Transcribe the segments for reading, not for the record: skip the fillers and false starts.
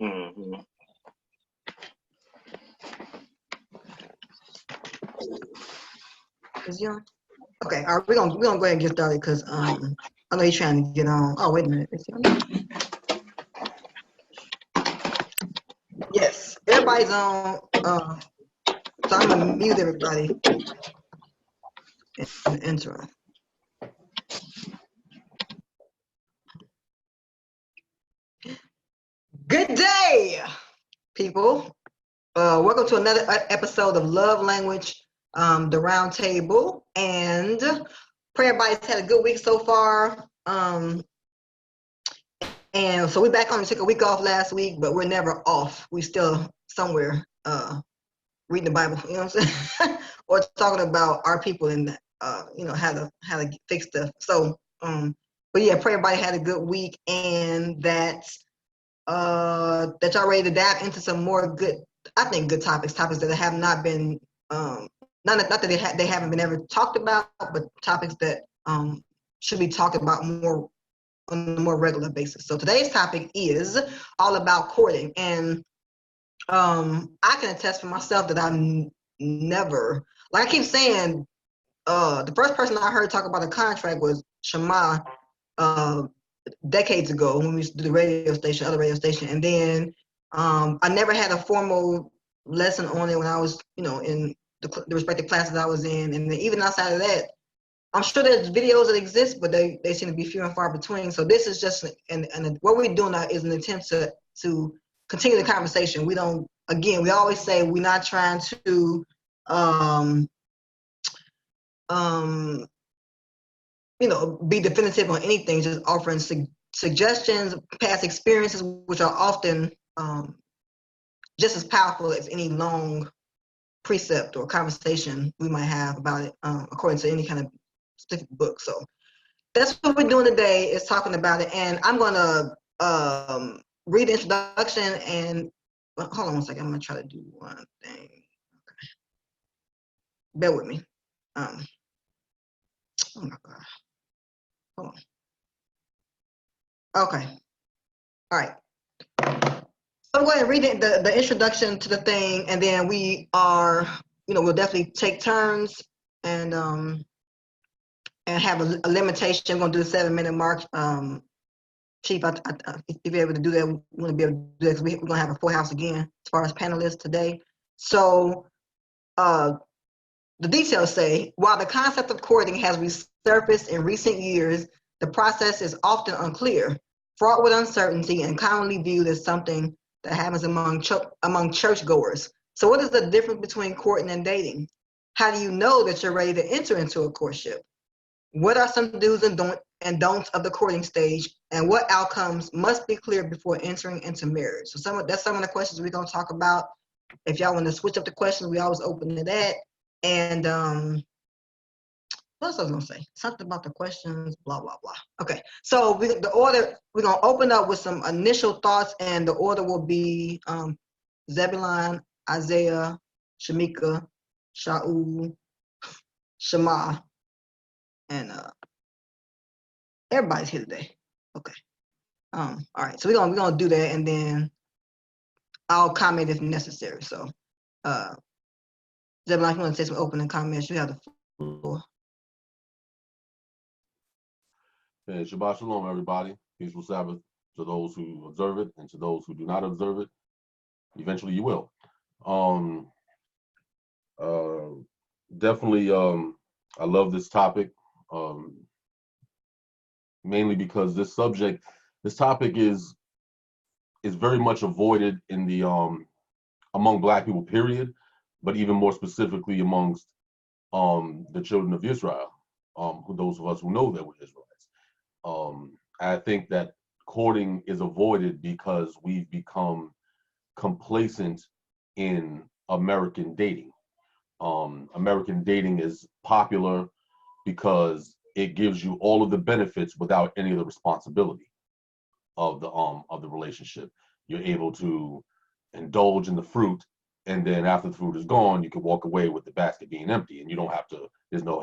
Mm-hmm. Is he on? Okay, all right, we're gonna go ahead and get started because I know he's trying to get on. Oh, wait a minute. Is he on? Yes, everybody's on. So I'm gonna mute everybody in the intro. Good day, people. Welcome to another episode of Love Language, the Round Table, and pray everybody's had a good week so far. And so we're back on. We took a week off last week, but we're never off. We still somewhere reading the Bible, you know what I'm saying, or talking about our people and you know how to fix stuff. So, but yeah, pray everybody had a good week and that y'all ready to dive into some more good, I think, good topics that have not been not that they haven't been ever talked about, but topics that should be talked about more on a more regular basis. So today's topic is all about courting, and I can attest for myself that I've never, like I keep saying, the first person I heard talk about a contract was Shema decades ago when we used to do the other radio station, and then I never had a formal lesson on it when I was, you know, in the respective classes I was in, and then even outside of that, I'm sure there's videos that exist, but they seem to be few and far between. So this is just, and what we're doing now is an attempt to continue the conversation. We don't, again, we always say we're not trying to, you know, be definitive on anything, just offering suggestions, past experiences, which are often just as powerful as any long precept or conversation we might have about it, according to any kind of specific book. So that's what we're doing today, is talking about it. And I'm going to read the introduction and, hold on one second, I'm going to try to do one thing. Okay. Bear with me. Oh my God. Hold on. Okay. All right. So I'm going to read the introduction to the thing, and then we are, you know, we'll definitely take turns and have a limitation. We're going to do the 7-minute mark. Chief, if you're able to do that, we want to be able to do that because we're going to have a full house again as far as panelists today. So the details say, while the concept of courting has resurfaced in recent years, the process is often unclear, fraught with uncertainty, and commonly viewed as something that happens among churchgoers. So what is the difference between courting and dating? How do you know that you're ready to enter into a courtship? What are some do's and don'ts of the courting stage, and what outcomes must be clear before entering into marriage? So that's some of the questions we're going to talk about. If y'all want to switch up the questions, we always open to that. And what else I was going to say? Something about the questions, blah, blah, blah. Okay, so the order, we're going to open up with some initial thoughts, and the order will be Zebulon, Isaiah, Shamika, Shaul, Shema, and everybody's here today. Okay. All right, so we're gonna do that, and then I'll comment if necessary. So Zebulon, if you want to say some opening comments, you have the floor. And Shabbat Shalom, everybody. Peaceful Sabbath to those who observe it, and to those who do not observe it. Eventually you will. Definitely, I love this topic, mainly because this topic is very much avoided in the among Black people, period, but even more specifically amongst the children of Israel, those of us who know that we're Israelites. I think that courting is avoided because we've become complacent in American dating. American dating is popular because it gives you all of the benefits without any of the responsibility of the relationship. You're able to indulge in the fruit, and then after the fruit is gone, you can walk away with the basket being empty, and you don't have to. There's no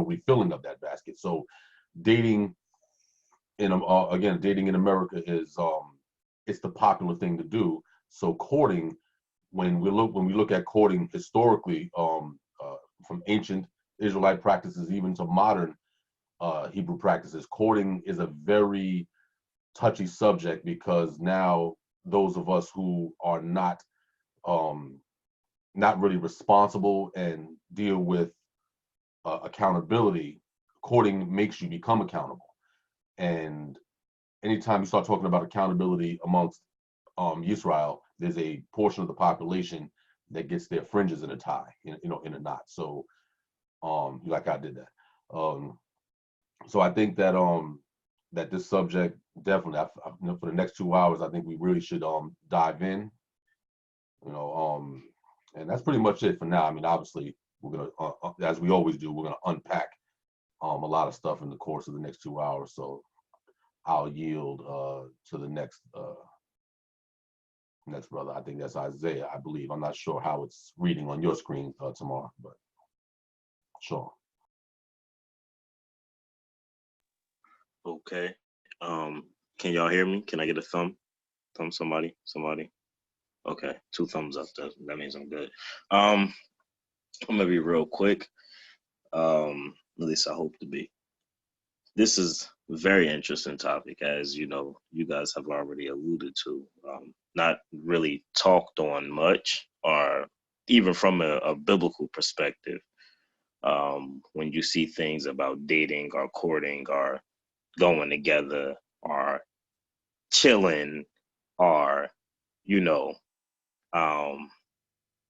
refilling of that basket. So dating in America is it's the popular thing to do. So courting, when we look at courting historically, from ancient Israelite practices even to modern Hebrew practices, courting is a very touchy subject, because now those of us who are not really responsible and deal with accountability, courting makes you become accountable. And anytime you start talking about accountability amongst Yisrael, there's a portion of the population that gets their fringes in a tie, in a knot. So, like I did that. So I think that that this subject definitely, for the next 2 hours, I think we really should dive in. And that's pretty much it for now. I mean, obviously, we're gonna, as we always do, we're gonna unpack a lot of stuff in the course of the next 2 hours. So I'll yield to the next brother. I think that's Isaiah, I believe. I'm not sure how it's reading on your screen, tomorrow, but sure. Okay. Can y'all hear me? Can I get a thumb? Somebody? Okay, 2 thumbs up. That means I'm good. I'm gonna be real quick. At least I hope to be. This is a very interesting topic, as you know, you guys have already alluded to. Not really talked on much, or even from a biblical perspective. When you see things about dating or courting or going together or chilling or,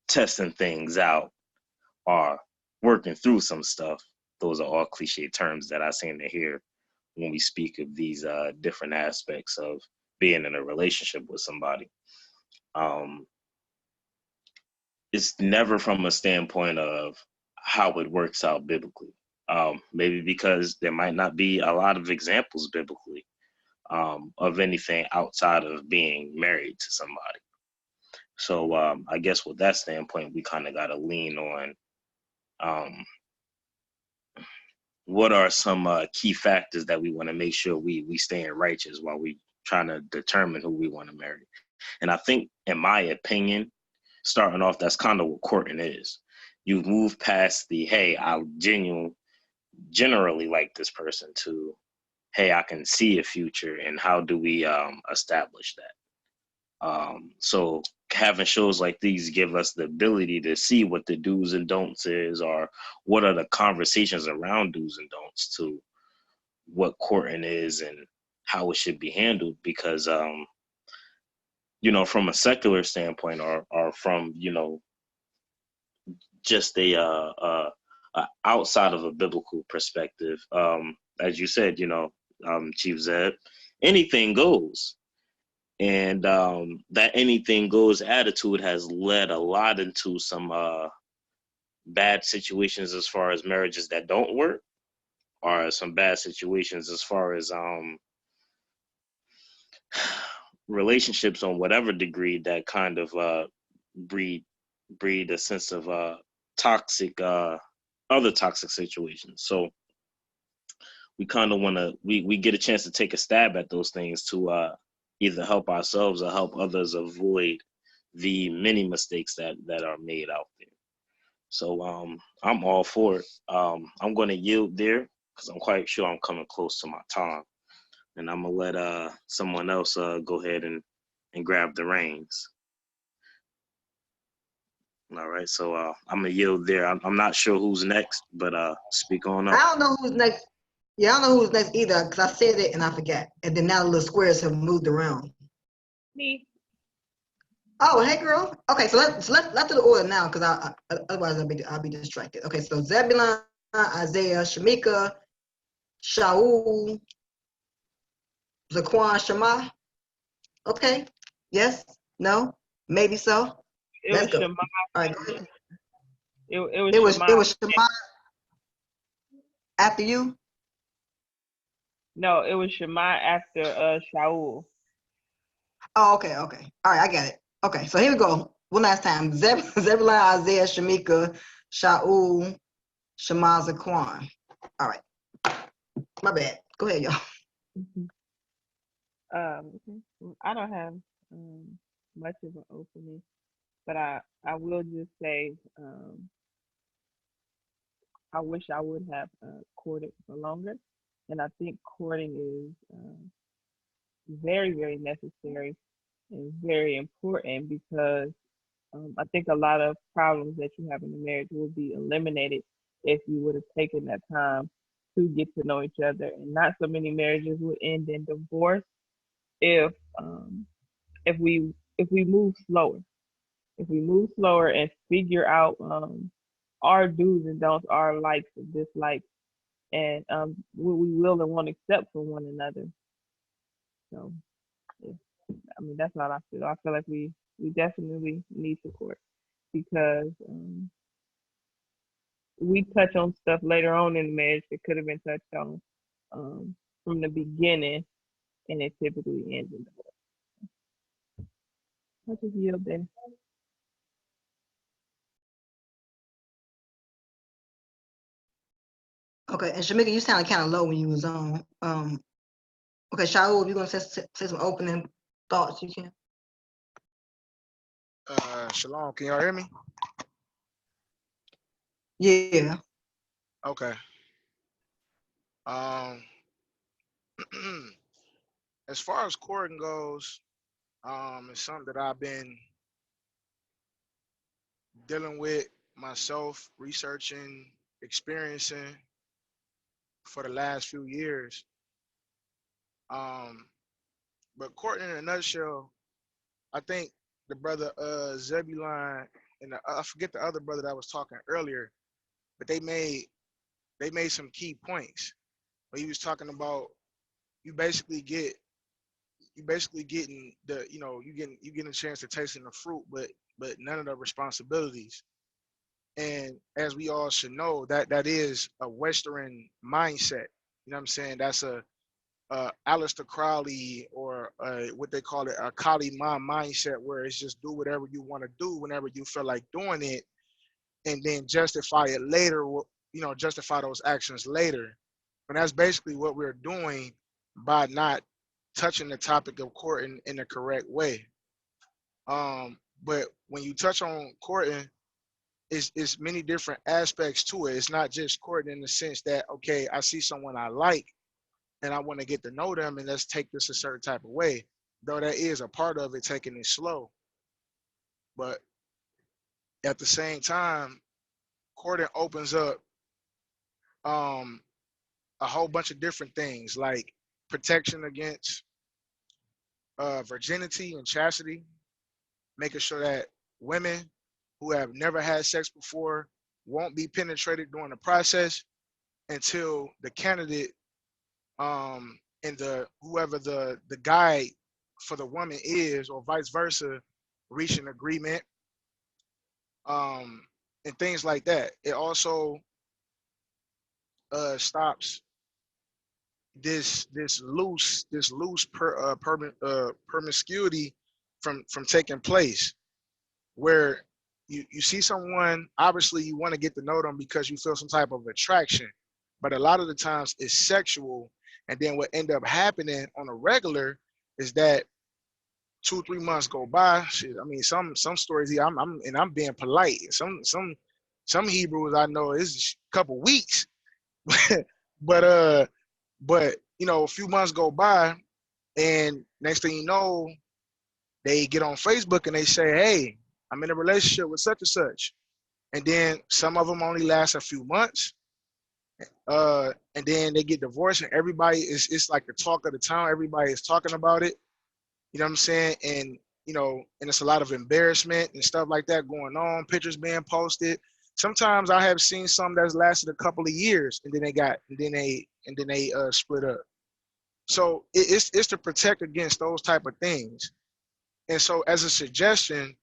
testing things out or working through some stuff, those are all cliche terms that I seem to hear when we speak of these different aspects of being in a relationship with somebody. It's never from a standpoint of how it works out biblically. Maybe because there might not be a lot of examples biblically of anything outside of being married to somebody. So I guess with that standpoint, we kind of got to lean on what are some key factors that we want to make sure we stay in righteous while we trying to determine who we want to marry. And I think, in my opinion, starting off, that's kind of what courting is. You move past the, hey, I generally like this person, to, hey, I can see a future, and how do we establish that? So having shows like these give us the ability to see what the do's and don'ts is, or what are the conversations around do's and don'ts to what courting is and how it should be handled. Because, from a secular standpoint, or from, just a outside of a biblical perspective, as you said, Chief Zeb, anything goes. And that anything goes attitude has led a lot into some bad situations as far as marriages that don't work, or some bad situations as far as relationships on whatever degree that kind of breed a sense of toxic, other toxic situations. So we kind of want to, we get a chance to take a stab at those things to either help ourselves or help others avoid the many mistakes that are made out there. So I'm all for it. I'm going to yield there because I'm quite sure I'm coming close to my time. And I'm going to let someone else go ahead and grab the reins. All right, so I'm going to yield there. I'm not sure who's next, but speak on up. I don't know who's next. Yeah, I don't know who's next either, because I said it and I forgot. And then now the little squares have moved around. Me. Oh, hey, girl. Okay, so let's do the order now, because otherwise I'll be distracted. Okay, so Zebulon, Isaiah, Shamika, Shaul, Zaquan, Shema. Okay. Yes. No. Maybe so. Let's go. Shema. All right. Go ahead. It was Shema. It was Shema after you. No, it was Shema after Shaul. Oh, okay. All right, I got it. Okay, so here we go. One last time. Zebulon, Isaiah, Shamika, Shaul, Shema, Zaquan. All right. My bad. Go ahead, y'all. I don't have um, much of an opening, but I will just say I wish I would have courted for longer, and I think courting is very very necessary and very important because I think a lot of problems that you have in a marriage will be eliminated if you would have taken that time to get to know each other, and not so many marriages would end in divorce if um, if we move slower. If we move slower and figure out our do's and don'ts, our likes and dislikes, and what we will and won't accept from one another. So, yeah, I mean, that's how I feel. I feel like we definitely need support because we touch on stuff later on in the marriage that could have been touched on from the beginning, and it typically ends in divorce. I just yield there. Okay, and Shamika, you sounded kind of low when you was on. Okay, Shaul, if you're gonna say some opening thoughts, you can. Shalom, can y'all hear me? Yeah. Okay. Um, as far as courting goes, it's something that I've been dealing with myself, researching, experiencing for the last few years. Um, but courting in a nutshell, I think the brother Zebulon and I forget the other brother that was talking earlier, but they made some key points. But he was talking about you basically get you basically getting the you getting a chance to taste in the fruit, but none of the responsibilities. And as we all should know, that is a Western mindset. You know what I'm saying? That's a Aleister Crowley or what they call it, a Kali Ma mindset, where it's just do whatever you want to do whenever you feel like doing it, and then justify it later. Justify those actions later. And that's basically what we're doing by not touching the topic of courting in the correct way. But when you touch on courting, it's many different aspects to it. It's not just courting in the sense that, okay, I see someone I like and I want to get to know them and let's take this a certain type of way. Though that is a part of it, taking it slow. But at the same time, courting opens up um, a whole bunch of different things like protection against virginity and chastity, making sure that women who have never had sex before won't be penetrated during the process until the candidate and the whoever the guide for the woman is, or vice versa, reach an agreement, um, and things like that. It also stops this loose promiscuity from taking place, where you see someone, obviously you want to get to know them because you feel some type of attraction, but a lot of the times it's sexual. And then what end up happening on a regular is that 2 3 months go by. Shit, I mean, some stories here, I'm being polite. Some Hebrews I know is a couple weeks, but a few months go by, and next thing you know, they get on Facebook and they say, "Hey, I'm in a relationship with such and such," and then some of them only last a few months, and then they get divorced, and everybody is it's like the talk of the town. Everybody is talking about it. You know what I'm saying? And it's a lot of embarrassment and stuff like that going on. Pictures being posted. Sometimes I have seen some that's lasted a couple of years, and then they split up. So it's to protect against those type of things. And so as a suggestion,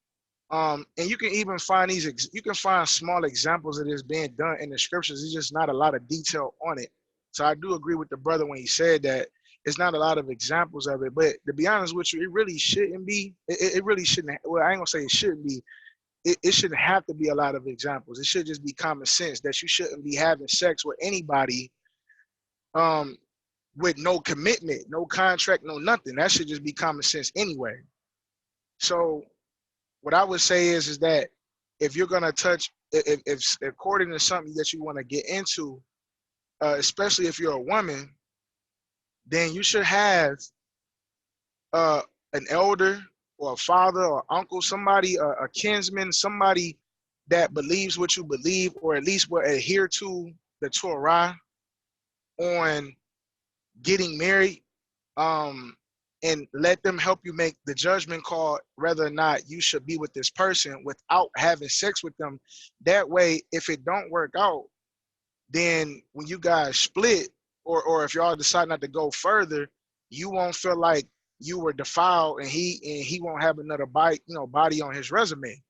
and you can even find you can find small examples of this being done in the scriptures. It's just not a lot of detail on it. So I do agree with the brother when he said that it's not a lot of examples of it. But to be honest with you, it really shouldn't be. It really shouldn't. Well, I ain't gonna say it shouldn't be. It shouldn't have to be a lot of examples. It should just be common sense that you shouldn't be having sex with anybody um, with no commitment, no contract, no nothing. That should just be common sense anyway. So what I would say is that if you're gonna touch, if according to something that you want to get into, especially if you're a woman, then you should have uh, an elder or a father or uncle, somebody, a kinsman, somebody that believes what you believe, or at least will adhere to the Torah on getting married, and let them help you make the judgment call whether or not you should be with this person without having sex with them. That way, if it don't work out, then when you guys split, or if y'all decide not to go further, you won't feel like you were defiled, and he won't have another body on his resume.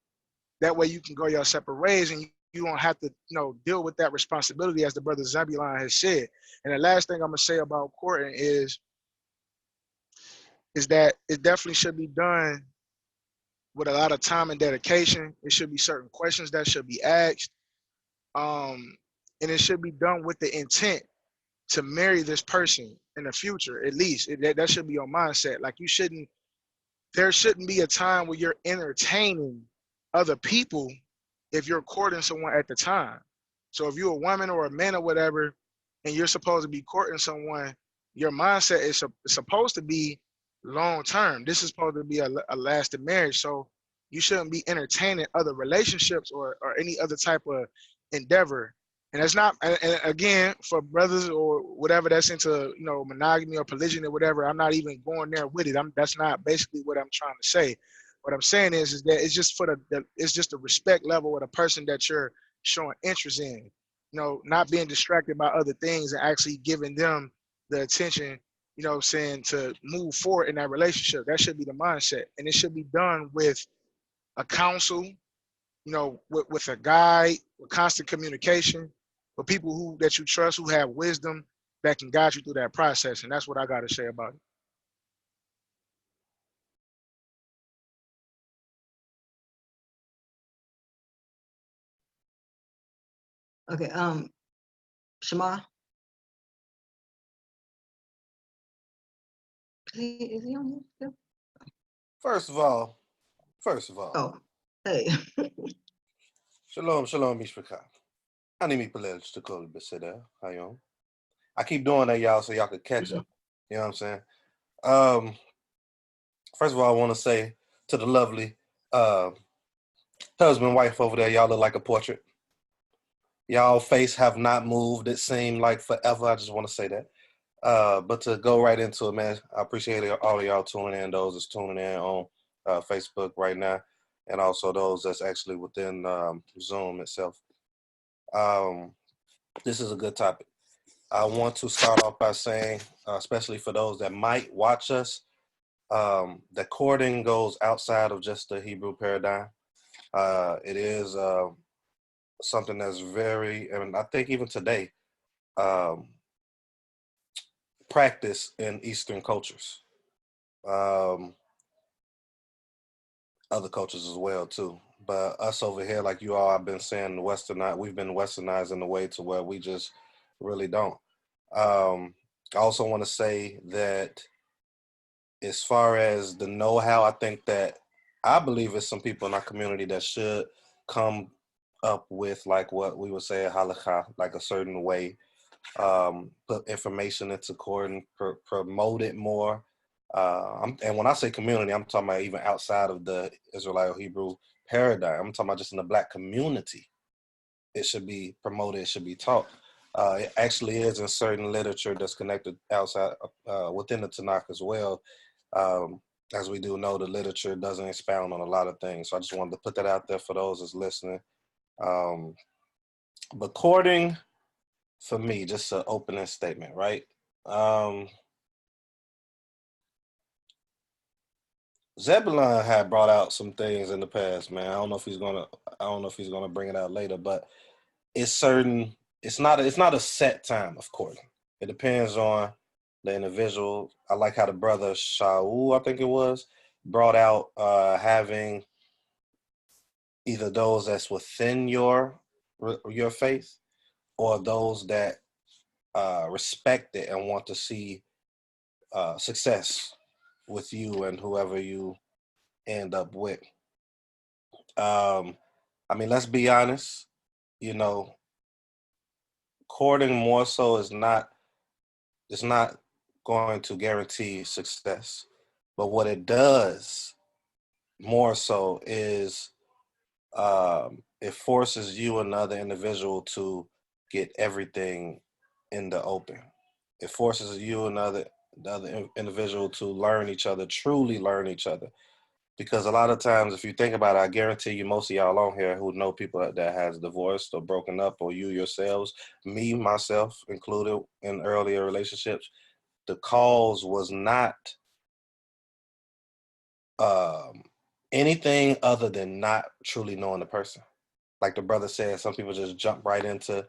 That way you can go your separate ways, and you don't have to deal with that responsibility, as the brother Zebulon has said. And the last thing I'm gonna say about courting is that it definitely should be done with a lot of time and dedication. It should be certain questions that should be asked, and it should be done with the intent to marry this person in the future. At least that should be your mindset. Like, there shouldn't be a time where you're entertaining other people if you're courting someone at the time. So if you're a woman or a man or whatever, and you're supposed to be courting someone, your mindset is supposed to be long term. This is supposed to be a lasting marriage. So you shouldn't be entertaining other relationships or any other type of endeavor. And that's not, and again, for brothers or whatever that's into monogamy or polygyny or whatever, I'm not even going there with it. That's not basically what I'm trying to say. What I'm saying is that it's just for it's just the respect level of the person that you're showing interest in. Not being distracted by other things, and actually giving them the attention, saying, to move forward in that relationship. That should be the mindset. And it should be done with a counsel, with a guide, with constant communication, with people that you trust, who have wisdom, that can guide you through that process. And that's what I got to say about it. Okay, Shema, is he on here still? First of all, Oh, hey. shalom, mishpachah. Animi palel shtukol beseder hayom. I keep doing that, y'all, so y'all could catch up. You know what I'm saying? First of all, I want to say to the lovely husband, wife over there, y'all look like a portrait. Y'all face have not moved. It seemed like forever. I just want to say that. But to go right into it, man, I appreciate all of y'all tuning in, those that's tuning in on Facebook right now, and also those that's actually within Zoom itself. This is a good topic. I want to start off by saying, especially for those that might watch us, that courting goes outside of just the Hebrew paradigm. It is something that's very, and I think even today, practice in Eastern cultures, other cultures as well too. But us over here, like you all have been saying, we've been westernized in a way to where we just really don't. I also want to say that as far as the know-how, I believe it's some people in our community that should come up with, like, what we would say a halakha, like a certain way, put information into court and promote it more. And when I say community, I'm talking about even outside of the Israelite or Hebrew paradigm. I'm talking about just in the Black community. It should be promoted, it should be taught. It actually is in certain literature that's connected outside, within the Tanakh as well. As we do know, the literature doesn't expound on a lot of things. So I just wanted to put that out there for those that's listening. But courting, for me, just an opening statement, right? Zebulon had brought out some things in the past, man. I don't know if he's gonna bring it out later, but it's not a set time of courting. It depends on the individual. I like how the brother Shaul, I think it was, brought out having either those that's within your faith, or those that respect it and want to see success with you and whoever you end up with. I mean, let's be honest, you know, courting more so is not, it's not going to guarantee success. But what it does more so is it forces you and the other individual to get everything in the open. It forces you and the other individual to learn each other, truly learn each other. Because a lot of times, if you think about it, I guarantee you most of y'all on here who know people that has divorced or broken up, or you yourselves, me, myself included in earlier relationships, the cause was not anything other than not truly knowing the person. Like the brother said, some people just jump right into,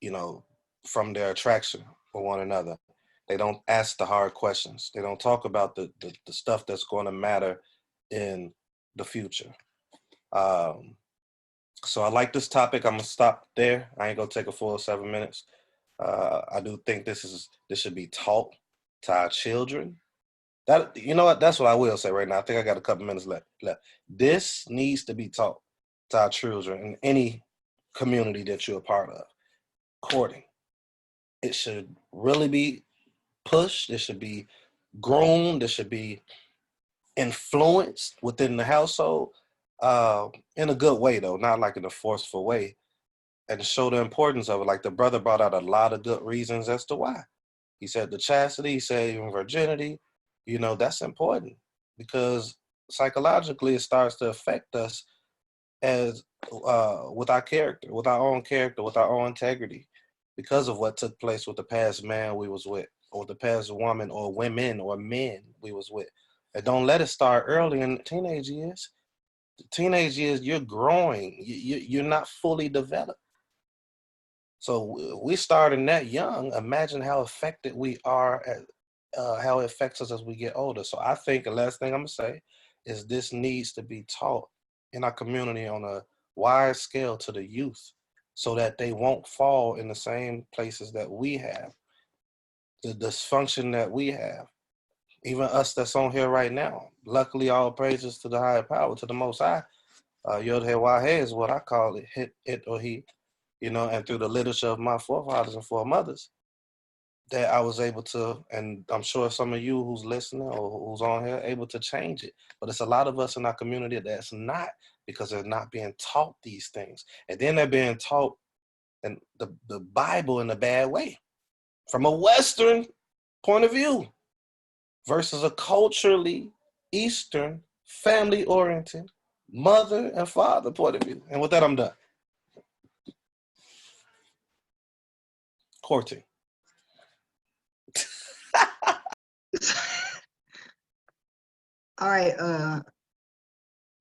you know, from their attraction for one another. They don't ask the hard questions. They don't talk about the stuff that's going to matter in the future. So I like this topic. I'm gonna stop there. I ain't gonna take a full 7 minutes. I do think this should be taught to our children. That, you know what? That's what I will say right now. I think I got a couple minutes left. This needs to be taught to our children in any community that you're a part of. Courting. It should really be pushed. It should be groomed. It should be influenced within the household in a good way, though, not like in a forceful way, and show the importance of it. Like the brother brought out a lot of good reasons as to why. He said the chastity, he said even virginity, you know, that's important because psychologically it starts to affect us as with our character, with our own character, with our own integrity, because of what took place with the past man we was with, or the past woman or women or men we was with. And don't let it start early in the teenage years. The teenage years, you're growing. You're not fully developed. So we starting that young. Imagine how affected we are, how it affects us as we get older. So I think the last thing I'm going to say is this needs to be taught in our community on a wide scale to the youth so that they won't fall in the same places that we have, the dysfunction that we have. Even us that's on here right now. Luckily, all praises to the higher power, to the Most High. Yod He Wah He is what I call it, it or he, you know, and through the literature of my forefathers and foremothers, that I was able to, and I'm sure some of you who's listening or who's on here, able to change it. But it's a lot of us in our community that's not, because they're not being taught these things. And then they're being taught in the Bible in a bad way, from a Western point of view, versus a culturally Eastern, family-oriented, mother and father point of view. And with that, I'm done. Courting. All right,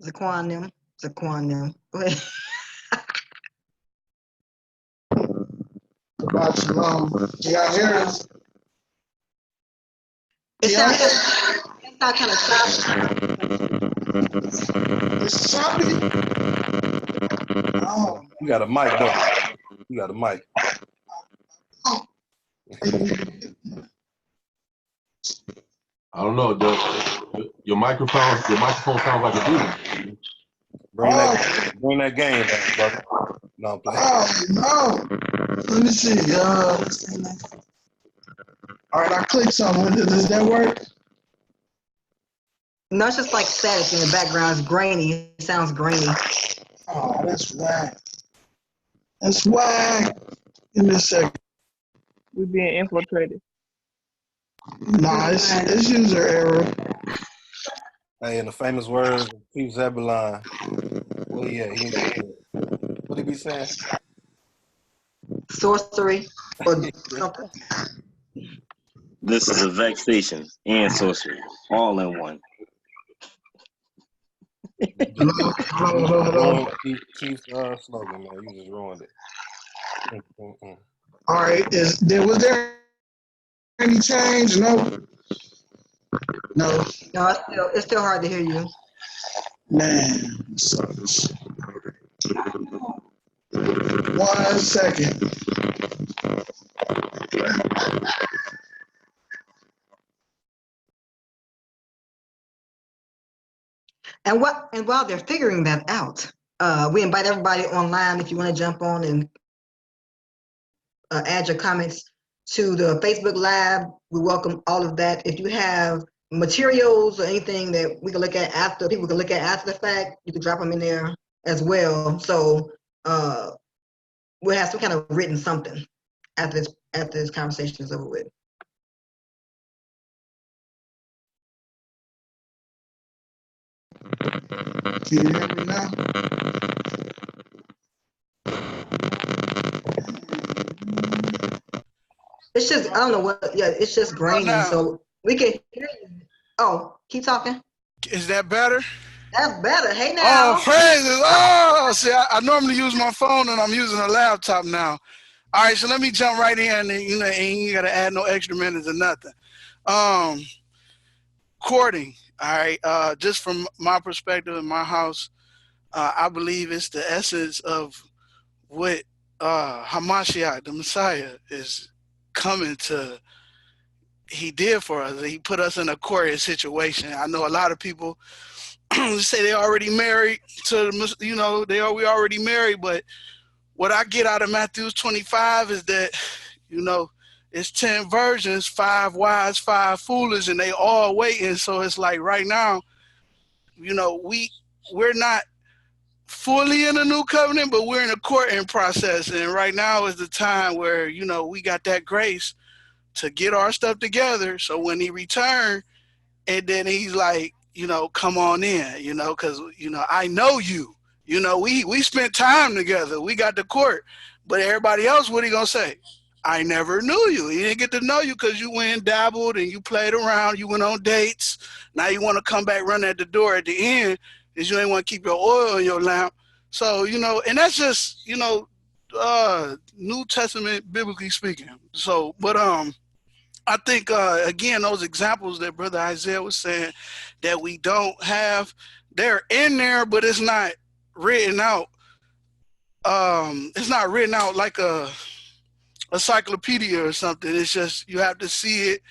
Zaquan them. Go ahead. About Shalom. Can y'all hear us? It Yeah. sounds kind of soft. It's choppy. Oh, You got a mic, though. You got a mic. I don't know. Your microphone sounds like a demon. Bring that game back, brother. No, I'm playing. oh no. Let me see. All right, I clicked something. Does that work? No, it's just like static in the background. It's grainy. It sounds grainy. Oh, that's whack. That's whack. Give me a second. We're being infiltrated. Nah, it's user error. Hey, in the famous words of Chief Zebulon, well, yeah, what he be saying? Sorcery or something. This is a vexation and sorcery, all in one. Hello. Chief's slogan, man. You just ruined it. All right, was there any change? No. No, it's still hard to hear you. Man, sucks. 1 second. And while they're figuring that out, we invite everybody online if you want to jump on and add your comments to the Facebook Live. We welcome all of that. If you have materials or anything that we can look at after, people can look at after the fact, you can drop them in there as well. So we'll have some kind of written something after this conversation is over with. Can you hear me now? It's just, I don't know what, yeah, it's just grainy, now? so we can hear you. Oh, keep talking. Is that better? That's better. Hey now. Oh, praises. Oh, see, I normally use my phone and I'm using a laptop now. All right, so let me jump right in and you ain't got to add no extra minutes or nothing. Courting, all right, just from my perspective in my house, I believe it's the essence of what Hamashiach, the Messiah, is coming to. He did for us. He put us in a courting situation. I know a lot of people say they already married to, we already married, but what I get out of Matthew 25 is that, it's 10 virgins, 5 wise, 5 foolish, and they all waiting. So it's like right now, we're not fully in a new covenant, but we're in a courting process. And right now is the time where, we got that grace to get our stuff together. So when he returned, and then he's like, come on in, because, I know you, we spent time together. We got the court, but everybody else, what he going to say? I never knew you. He didn't get to know you because you went and dabbled and you played around. You went on dates. Now you want to come back, run at the door at the end because you ain't want to keep your oil in your lamp. So, and that's just, New Testament, biblically speaking. So, but I think, again, those examples that Brother Isaiah was saying that we don't have, they're in there, but it's not written out. It's not written out like a encyclopedia or something. It's just, you have to see it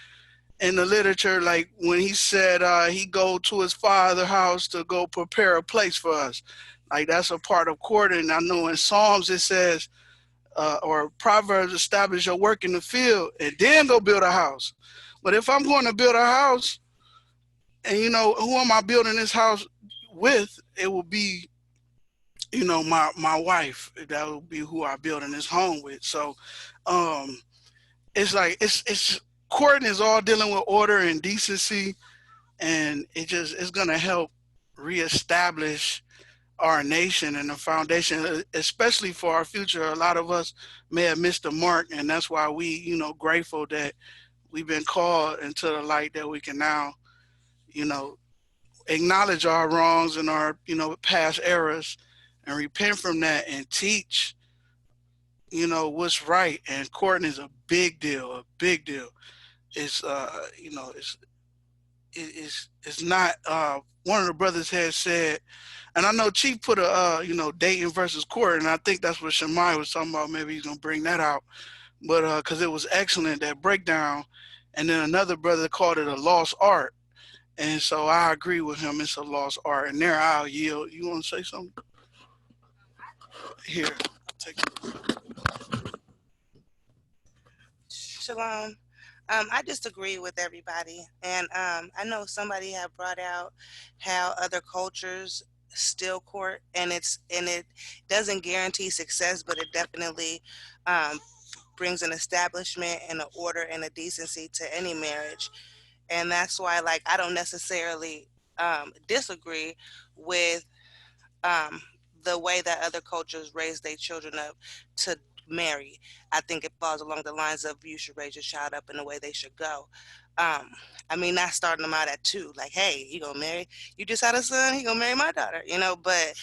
in the literature. Like when he said he go to his father's house to go prepare a place for us. Like that's a part of courting. I know in Psalms it says, or Proverbs, establish your work in the field and then go build a house. But if I'm going to build a house and, who am I building this house with? It will be, my wife. That will be who I build in this home with. So it's like, it's courting is all dealing with order and decency. And it's going to help reestablish our nation and the foundation, especially for our future. A lot of us may have missed the mark, and that's why we, grateful that we've been called into the light that we can now, acknowledge our wrongs and our, past errors and repent from that and teach, what's right. And courting is a big deal, It's, it's not, one of the brothers had said, and I know Chief put a, dating versus court, and I think that's what Shemai was talking about. Maybe he's going to bring that out. But because it was excellent, that breakdown. And then another brother called it a lost art. And so I agree with him. It's a lost art. And there I'll yield. You want to say something? Here, take it. Shalom. I just agree with everybody. And I know somebody had brought out how other cultures still court, and it doesn't guarantee success, but it definitely brings an establishment and an order and a decency to any marriage. And that's why, like, I don't necessarily disagree with the way that other cultures raise their children up to marry. I think it falls along the lines of you should raise your child up in the way they should go. I mean, not starting them out at 2, like, hey, you gonna marry? You just had a son, he gonna marry my daughter, But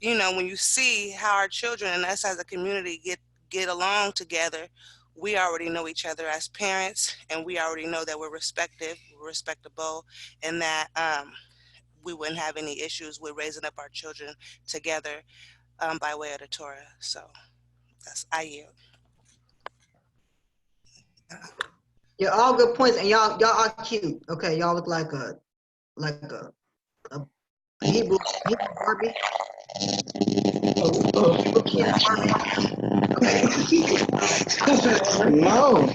when you see how our children and us as a community get along together, we already know each other as parents, and we already know that we're respectable, and that we wouldn't have any issues with raising up our children together by way of the Torah. So I yield. Yeah, all good points, and y'all are cute. Okay, y'all look like a Hebrew Barbie. Hebrew Ken Barbie. Okay. No.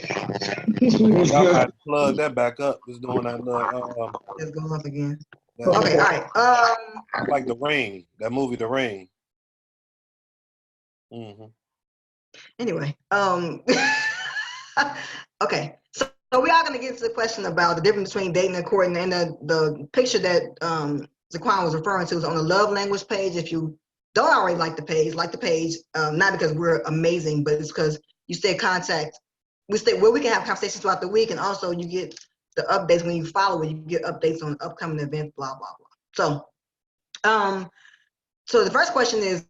Y'all might have to plug that back up. It's doing that little It's going up again. that, Okay, all right. like The Ring, that movie The Ring. Anyway, okay. So we are gonna get to the question about the difference between dating and courting, and the picture that Zaquan was referring to is on the love language page. If you don't already like the page, not because we're amazing, but it's because you stay in contact. We can have conversations throughout the week, and also you get the updates when you follow it. You get updates on upcoming events, blah blah blah. So the first question is,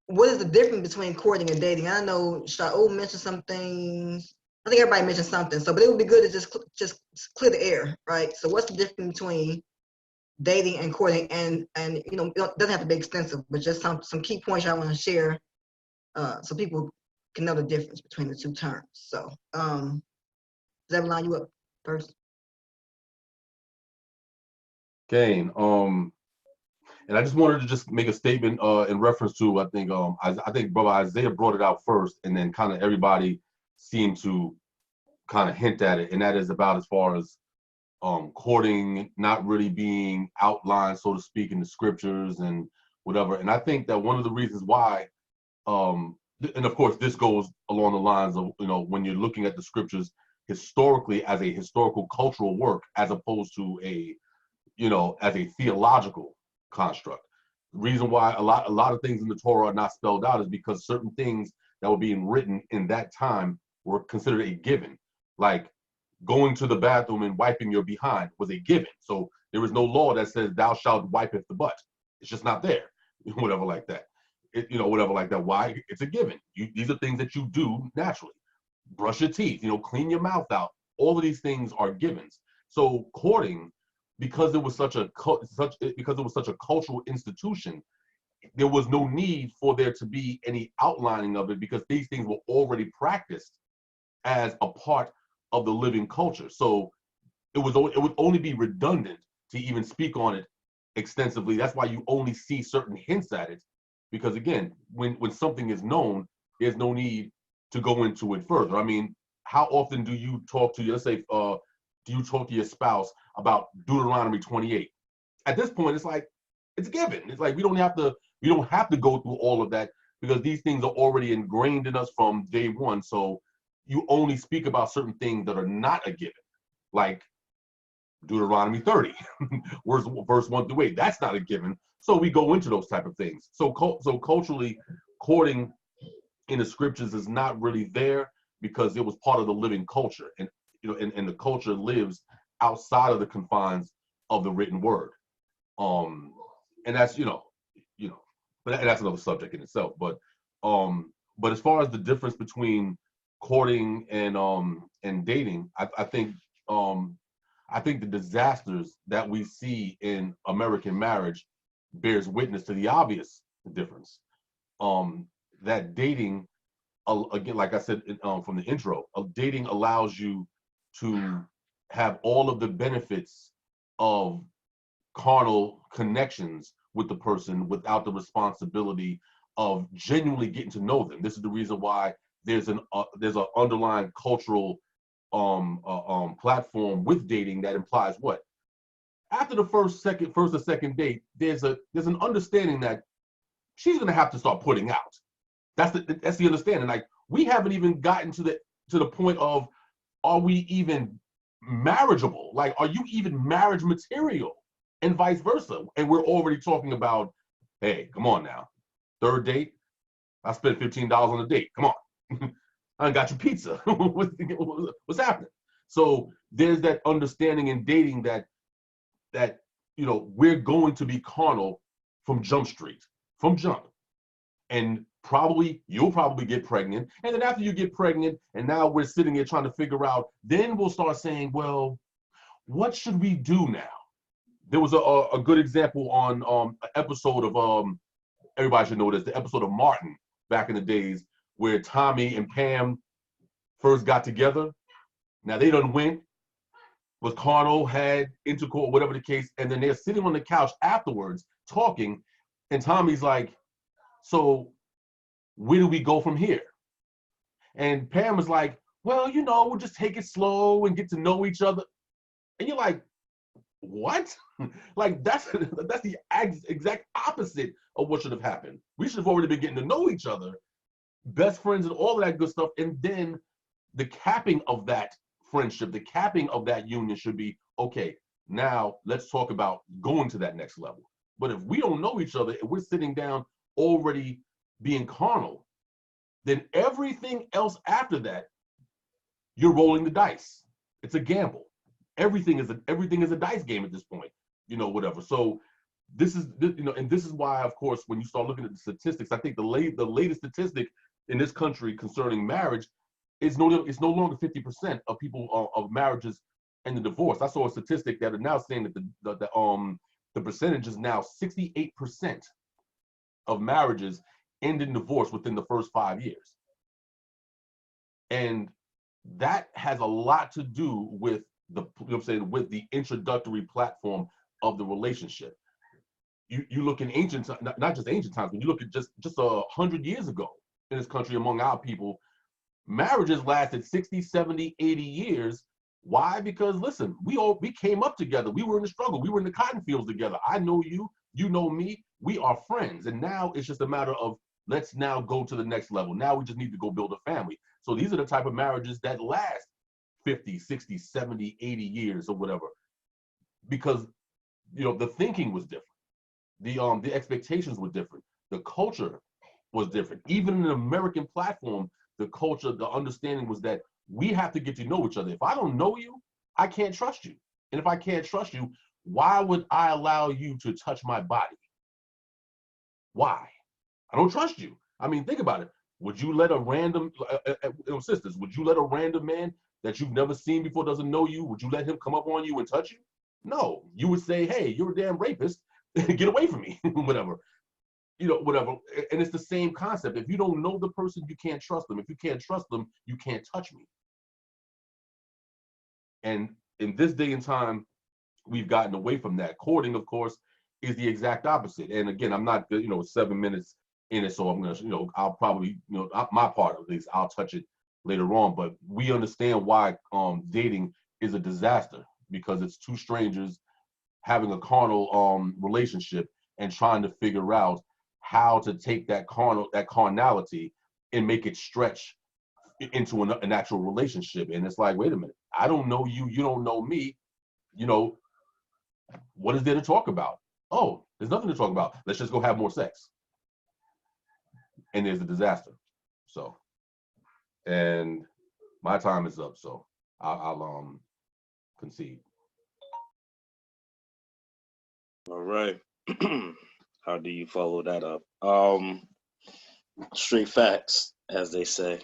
what is the difference between courting and dating? I know Shaul mentioned some things. I think everybody mentioned something. So, but it would be good to just clear the air, right? So, what's the difference between dating and courting? And it doesn't have to be extensive, but just some key points I want to share, so people can know the difference between the two terms. So, does that line you up first? Kane, and I just wanted to just make a statement in reference to, I think Brother Isaiah brought it out first, and then kind of everybody seemed to kind of hint at it, and that is about as far as courting not really being outlined, so to speak, in the scriptures and whatever. And I think that one of the reasons why, and of course this goes along the lines of, when you're looking at the scriptures historically as a historical cultural work, as opposed to as a theological construct. The reason why a lot of things in the Torah are not spelled out is because certain things that were being written in that time were considered a given. Like going to the bathroom and wiping your behind was a given. So there is no law that says thou shalt wipeth the butt. It's just not there. Whatever like that. Whatever like that. Why? It's a given. These are things that you do naturally. Brush your teeth, clean your mouth out. All of these things are givens. So courting, because it was such a cultural institution, there was no need for there to be any outlining of it, because these things were already practiced as a part of the living culture. So it would only be redundant to even speak on it extensively. That's why you only see certain hints at it, because again, when something is known, there's no need to go into it further. I mean, how often do you talk to, let's say, do you talk to your spouse about Deuteronomy 28? At this point, it's like, it's given. It's like we don't have to go through all of that, because these things are already ingrained in us from day one. So you only speak about certain things that are not a given, like Deuteronomy 30, verse 1 through 8. That's not a given. So we go into those type of things. So culturally, courting in the scriptures is not really there, because it was part of the living culture, and and the culture lives outside of the confines of the written word. And that's but that's another subject in itself. But as far as the difference between courting and dating, I think the disasters that we see in American marriage bears witness to the obvious difference. That dating, again, like I said from the intro, dating allows you to have all of the benefits of carnal connections with the person without the responsibility of genuinely getting to know them. This is the reason why there's an underlying cultural platform with dating that implies what? After the first or second date, there's an understanding that she's gonna have to start putting out. That's the understanding. Like, we haven't even gotten to the point of, are we even marriageable? Like, are you even marriage material? And vice versa. And we're already talking about, hey, come on now. Third date, I spent $15 on a date. Come on. I got your pizza. What's happening? So there's that understanding in dating that we're going to be carnal from jump. And you'll probably get pregnant. And then after you get pregnant, and now we're sitting here trying to figure out, then we'll start saying, well, what should we do now? There was a good example on an episode of, everybody should know this, the episode of Martin back in the days, where Tommy and Pam first got together. Now they done went, was carnal, had intercourse, whatever the case, and then they're sitting on the couch afterwards talking, and Tommy's like, so where do we go from here? And Pam was like, well, you know, we'll just take it slow and get to know each other. And you're like, what? Like that's the exact opposite of what should have happened. We should have already been getting to know each other, best friends and all of that good stuff. And then the capping of that friendship, the capping of that union should be, okay, now let's talk about going to that next level. But if we don't know each other and we're sitting down already being carnal, then everything else after that, you're rolling the dice. It's a gamble. Everything is a dice game at this point, you know, whatever. So this is, you know, and this is why, of course, when you start looking at the statistics, I think the latest statistic in this country concerning marriage is no longer 50% of people of marriages and the divorce. I saw a statistic that are now saying that the percentage is now 68% of marriages end in divorce within the first 5 years. And that has a lot to do with with the introductory platform of the relationship. You look in ancient, not just ancient times, when you look at just 100 years ago in this country among our people, marriages lasted 60, 70, 80 years. Why? Because listen, we came up together. We were in the struggle. We were in the cotton fields together. I know you, you know me. We are friends. And now it's just a matter of, let's now go to the next level. Now we just need to go build a family. So these are the type of marriages that last 50, 60, 70, 80 years or whatever. Because, you know, the thinking was different. The expectations were different. The culture was different. Even in an American platform, the culture, the understanding was that we have to get to know each other. If I don't know you, I can't trust you. And if I can't trust you, why would I allow you to touch my body? Why? I don't trust you. I mean, think about it. Would you let a random, sisters, would you let a random man that you've never seen before, doesn't know you, would you let him come up on you and touch you? No. You would say, hey, you're a damn rapist. Get away from me, whatever. You know, whatever. And it's the same concept. If you don't know the person, you can't trust them. If you can't trust them, you can't touch me. And in this day and time, we've gotten away from that. Courting, of course, is the exact opposite. And again, I'm not, 7 minutes in it, so I'm gonna, I'll probably, my part at least, I'll touch it later on. But we understand why dating is a disaster, because it's two strangers having a carnal relationship and trying to figure out how to take that carnality and make it stretch into an actual relationship. And it's like, wait a minute, I don't know you, you don't know me, what is there to talk about? Oh, there's nothing to talk about. Let's just go have more sex. And there's a disaster. So, and my time is up, so I'll concede. All right. How do you follow that up? Straight facts, as they say.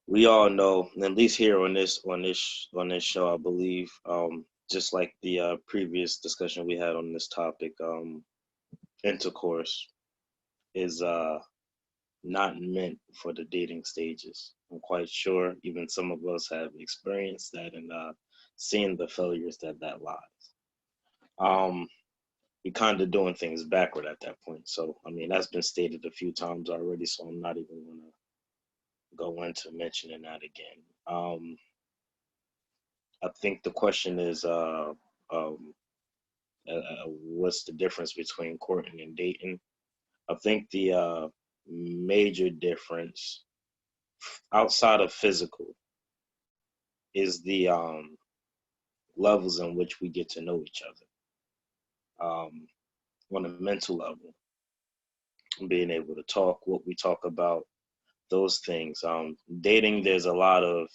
We all know, at least here on this show, I believe, just like the previous discussion we had on this topic, intercourse is not meant for the dating stages. I'm quite sure even some of us have experienced that and seen the failures that lies. We kind of doing things backward at that point. So, I mean, that's been stated a few times already, so I'm not even going to go into mentioning that again. I think the question is, what's the difference between courting and dating? I think the major difference outside of physical is the levels in which we get to know each other. On a mental level, being able to talk, what we talk about, those things. Dating, there's a lot of,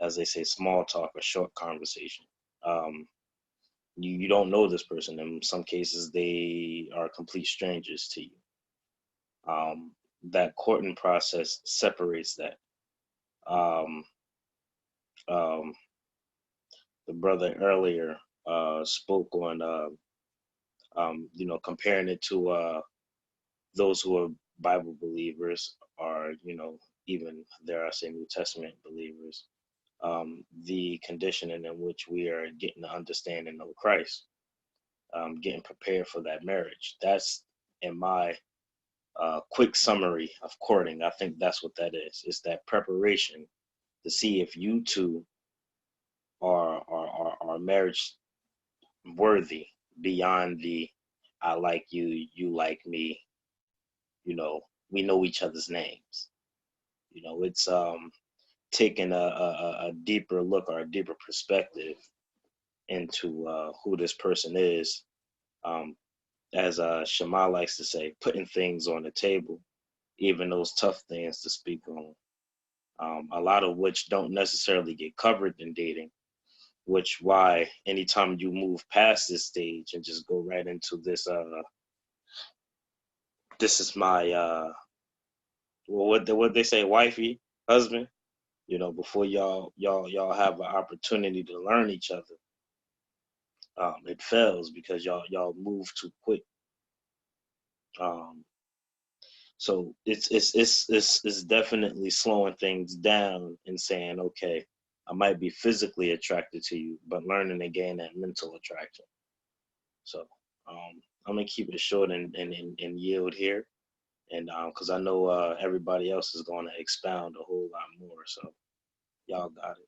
as they say, small talk or short conversation. You don't know this person. In some cases, they are complete strangers to you. That courting process separates that. The brother earlier spoke on, comparing it to those who are Bible believers are, even dare I say New Testament believers, the conditioning in which we are getting the understanding of Christ, getting prepared for that marriage. That's in my quick summary of courting. I think that's what that is. It's that preparation to see if you two are marriage worthy beyond the I like you, you like me, we know each other's names. It's taking a deeper look or a deeper perspective into who this person is. As Shema likes to say, putting things on the table, even those tough things to speak on. A lot of which don't necessarily get covered in dating, which why anytime you move past this stage and just go right into this is my what they say, wifey, husband, before y'all have an opportunity to learn each other, it fails because y'all move too quick. So it's definitely slowing things down and saying, okay, I might be physically attracted to you, but learning to gain that mental attraction. So I'm gonna keep it short and yield here, and because I know everybody else is going to expound a whole lot more. So y'all got it.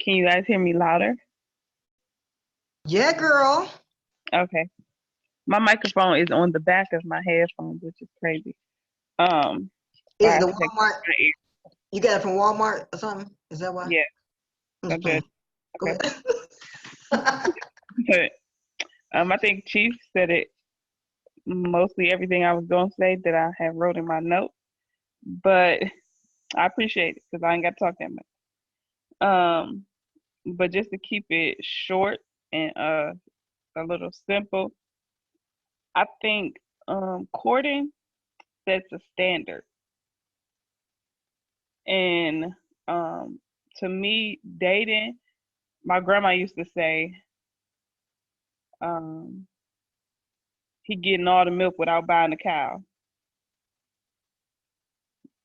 Can you guys hear me louder? Yeah, girl. Okay. My microphone is on the back of my headphones, which is crazy. Is I it the have to take Walmart? my ear. You got it from Walmart or something? Is that why? Yeah, I'm just okay. playing. Go ahead. But I think Chief said it mostly everything I was going to say that I have wrote in my notes, but I appreciate it because I ain't got to talk that much. But just to keep it short and a little simple, I think courting sets a standard, and to me, dating. My grandma used to say, he getting all the milk without buying the cow.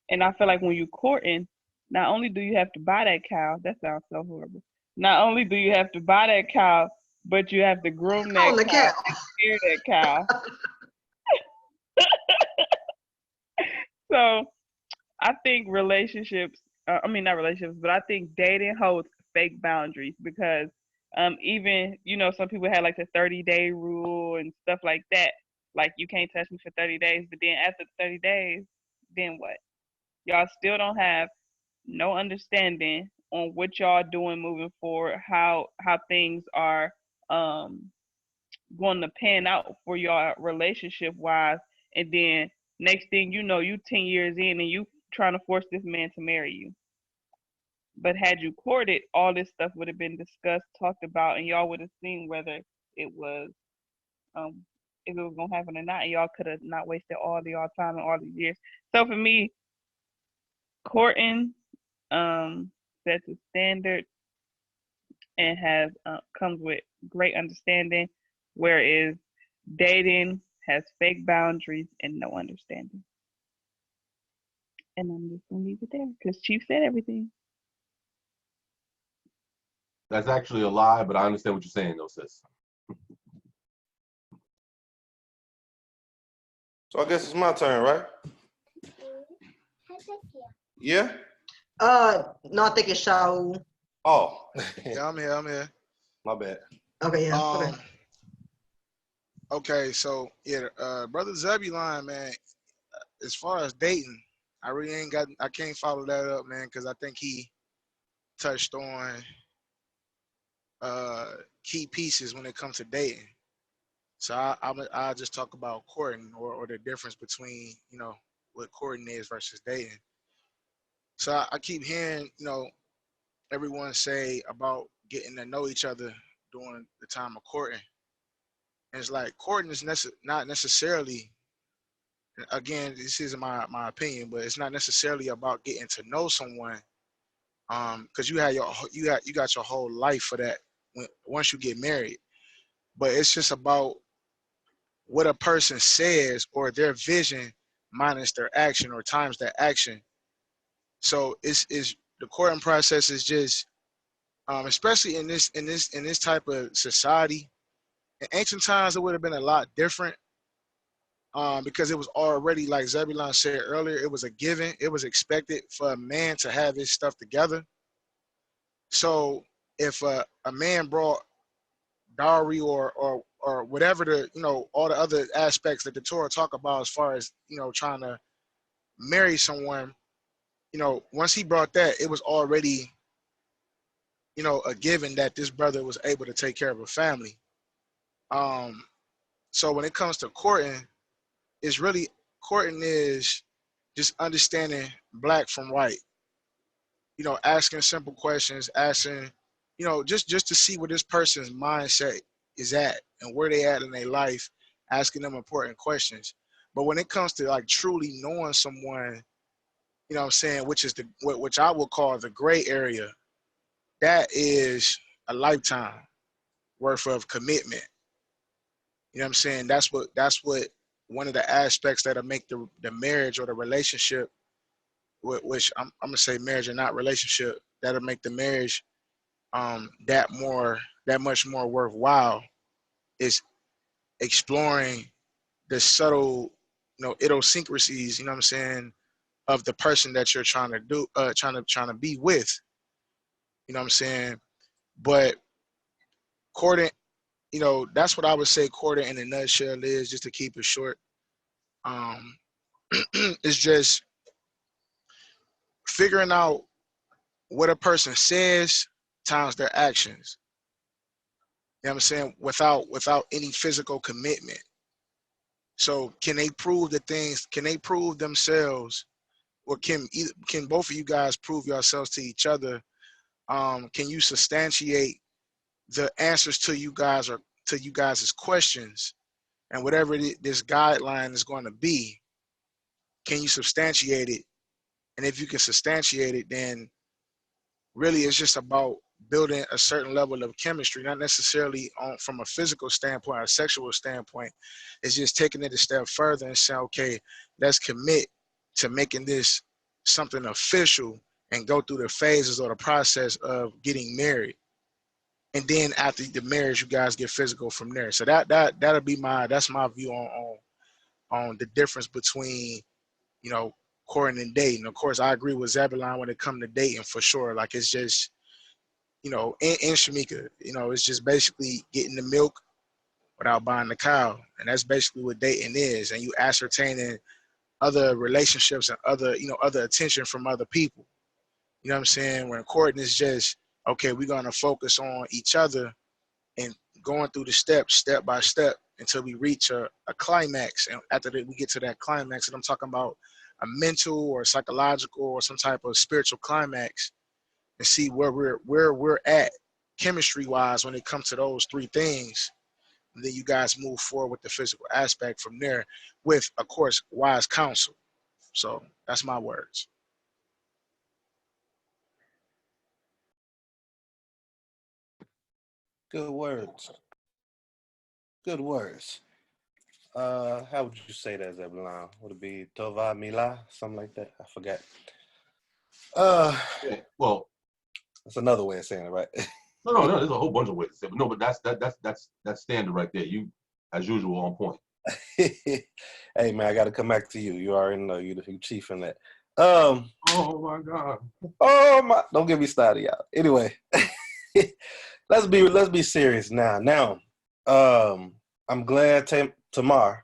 And I feel like when you courting, not only do you have to buy that cow, that sounds so horrible. Not only do you have to buy that cow, but you have to groom that On the cow, cow. care that cow. So I think relationships, I mean, not relationships, but I think dating holds fake boundaries because even, some people have like the 30-day rule and stuff like that. Like, you can't touch me for 30 days, but then after the 30 days, then what? Y'all still don't have no understanding on what y'all doing moving forward, how things are going to pan out for y'all relationship wise, and then next thing you know, you 10 years in and you trying to force this man to marry you. But had you courted, all this stuff would have been discussed, talked about, and y'all would have seen whether it was um if it was gonna happen or not, and y'all could have not wasted all the y'all time and all these years. So for me, courting sets a standard and has comes with great understanding, whereas dating has fake boundaries and no understanding. And I'm just gonna leave it there because Chief said everything. That's actually a lie, but I understand what you're saying, though, sis. So I guess it's my turn, right? Yeah? No, I think it's Shaul. Oh. Yeah, I'm here. My bad. Okay, yeah. Okay. Okay, so yeah, brother Zebulon, man. As far as dating, I can't follow that up, man, because I think he touched on key pieces when it comes to dating. So I just talk about courting or the difference between what courting is versus dating. So I keep hearing everyone say about getting to know each other during the time of courting. And it's like courting is not necessarily, again, this is my opinion, but it's not necessarily about getting to know someone, because you got your whole life for that once you get married. but it's just about what a person says or their vision minus their action or times their action. So it's the courting process is just especially in this type of society. In ancient times, it would have been a lot different because it was already, like Zebulon said earlier, it was a given. It was expected for a man to have his stuff together. So if a man brought dowry or whatever the all the other aspects that the Torah talk about as far as trying to marry someone, once he brought that, it was already a given that this brother was able to take care of a family. So when it comes to courting, it's really courting is just understanding black from white. Asking simple questions, asking, just to see where this person's mindset is at and where they at in their life, asking them important questions. But when it comes to like truly knowing someone, what I'm saying, which is which I would call the gray area, that is a lifetime worth of commitment. What I'm saying? That's what one of the aspects that'll make the marriage or the relationship, which I'm gonna say marriage and not relationship, that'll make the marriage that much more worthwhile, is exploring the subtle, idiosyncrasies, what I'm saying, of the person that you're trying to be with. What I'm saying? But courting, that's what I would say courting in a nutshell is, just to keep it short. It's just figuring out what a person says times their actions. You know what I'm saying? Without any physical commitment. So can they prove the things? Can they prove themselves? Or can both of you guys prove yourselves to each other? Can you substantiate the answers to you guys or to you guys' questions, and whatever this guideline is going to be? Can you substantiate it? And if you can substantiate it, then really it's just about building a certain level of chemistry, not necessarily from a physical standpoint or a sexual standpoint. It's just taking it a step further and saying, okay, let's commit to making this something official and go through the phases or the process of getting married. And then after the marriage, you guys get physical from there. So that'll be that's my view on the difference between, courting and dating. Of course, I agree with Zebulon when it comes to dating for sure. Like it's just, in Shamika, it's just basically getting the milk without buying the cow. And that's basically what dating is. And you ascertaining other relationships and other attention from other people. You know what I'm saying? When courting is just, okay, we're going to focus on each other and going through the steps, step by step, until we reach a climax. And after that, we get to that climax, and I'm talking about a mental or psychological or some type of spiritual climax, and see where we're at chemistry wise when it comes to those three things. And then you guys move forward with the physical aspect from there with, of course, wise counsel. So that's my words. Good words. Good words. How would you say that, Zebulon? Would it be Tova Milah? Something like that? I forgot. Yeah, well, that's another way of saying it, right? no, there's a whole bunch of ways to say it. But no, but that's standard right there. You, as usual, on point. Hey man, I got to come back to you. You already know you chief in that. Oh my God. Oh my! Don't get me started, y'all. Anyway, let's be serious now. Now, I'm glad Tamar.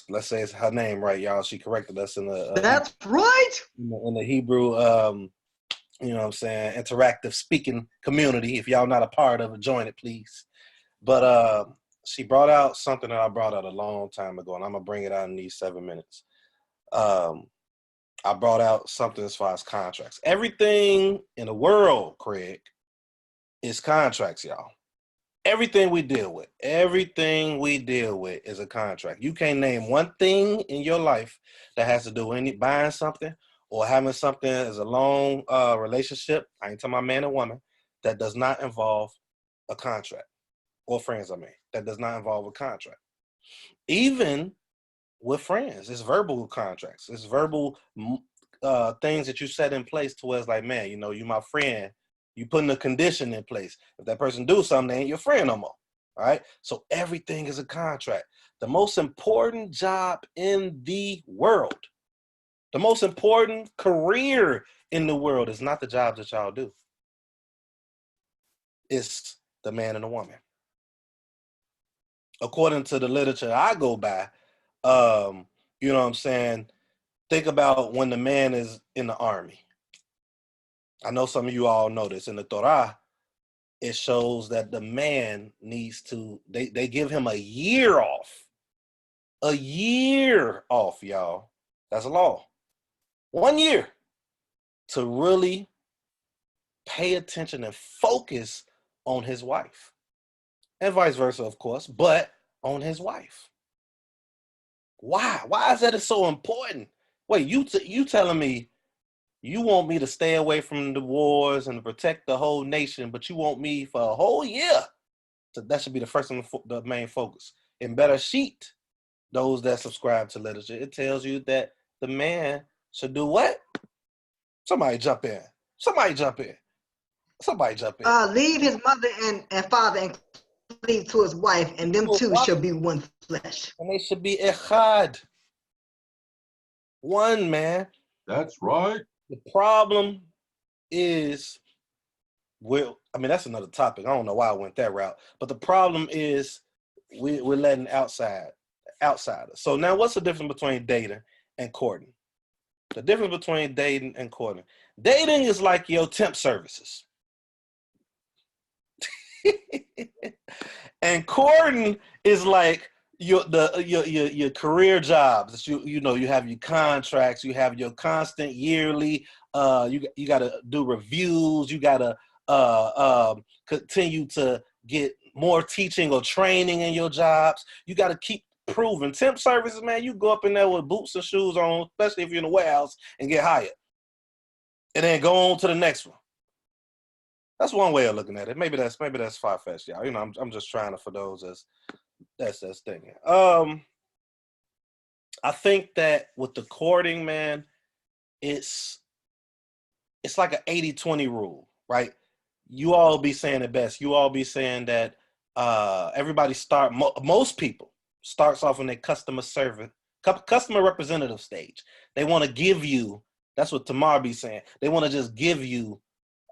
Let's say it's her name right, y'all. She corrected us in the. That's right. In the Hebrew, you know what I'm saying, interactive speaking community. If y'all not a part of it, join it, please. But she brought out something that I brought out a long time ago, and I'm gonna bring it out in these 7 minutes. I brought out something as far as contracts. Everything in the world, Craig, is contracts, y'all. Everything we deal with is a contract. You can't name one thing in your life that has to do with buying something or having something as a long relationship. I ain't talking about man and woman, that does not involve a contract. or friends, that does not involve a contract. Even with friends, it's verbal contracts. It's verbal things that you set in place to where it's like, man, you my friend. You putting a condition in place. If that person do something, they ain't your friend no more. All right? So everything is a contract. The most important job in the world, the most important career in the world is not the jobs that y'all do. It's the man and the woman. According to the literature I go by, you know what I'm saying? Think about when the man is in the army. I know some of you all know this. In the Torah, it shows that the man needs to, they give him a year off. A year off, y'all. That's a law. 1 year to really pay attention and focus on his wife. And vice versa, of course, but on his wife. Why? Why is that so important? Wait, you telling me you want me to stay away from the wars and protect the whole nation, but you want me for a whole year? So that should be the first and the main focus. In Better Sheet, those that subscribe to literature, it tells you that the man should do what? Somebody jump in. Somebody jump in. Somebody jump in. Leave his mother and father and cleave to his wife, and them two shall be one flesh. And they should be echad. One, man. That's right. The problem is, that's another topic. I don't know why I went that route. But the problem is we're letting outsiders. So now what's the difference between dating and courting? The difference between dating and courting. Dating is like your temp services. And courting is like your career jobs. You have your contracts, you have your constant yearly, you got to do reviews, you got to continue to get more teaching or training in your jobs. You got to keep proving. Temp services, man, you go up in there with boots and shoes on, especially if you're in a warehouse, and get hired. And then go on to the next one. That's one way of looking at it. Maybe that's far-fetched, y'all. I'm just trying to, for those that's thinking. I think that with the courting, man, it's like an 80-20 rule, right? You all be saying it best. You all be saying that everybody most people starts off in their customer representative stage. They want to give you, that's what Tamar be saying. They want to just give you,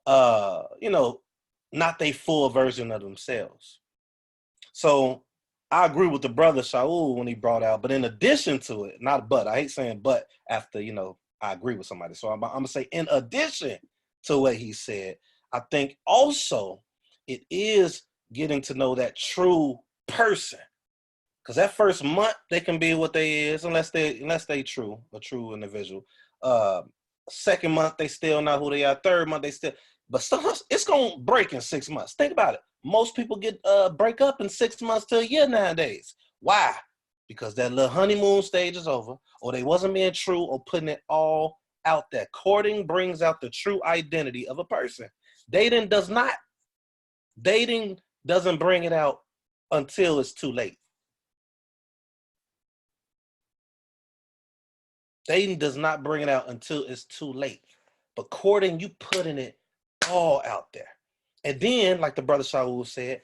not their full version of themselves. So I agree with the brother Shaul when he brought out, but in addition to it, not but, I hate saying but after, I agree with somebody. So I'm going to say in addition to what he said, I think also it is getting to know that true person. Because that first month, they can be what they is, unless they true, a true individual. Second month, they still not who they are. Third month, they still, but sometimes it's going to break in 6 months. Think about it. Most people break up in 6 months to a year nowadays. Why? Because that little honeymoon stage is over, or they wasn't being true or putting it all out there. Courting brings out the true identity of a person. Dating does not. Dating doesn't bring it out until it's too late. Dating does not bring it out until it's too late. But courting, you putting it all out there. And then, like the brother Shaul said,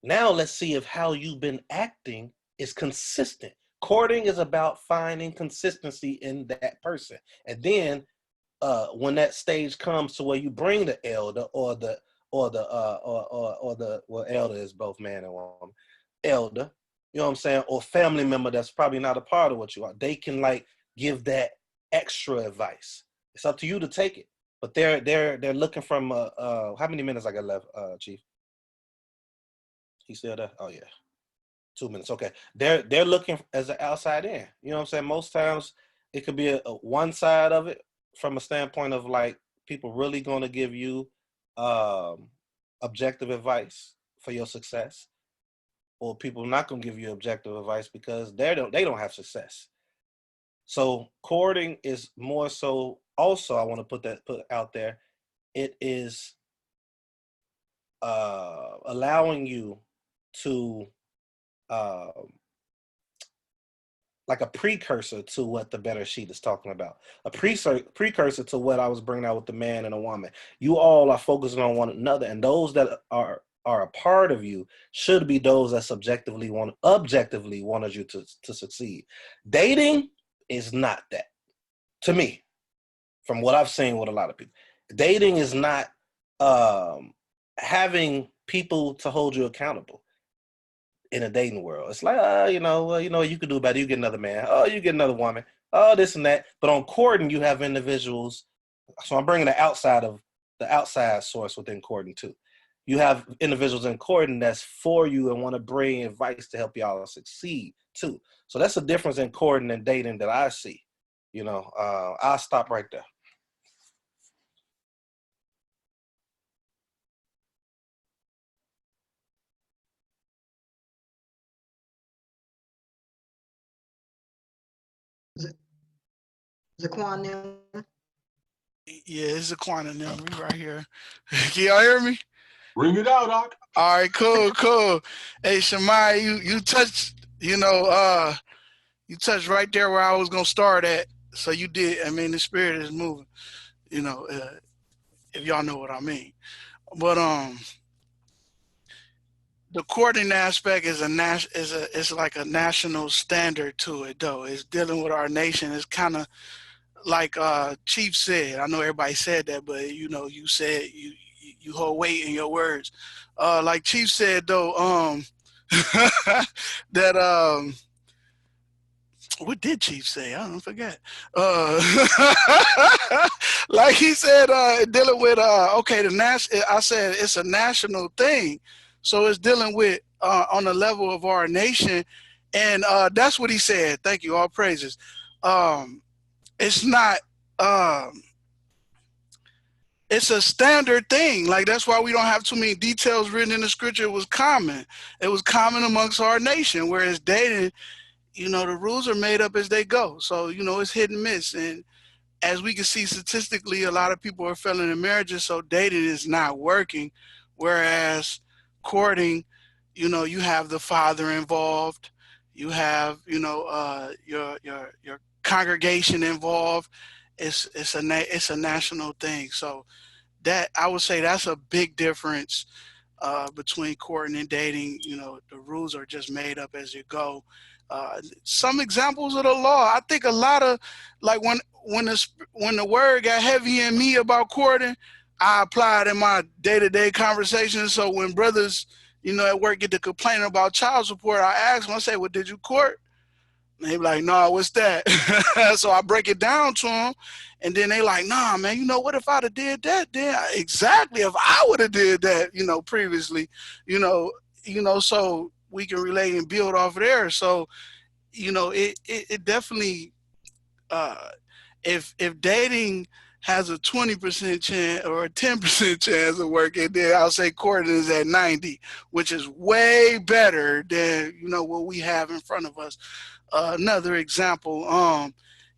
now let's see if how you've been acting is consistent. Courting is about finding consistency in that person. And then when that stage comes to where you bring the elder or the elder is both man and woman, elder, you know what I'm saying, or family member that's probably not a part of what you are, they can give that extra advice. It's up to you to take it. But they're looking from how many minutes I got left, Chief? He still there? Oh yeah. 2 minutes. Okay. They're looking as an outside in. You know what I'm saying? Most times it could be a one side of it from a standpoint of people really gonna give you objective advice for your success, or people not gonna give you objective advice because they don't have success. So courting is more so also, I want to put out there, it is allowing you to like a precursor to what the better sheet is talking about, a precursor to what I was bringing out with the man and a woman. You all are focusing on one another, and those that are a part of you should be those that objectively wanted you to succeed. Dating is not that, to me, from what I've seen with a lot of people. Dating is not having people to hold you accountable in a dating world. It's like, you could do better. You get another man. Oh, you get another woman. Oh, this and that. But on courting, you have individuals. So I'm bringing the outside source within courting too. You have individuals in courting that's for you and want to bring advice to help y'all succeed too. So that's the difference in courting and dating that I see. I'll stop right there. Zaquan now. Yeah, it's Zaquan and them. We right here. Can y'all hear me? Bring it out, Doc. All right, cool. Hey, Shamai, you touched, you touched right there where I was gonna start at. So you did. I mean, the spirit is moving. If y'all know what I mean. But the courting aspect is it's like a national standard to it, though. It's dealing with our nation. It's kind of like Chief said. I know everybody said that, but you said you hold weight in your words. Like Chief said, though, that what did Chief say? I don't forget. Like he said, dealing with I said it's a national thing, so it's dealing with on the level of our nation, and that's what he said. Thank you, all praises. It's not. It's a standard thing. Like, that's why we don't have too many details written in the scripture. It was common. It was common amongst our nation. Whereas dating, the rules are made up as they go. So, it's hit and miss. And as we can see statistically, a lot of people are failing in marriages. So dating is not working. Whereas courting, you have the father involved. You have, your congregation involved. It's a national thing. So that, I would say, that's a big difference between courting and dating. The rules are just made up as you go. Some examples of the law. I think a lot of, like, when the word got heavy in me about courting, I applied in my day-to-day conversations. So when brothers, at work get to complaining about child support, I ask them, I say, well, did you court? And they be like, no, what's that? So I break it down to them, and then they like, nah, man, what if I'd have did that? Then exactly, if I would have did that, previously, so we can relate and build off of there. So, it definitely, if dating has a 20% chance or a 10% chance of working, then I'll say courting is at 90, which is way better than, what we have in front of us. Another example,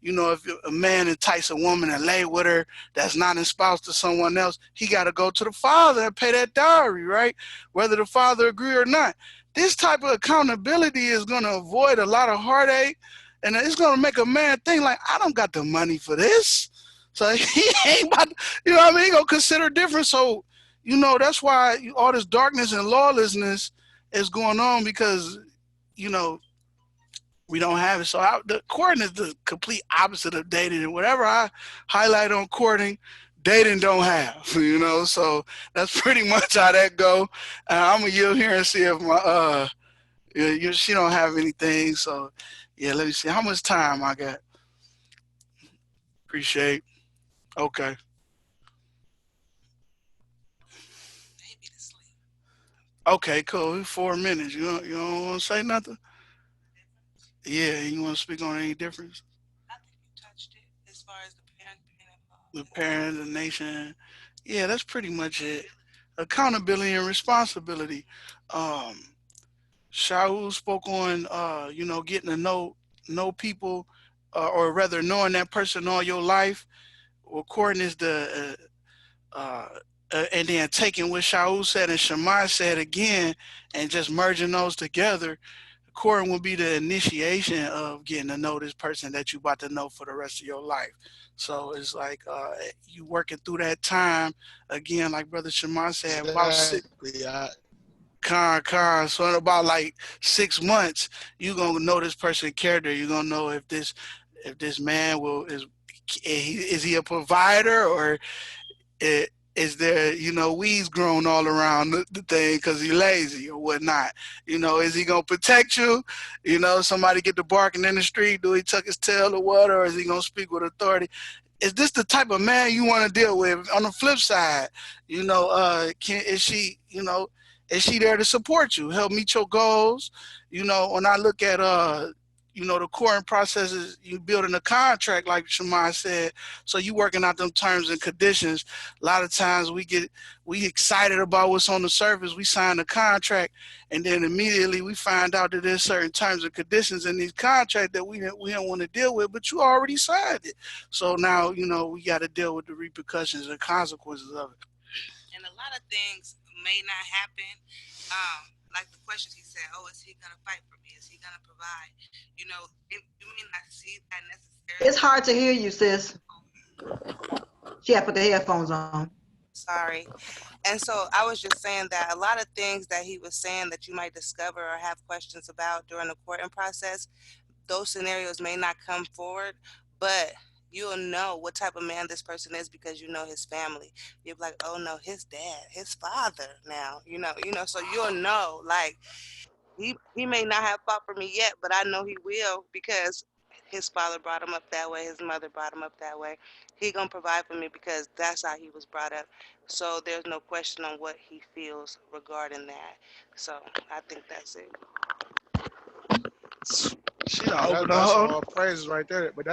if a man entice a woman and lay with her that's not espoused to someone else, he got to go to the father and pay that dowry, right? Whether the father agree or not. This type of accountability is going to avoid a lot of heartache, and it's going to make a man think like, I don't got the money for this. So he ain't about to, he going to consider different. So, that's why all this darkness and lawlessness is going on, because, we don't have it. So the courting is the complete opposite of dating. And whatever I highlight on courting, dating don't have, so that's pretty much how that go. I'm gonna yield here and see if my she don't have anything. So yeah, let me see how much time I got. Appreciate. Okay. Okay, cool. 4 minutes. You don't want to say nothing? Yeah, you want to speak on any difference? I think you touched it as far as the parents being involved. The parents, the nation. Yeah, that's pretty much it. Accountability and responsibility. Shaul spoke on, getting to know people, or rather knowing that person all your life. Well, courting is the and then taking what Shaul said and Shammai said again, and just merging those together, courting will be the initiation of getting to know this person that you about to know for the rest of your life. So it's like you working through that time again, like Brother Shammai said, about Exactly. So in about like 6 months, you gonna know this person's character. You're gonna know if this man is he a provider, or is there, weeds growing all around the thing because he's lazy or whatnot? Is he going to protect you? Somebody get to barking in the street, do he tuck his tail or what? Or is he going to speak with authority? Is this the type of man you want to deal with? On the flip side, is she there to support you, help meet your goals? When I look at, the courting processes, you building a contract, like Shammai said, so you working out them terms and conditions. A lot of times we excited about what's on the surface. We sign a contract, and then immediately we find out that there's certain terms and conditions in these contracts that we don't want to deal with, but you already signed it. So now, we got to deal with the repercussions and consequences of it. And a lot of things may not happen. Like the questions he said, is he going to fight for me? Is he going to provide? You may not see that necessarily. It's hard to hear you, sis. She had to put the headphones on. Sorry. And so I was just saying that a lot of things that he was saying that you might discover or have questions about during the courting process, those scenarios may not come forward, but you'll know what type of man this person is because you know his family. You'll be like, oh no, his dad, his father now, so you'll know, like, he may not have fought for me yet, but I know he will because his father brought him up that way, his mother brought him up that way. He gonna provide for me because that's how he was brought up. So there's no question on what he feels regarding that. So I think that's it. That's all praises right there. But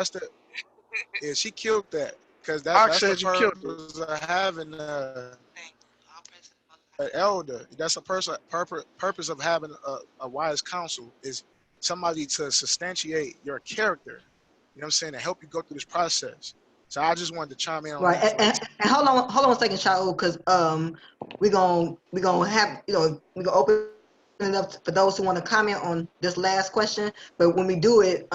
she killed that because that's the purpose of having an elder. That's a purpose of having a wise counsel is somebody to substantiate your character. You know what I'm saying? To help you go through this process. So I just wanted to chime in on that. And hold on a second, Shaul, because we're gonna have we're gonna open it up for those who want to comment on this last question. But when we do it,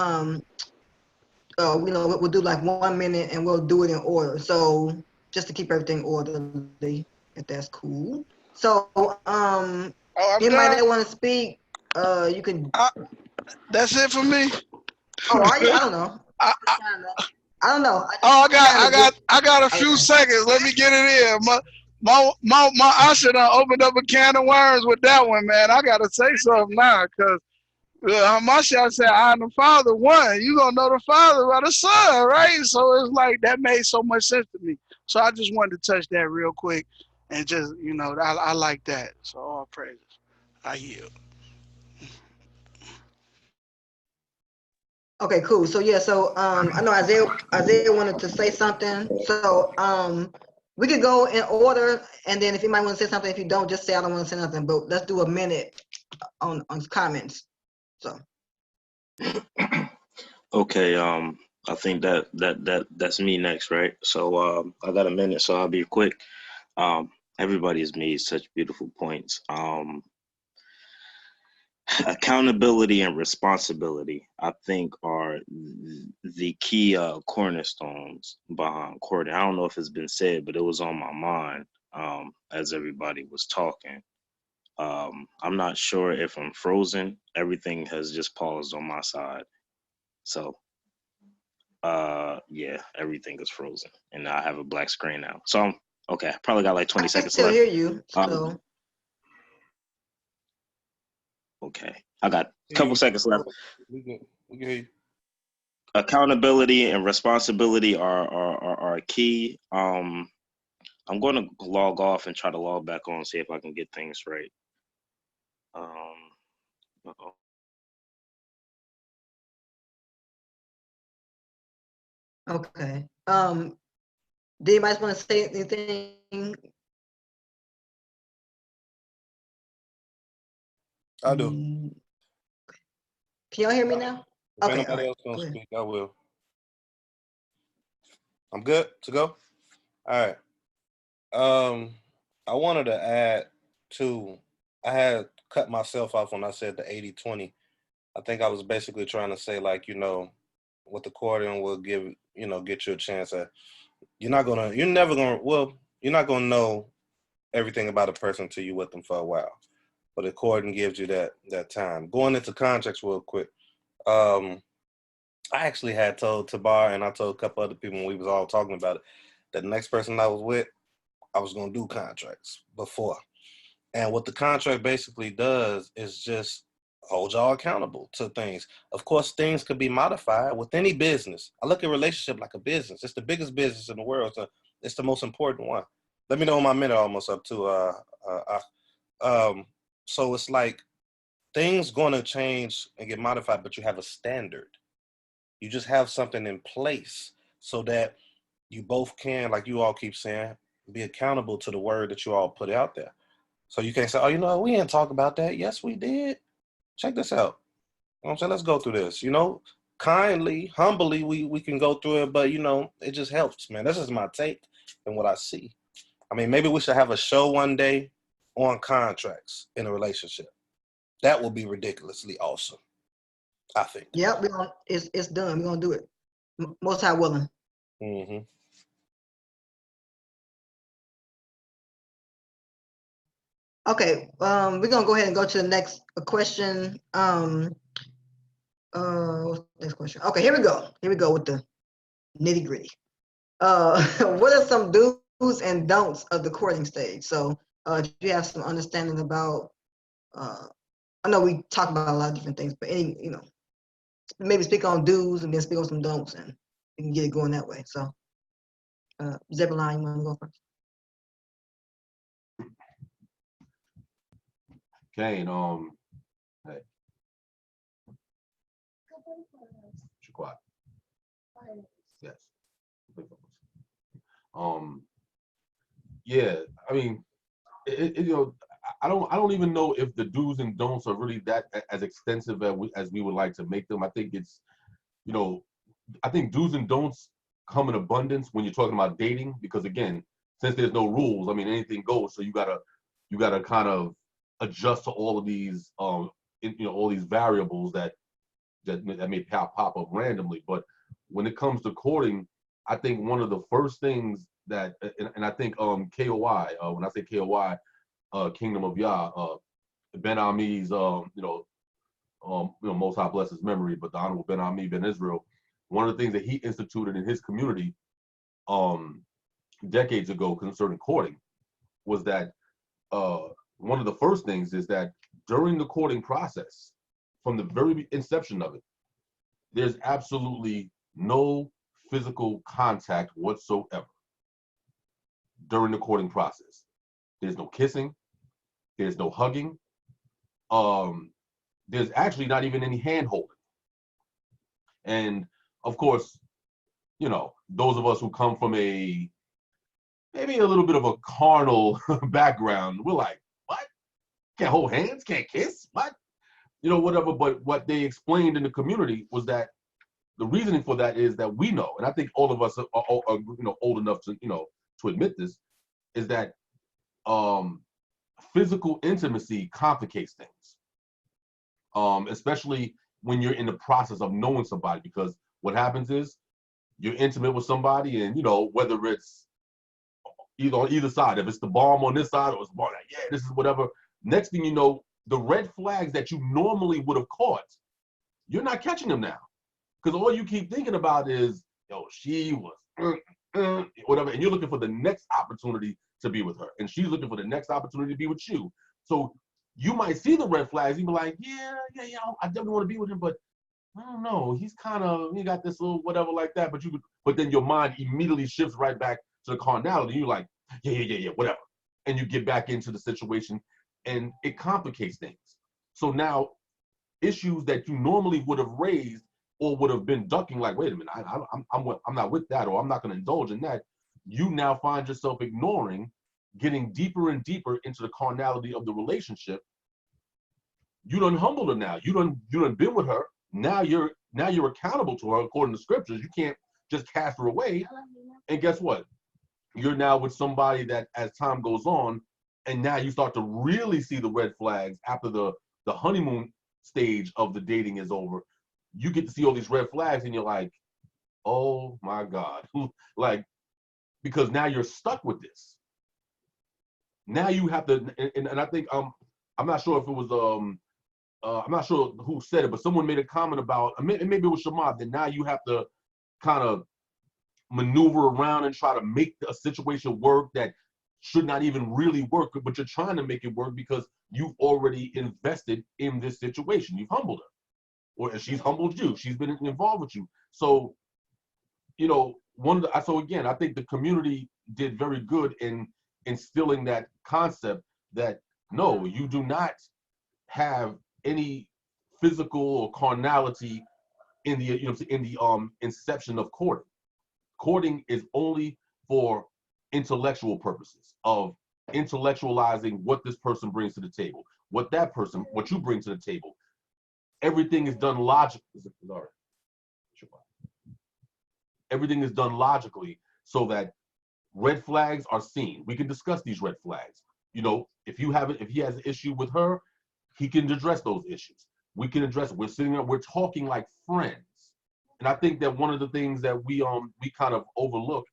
we'll do like 1 minute and we'll do it in order. So just to keep everything orderly, if that's cool. So anybody that want to speak, you can. That's it for me. Oh, are you? I don't know. I don't know. I got a few seconds. Let me get it in. My usher done opened up a can of worms with that one, man. I gotta say something now, cause my shot said, "I am the Father one." You gonna know the Father by the Son, right? So it's like that made so much sense to me. So I just wanted to touch that real quick, and just I like that. So all praises. I yield. Okay, cool. So yeah, I know Isaiah wanted to say something. So we could go in order, and then if you might want to say something, if you don't, just say I don't want to say nothing. But let's do a minute on comments. So Okay, I think that's me next, right? So I got a minute, so I'll be quick. Everybody has made such beautiful points. Accountability and responsibility, I think, are the key cornerstones behind courting. I don't know if it's been said, but it was on my mind as everybody was talking. I'm not sure if I'm frozen. Everything has just paused on my side. So yeah, everything is frozen. And I have a black screen now. So okay, I probably got like 20 seconds left. I can still hear you. So okay. I got a couple seconds left. We can hear you. Accountability and responsibility are key. I'm going to log off and try to log back on, see if I can get things right. Uh-oh. okay. Do anybody want to say anything? I do. Can y'all hear me now? If Okay. anybody else gonna speak, I will. I'm good to go. All right. I wanted to add to, I had cut myself off when I said the 80-20. I think I was basically trying to say, like, what the courting will give, get you a chance at. You're not gonna know everything about a person until you're with them for a while. But the courting gives you that time. Going into contracts real quick. I actually had told Tabar and I told a couple other people when we was all talking about it, that the next person I was with, I was gonna do contracts before. And what the contract basically does is just hold y'all accountable to things. Of course, things could be modified with any business. I look at relationship like a business. It's the biggest business in the world. So it's the most important one. Let me know when my minute almost up to. So it's like things gonna change and get modified, but you have a standard. You just have something in place so that you both can, like you all keep saying, be accountable to the word that you all put out there. So you can't say, oh, we didn't talk about that. Yes, we did. Check this out. You know what I'm saying? Let's go through this. Kindly, humbly, we can go through it, but, it just helps, man. This is my take and what I see. I mean, maybe we should have a show one day on contracts in a relationship. That would be ridiculously awesome, I think. Yep, it's done. We're gonna do it. Most High willing. Mm-hmm. Okay, we're gonna go ahead and go to the next question. What's the next question? Okay, here we go. Here we go with the nitty gritty. What are some do's and don'ts of the courting stage? So, if you have some understanding about, I know we talk about a lot of different things, but maybe speak on do's and then speak on some don'ts, and we can get it going that way. So, Zebulon, you want to go first? Kane, hey. Quiet. Yes. Yeah, I mean, I don't even know if the do's and don'ts are really that as extensive as we would like to make them. I think it's, I think do's and don'ts come in abundance when you're talking about dating, because again, since there's no rules, I mean, anything goes. So you gotta kind of adjust to all of these, all these variables that may pop up randomly. But when it comes to courting, I think one of the first things that, and I think KOI, when I say KOI, Kingdom of Yah, Ben Ami's, Most High bless his memory, but the Honorable Ben Ami Ben Israel, one of the things that he instituted in his community decades ago concerning courting was that one of the first things is that during the courting process, from the very inception of it, there's absolutely no physical contact whatsoever during the courting process. There's no kissing, there's no hugging, there's actually not even any hand holding. And of course, those of us who come from maybe a little bit of a carnal background, we're like, what? Can't hold hands, can't kiss, what? Whatever. But what they explained in the community was that the reasoning for that is that we know, and I think all of us are old enough to admit this, is that physical intimacy complicates things, especially when you're in the process of knowing somebody, because what happens is you're intimate with somebody, and whether it's either on either side, if it's the bomb on this side or it's bomb, yeah, this is whatever. Next thing you know, the red flags that you normally would have caught, you're not catching them now, because all you keep thinking about is, she was whatever, and you're looking for the next opportunity to be with her, and she's looking for the next opportunity to be with you. So you might see the red flags, you be like, yeah, I definitely want to be with him, but I don't know, he got this little whatever like that, but then your mind immediately shifts right back to the carnality. You're like, yeah, whatever, and you get back into the situation, and it complicates things. So now issues that you normally would have raised or would have been ducking, like, wait a minute, I'm not with that, or I'm not going to indulge in that, you now find yourself ignoring, getting deeper and deeper into the carnality of the relationship. You done humbled her now. You done been with her. Now you're accountable to her according to scriptures. You can't just cast her away. And guess what? You're now with somebody that, as time goes on, And now you start to really see the red flags after the honeymoon stage of the dating is over. You get to see all these red flags and you're like, oh my God. Like, because now you're stuck with this. Now you have to, and I think, I'm not sure if it was, I'm not sure who said it, but someone made a comment about, maybe it was Shamad, that now you have to kind of maneuver around and try to make a situation work that should not even really work, but you're trying to make it work because you've already invested in this situation. You've humbled her, or she's humbled you. She's been involved with you. So, you know, so again, I think the community did very good in instilling that concept that no, you do not have any physical or carnality in the, you know, in the inception of courting. Courting is only for intellectual purposes, of intellectualizing what this person brings to the table, what you bring to the table. Everything is done logically. Everything is done logically so that red flags are seen. We can discuss these red flags. You know, if he has an issue with her, he can address those issues. We can address it. We're sitting there, we're talking like friends. And I think that one of the things that we kind of overlook,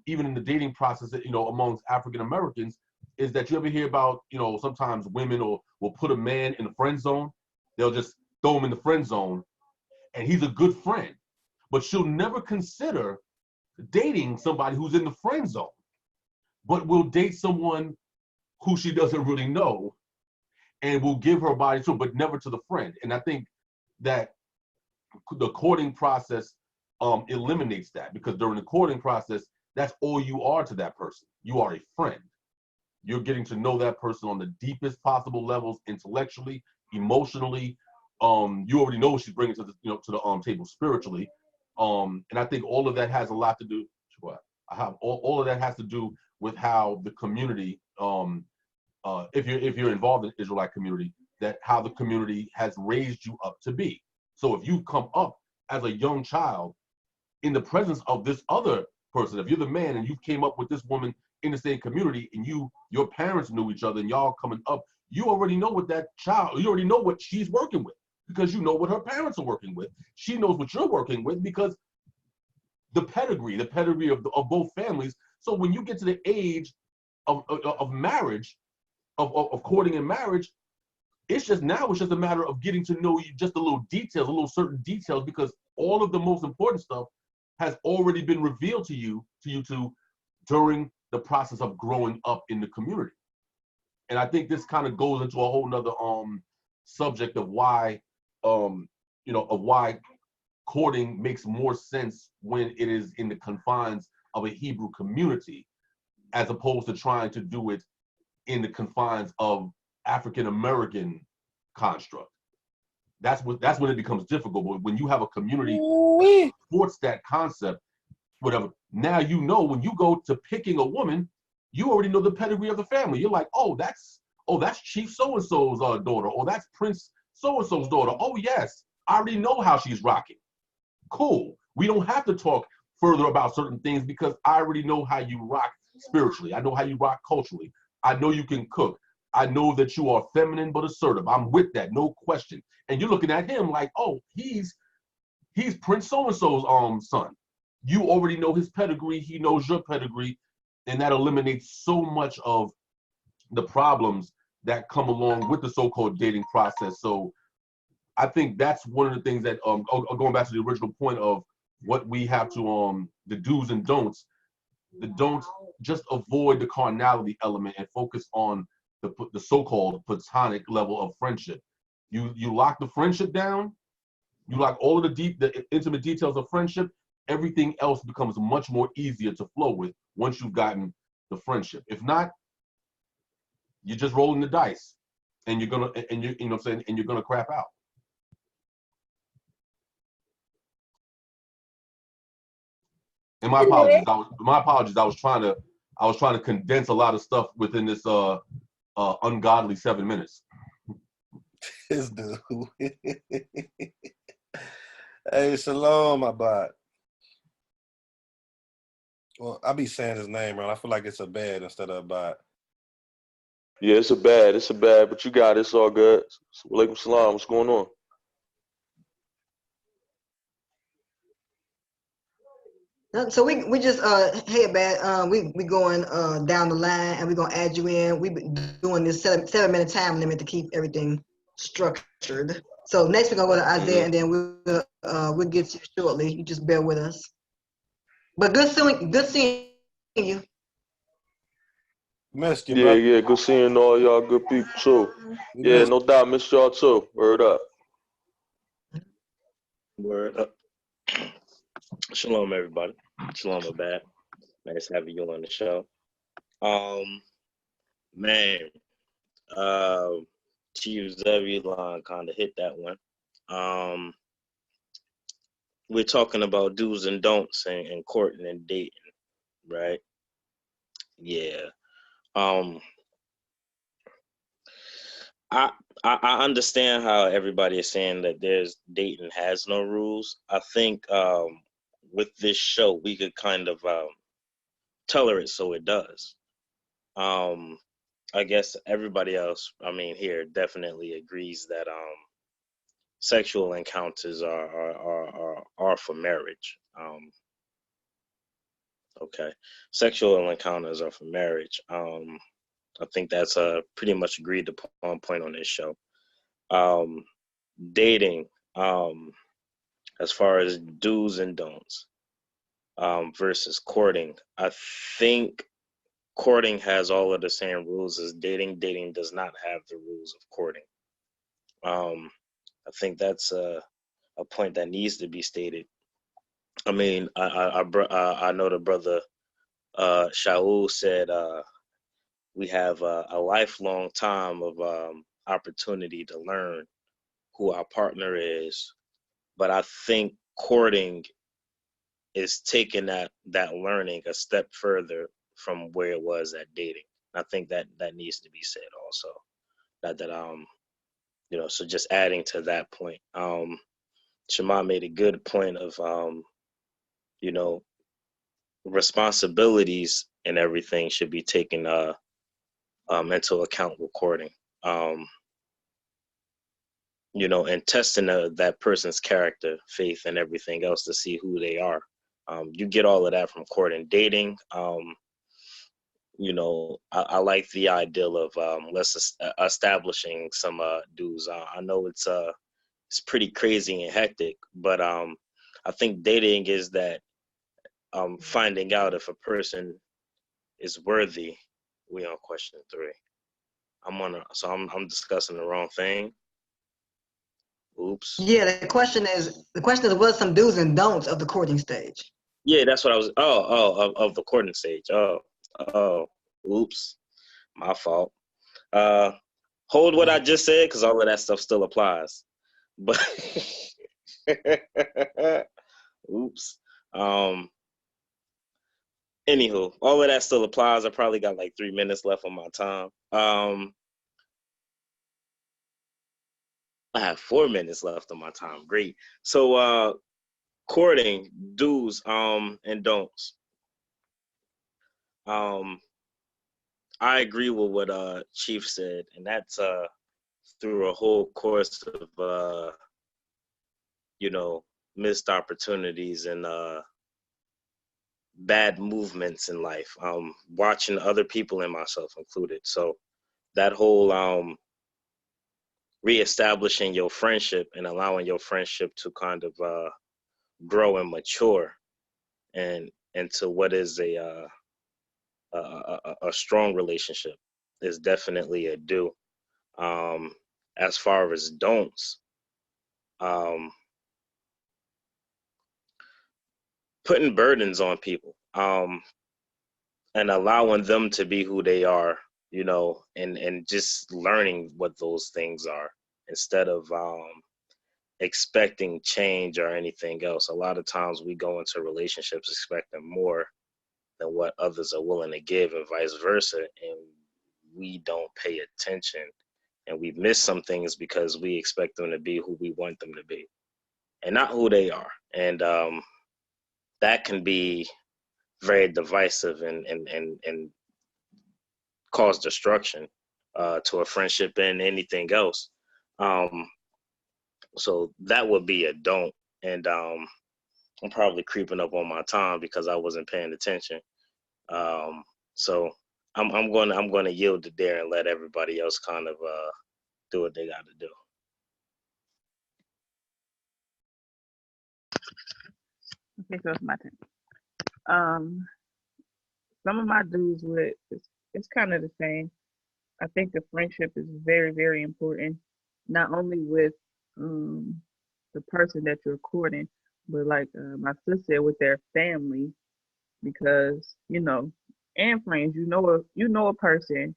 even in the dating process, you know, amongst African Americans, is that you ever hear about, you know, sometimes women will put a man in the friend zone. They'll just throw him in the friend zone, and he's a good friend, but she'll never consider dating somebody who's in the friend zone, but will date someone who she doesn't really know, and will give her body to, but never to the friend. And I think that the courting process eliminates that, because during the courting process, that's all you are to that person. You are a friend. You're getting to know that person on the deepest possible levels, intellectually, emotionally. You already know what she's bringing to the, you know, to the table spiritually. And I think all of that has a lot to do. All of that has to do with how the community, if you're involved in the Israelite community, that how the community has raised you up to be. So if you come up as a young child in the presence of this other person, if you're the man and you came up with this woman in the same community, and your parents knew each other, and y'all coming up, you already know what that child, you already know what she's working with, because you know what her parents are working with. She knows what you're working with because the pedigree of both families. So when you get to the age of marriage, of courting and marriage, it's just a matter of getting to know you, just a little certain details, because all of the most important stuff has already been revealed to you during the process of growing up in the community. And I think this kind of goes into a whole nother subject of why why courting makes more sense when it is in the confines of a Hebrew community, as opposed to trying to do it in the confines of African American construct. That's when it becomes difficult. But when you have a community that supports that concept, whatever, now you know when you go to picking a woman, you already know the pedigree of the family. You're like, oh, that's Chief so-and-so's daughter, or that's Prince so-and-so's daughter. Oh yes, I already know how she's rocking. Cool. We don't have to talk further about certain things because I already know how you rock spiritually. I know how you rock culturally. I know you can cook. I know that you are feminine but assertive. I'm with that, no question. And you're looking at him like, oh, he's Prince so-and-so's son. You already know his pedigree. He knows your pedigree, and that eliminates so much of the problems that come along with the so-called dating process. So I think that's one of the things that, going back to the original point of what we have to, the do's and don'ts, just avoid the carnality element and focus on the so-called platonic level of friendship. You lock the friendship down, you lock all of the intimate details of friendship, everything else becomes much more easier to flow with once you've gotten the friendship. If not, you're just rolling the dice, and you're know what I'm saying, and you're gonna crap out. And my apologies. I was trying to condense a lot of stuff within this ungodly 7 minutes. This dude. Hey, Shalom, my bot. Well, I be saying his name wrong. I feel like it's a bad instead of a bot. Yeah, it's a bad, but you got it. It's all good. Walaikum salam. What's going on? So we just hey bad we going down the line and we're gonna add you in. We've been doing this 7 minute time limit to keep everything structured. So next we're gonna go to Isaiah and then we'll get to you shortly. You just bear with us. But good seeing you. Missed you, Yeah, brother. yeah. Good seeing all y'all good people too. We Yeah, missed no doubt. Miss y'all too. Word up. Word up. Shalom, everybody. Shalom, Abad. Nice having you on the show. Man, uh, Chief Zebulon kind of hit that one. We're talking about do's and don'ts and courting and dating, right? Yeah. I I understand how everybody is saying that there's dating has no rules. I think with this show we could kind of color it so it does. Um, I guess everybody else, I mean, here definitely agrees that sexual encounters are for marriage. Okay, sexual encounters are for marriage. I think that's a pretty much agreed upon point on this show. Um, Dating, as far as do's and don'ts, versus courting, I think courting has all of the same rules as dating. Dating does not have the rules of courting. I think that's a point that needs to be stated. I mean, I know the brother Shaul said we have a lifelong time of opportunity to learn who our partner is, but I think courting is taking that learning a step further from where it was at dating. I think that needs to be said also. That so just adding to that point. Shema made a good point of you know, responsibilities and everything should be taken into account recording. And testing that person's character, faith, and everything else to see who they are. You get all of that from courting. Dating, I like the ideal of establishing some dues. I know it's pretty crazy and hectic, but I think dating is that finding out if a person is worthy. We on question 3. I'm discussing the wrong thing. Oops. Yeah, the question is what some do's and don'ts of the courting stage. Yeah, that's what I was. Of the courting stage. Oops, my fault. Hold what I just said because all of that stuff still applies. But oops. Anywho, all of that still applies. I probably got like 3 minutes left on my time. I have 4 minutes left on my time. Great. So courting, do's and don'ts. I agree with what Chief said, and that's through a whole course of missed opportunities and bad movements in life. Watching other people and myself included. So that whole reestablishing your friendship and allowing your friendship to kind of grow and mature and into what is a strong relationship is definitely a do. As far as don'ts, putting burdens on people and allowing them to be who they are, and just learning what those things are instead of expecting change or anything else. A lot of times we go into relationships expecting more than what others are willing to give and vice versa, and we don't pay attention and we miss some things because we expect them to be who we want them to be and not who they are. And that can be very divisive and cause destruction to a friendship and anything else. So that would be a don't. And I'm probably creeping up on my time because I wasn't paying attention. So I'm gonna yield it there and let everybody else kind of do what they got to do. Okay, so it's my turn. Some of my dues with it's kind of the same. I think the friendship is very, very important, not only with the person that you're courting, but like my sister said, with their family, because and friends. You know a person,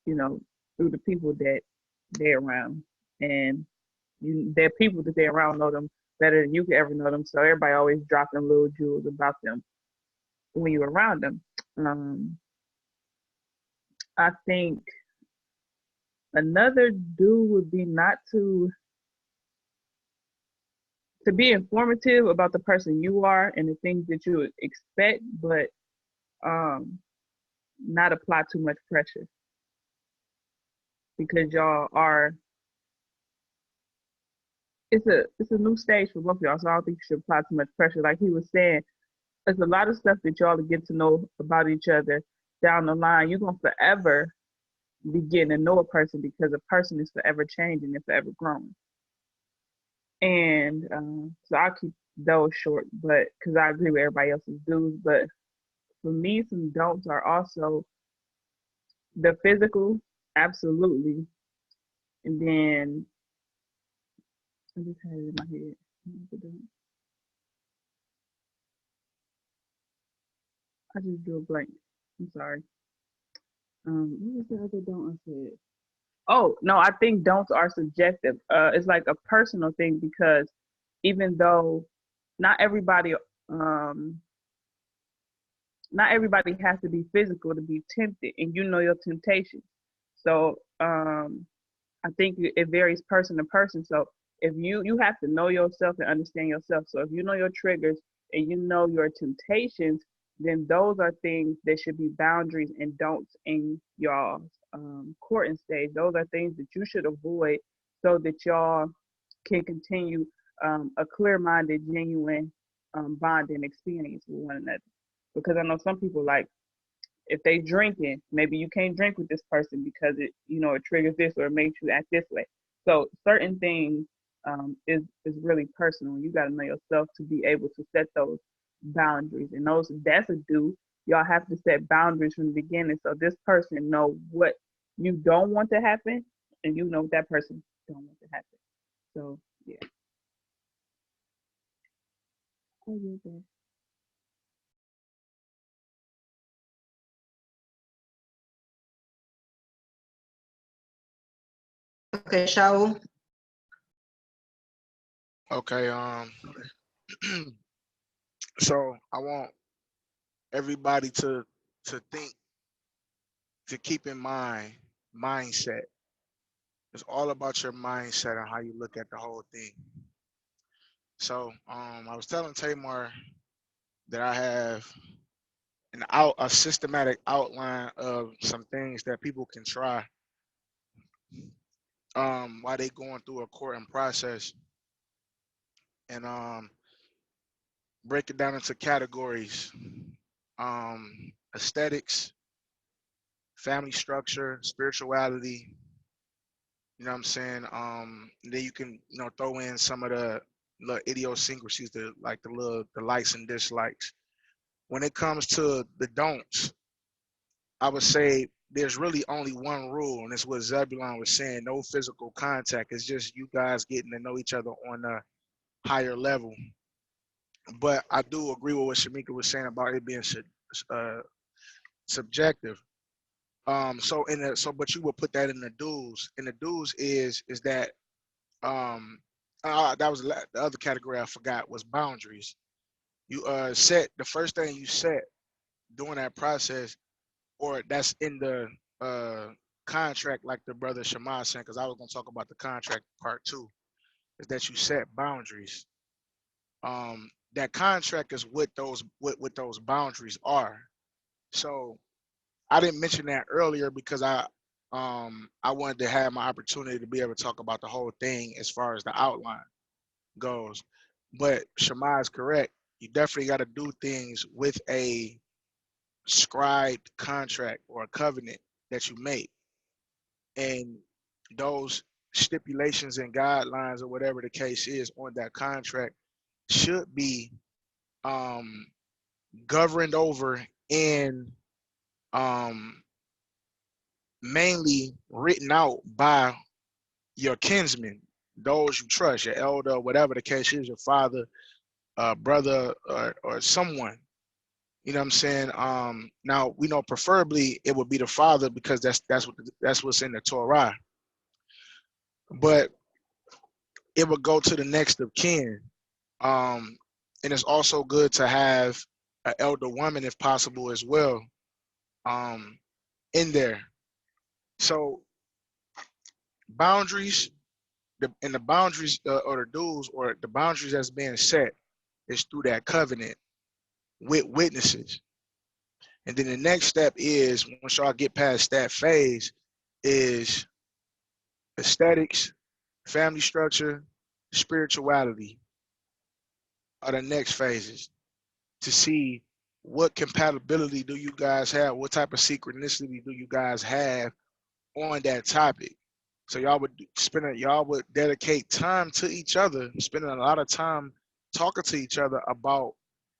you know, through the people that they're around, and their people that they're around know them better than you could ever know them. So everybody always dropping little jewels about them when you're around them. Um, I think another do would be not to be informative about the person you are and the things that you would expect, but um, not apply too much pressure because y'all are. It's a new stage for both of y'all, so I don't think you should apply too much pressure. Like he was saying, there's a lot of stuff that y'all get to know about each other down the line. You're gonna forever be getting to know a person because a person is forever changing and forever growing. And so I'll keep those short, but because I agree with everybody else's dues. But for me, some don'ts are also the physical, absolutely. And then I just had it in my head. I just drew a blank. I'm sorry. What was the other don't I said? Oh no, I think don'ts are subjective. It's like a personal thing because even though not everybody um not everybody has to be physical to be tempted, and you know your temptations. So I think it varies person to person. So if you have to know yourself and understand yourself. So if you know your triggers and you know your temptations, then those are things that should be boundaries and don'ts in y'all's courting stage. Those are things that you should avoid so that y'all can continue a clear-minded, genuine bonding experience with one another. Because I know some people like if they drinking, maybe you can't drink with this person because it triggers this or it makes you act this way. So certain things is really personal. You got to know yourself to be able to set those boundaries, and that's a do. Y'all have to set boundaries from the beginning, so this person know what you don't want to happen, and you know what that person don't want to happen. So yeah. Okay, Shaul. Okay. So I want everybody to think, to keep in mind mindset. It's all about your mindset and how you look at the whole thing. So I was telling Tamar that I have a systematic outline of some things that people can try while they going through a courting process, and break it down into categories: aesthetics, family structure, spirituality. You know what I'm saying? Then you can throw in some of the little idiosyncrasies, the likes and dislikes. When it comes to the don'ts, I would say there's really only one rule, and it's what Zebulon was saying: no physical contact. It's just you guys getting to know each other on a higher level. But I do agree with what Shamika was saying about it being uh, subjective. But you would put that in the dues. And the dues is that that was the other category I forgot was boundaries. You set the first thing you set during that process, or that's in the contract, like the brother Shema saying, because I was gonna talk about the contract part too, is that you set boundaries. That contract is what those boundaries are. So I didn't mention that earlier because I wanted to have my opportunity to be able to talk about the whole thing as far as the outline goes. But Shema is correct. You definitely got to do things with a scribed contract or a covenant that you make. And those stipulations and guidelines or whatever the case is on that contract should be um, governed over and mainly written out by your kinsmen, those you trust, your elder, whatever the case is, your father, brother, or someone. You know what I'm saying? Now we know preferably it would be the father because that's what's in the Torah. But it would go to the next of kin. And it's also good to have an elder woman if possible as well in there. So boundaries, the boundaries or the dues or the boundaries that's being set is through that covenant with witnesses. And then the next step is, once y'all get past that phase, is aesthetics, family structure, spirituality are the next phases to see what compatibility do you guys have, what type of synchronicity do you guys have on that topic. So y'all would dedicate time to each other, spending a lot of time talking to each other about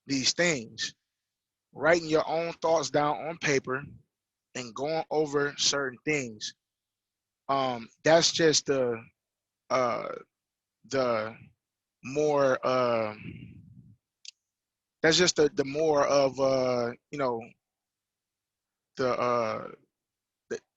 these things, writing your own thoughts down on paper and going over certain things. That's just the more that's just the more of the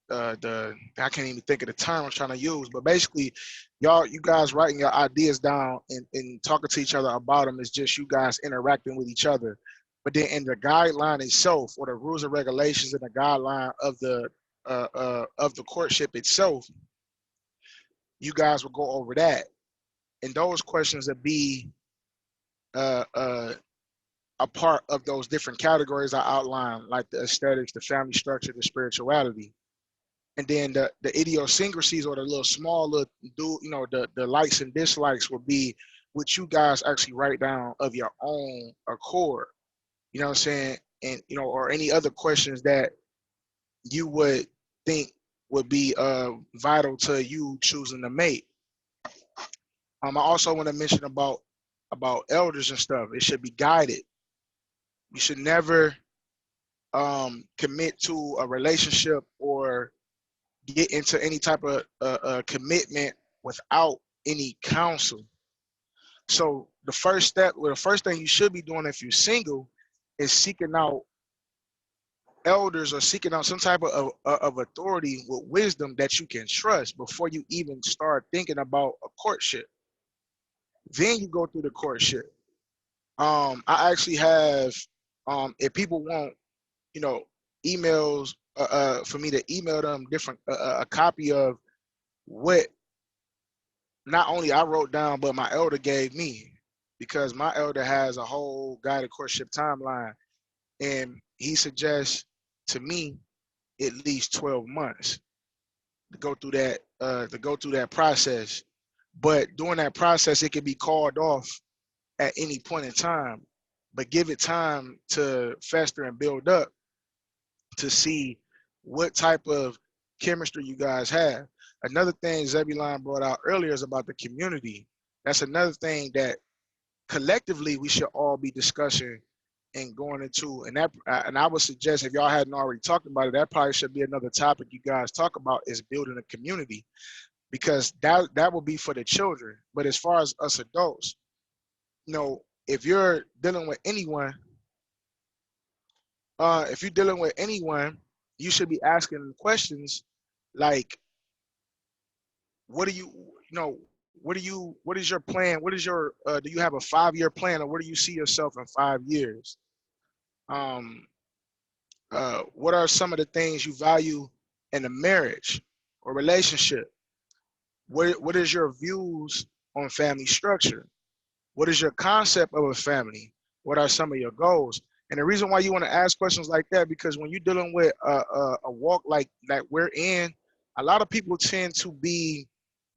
the I can't even think of the term I'm trying to use, but basically you guys writing your ideas down and talking to each other about them is just you guys interacting with each other. But then in the guideline itself, or the rules and regulations and the guideline of the courtship itself, you guys will go over that, and those questions would be a part of those different categories I outlined, like the aesthetics, the family structure, the spirituality. And then the idiosyncrasies or the little small little the likes and dislikes will be what you guys actually write down of your own accord. You know what I'm saying? And or any other questions that you would think would be vital to you choosing to mate. I also want to mention about elders and stuff. It should be guided. You should never commit to a relationship or get into any type of commitment without any counsel. So the first thing you should be doing if you're single is seeking out elders or seeking out some type of authority with wisdom that you can trust before you even start thinking about a courtship. Then you go through the courtship. I actually have, if people want, emails for me to email them a copy of what not only I wrote down, but my elder gave me, because my elder has a whole guided courtship timeline, and he suggests to me at least 12 months to go through that process. But during that process, it can be called off at any point in time, but give it time to fester and build up to see what type of chemistry you guys have. Another thing Zebulon brought out earlier is about the community. That's another thing that collectively we should all be discussing and going into. And I would suggest, if y'all hadn't already talked about it, that probably should be another topic you guys talk about, is building a community, because that will be for the children. But as far as us adults, if you're dealing with anyone, you should be asking questions like, what is your plan? Do you have a 5-year plan, or where do you see yourself in 5 years? What are some of the things you value in a marriage or relationship? What is your views on family structure? What is your concept of a family? What are some of your goals? And the reason why you want to ask questions like that, because when you're dealing with a walk like that we're in, a lot of people tend to be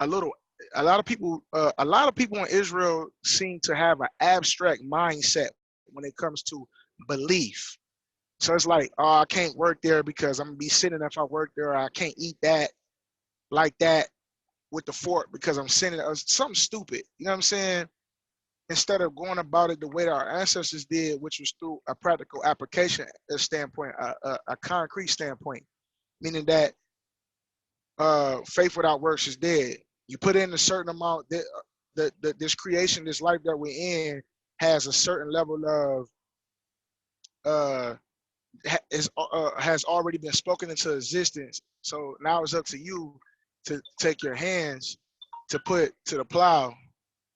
a lot of people in Israel seem to have an abstract mindset when it comes to belief. So it's like, oh, I can't work there because I'm gonna be sinning if I work there. Or I can't eat that like that with the fork because I'm sinning. Or something stupid. You know what I'm saying? Instead of going about it the way that our ancestors did, which was through a practical application standpoint, a concrete standpoint, meaning that faith without works is dead. You put in a certain amount. This creation, this life that we're in, has a certain level of has already been spoken into existence. So now it's up to you to take your hands to put to the plow.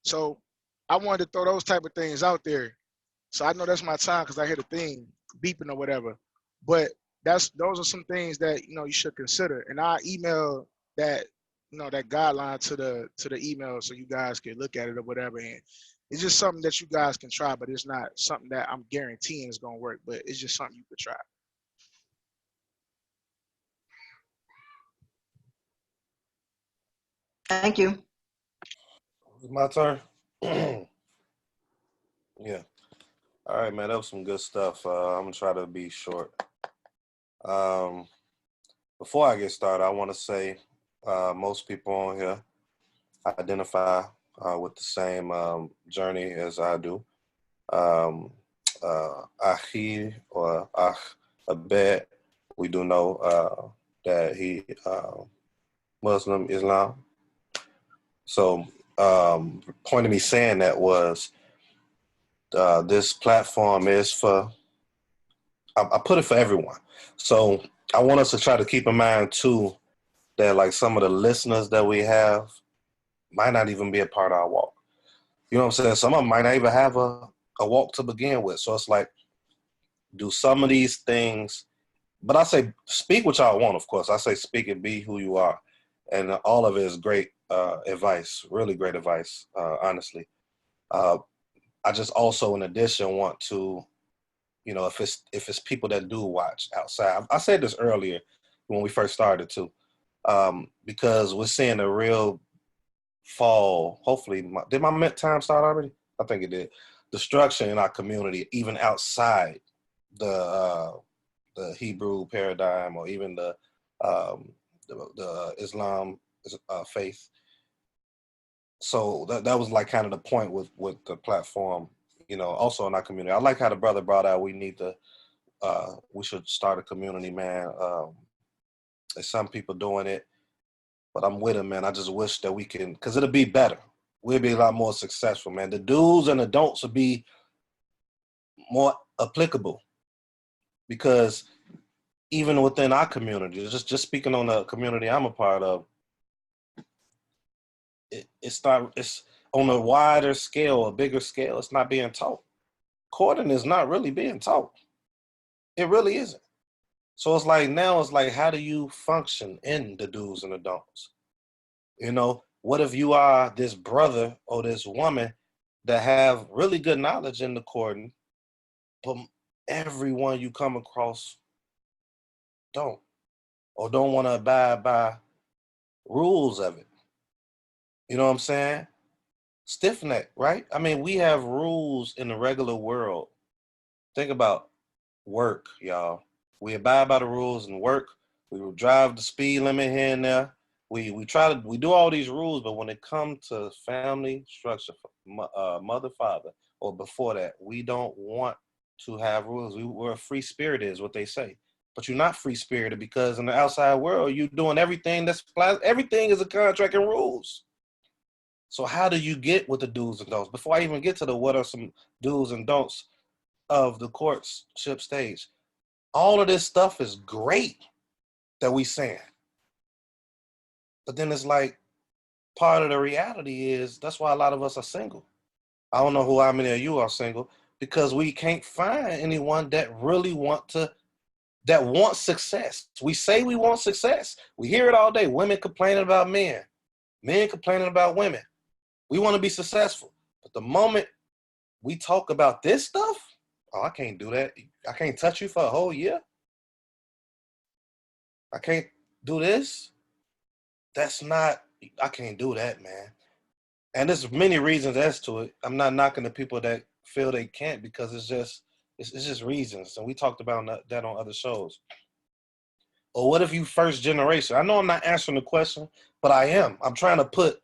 So I wanted to throw those type of things out there. So I know that's my time because I hear the thing beeping or whatever. But those are some things that you should consider. And I email that that guideline to the email so you guys can look at it or whatever. And it's just something that you guys can try, but it's not something that I'm guaranteeing is gonna work. But it's just something you could try. Thank you. It's my turn. Yeah. All right, man. That was some good stuff. I'm gonna try to be short. Before I get started, I want to say most people on here identify with the same journey as I do. Ahi or Abed, we do know that he Muslim Islam. So point of me saying that was this platform is for, I put it for everyone. So I want us to try to keep in mind too that like some of the listeners that we have might not even be a part of our walk. You know what I'm saying? Some of them might not even have a walk to begin with. So it's like, do some of these things, but I say speak what y'all want, of course. I say speak and be who you are. And all of it is great advice, really great advice, honestly. I just also, in addition, want to, if it's people that do watch outside. I said this earlier when we first started too, because we're seeing a real fall. Hopefully, did my time start already? I think it did. Destruction in our community, even outside the Hebrew paradigm or even the Islam faith. So that was like kind of the point with the platform, also in our community. I like how the brother brought out we should start a community, man. There's some people doing it, but I'm with him, man. I just wish that we can, because it'll be better. We'll be a lot more successful, man. The do's and the don'ts will be more applicable, because even within our community, just speaking on the community I'm a part of, it's on a wider scale, a bigger scale, it's not being taught. Courting is not really being taught. It really isn't. So it's like, now it's like, how do you function in the do's and the don'ts? What if you are this brother or this woman that have really good knowledge in the courting, but everyone you come across don't, or don't want to abide by rules of it? You know what I'm saying? Stiff neck, right? I mean, we have rules in the regular world. Think about work, y'all. We abide by the rules in work. We will drive the speed limit here and there. We do all these rules, but when it comes to family structure, mother, father, or before that, we don't want to have rules. We're free spirited, is what they say. But you're not free spirited, because in the outside world, you're doing everything everything is a contract and rules. So how do you get with the do's and don'ts? Before I even get to the what are some do's and don'ts of the courtship stage, all of this stuff is great that we saying. But then it's like, part of the reality is that's why a lot of us are single. I don't know how many of you are single, because we can't find anyone that really wants success. We say we want success. We hear it all day. Women complaining about men. Men complaining about women. We want to be successful. But the moment we talk about this stuff, oh, I can't do that. I can't touch you for a whole year. I can't do this. That's not, I can't do that, man. And there's many reasons as to it. I'm not knocking the people that feel they can't, because it's just reasons. And we talked about that on other shows. Or what if you first generation? I know I'm not answering the question, but I am. I'm trying to put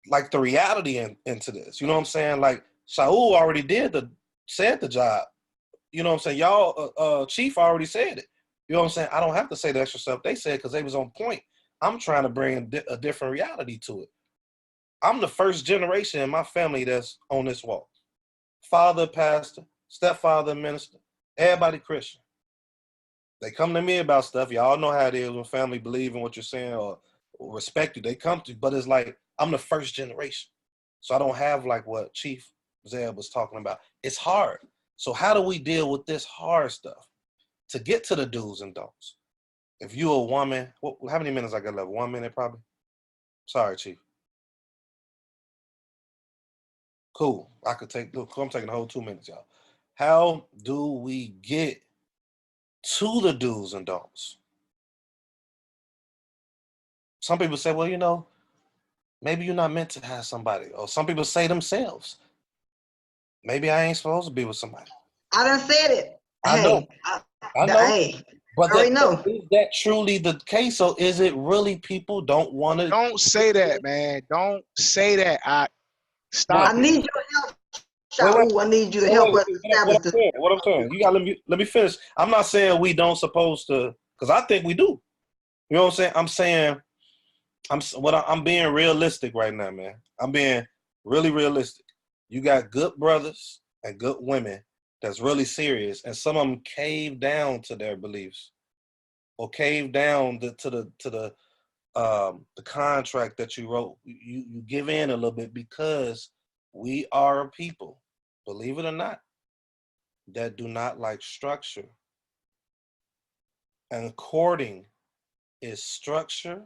like the reality into this. You know what I'm saying? Like Shaul already said the job. You know what I'm saying? Y'all, Chief already said it. You know what I'm saying? I don't have to say the extra stuff they said because they was on point. I'm trying to bring a different reality to it. I'm the first generation in my family that's on this walk. Father, pastor, stepfather, minister, everybody Christian. They come to me about stuff. Y'all know how it is when family believe in what you're saying or respect you. They come to you, but it's like I'm the first generation. So I don't have like what Chief Zeb was talking about. It's hard. So how do we deal with this hard stuff? To get to the do's and don'ts. If you're a woman, how many minutes I got left? 1 minute probably? Sorry, Chief. Cool. I'm taking the whole 2 minutes, y'all. How do we get to the do's and don'ts? Some people say, well, you know, maybe you're not meant to have somebody. Or some people say themselves, maybe I ain't supposed to be with somebody. I done said it. I know. I know. Hey, but I already know. Is that truly the case? Or is it really people don't want to? Don't say that, man. Don't say that. Stop I it. need your help, Shaul. I need you to help us establish this. What I'm saying, you gotta let me finish. I'm not saying we don't supposed to, because I think we do. You know what I'm saying? I'm being realistic right now, man. I'm being really realistic. You got good brothers and good women that's really serious, and some of them cave down to their beliefs, or cave down to the contract that you wrote. You give in a little bit, because we are a people, believe it or not, that do not like structure. And courting is structure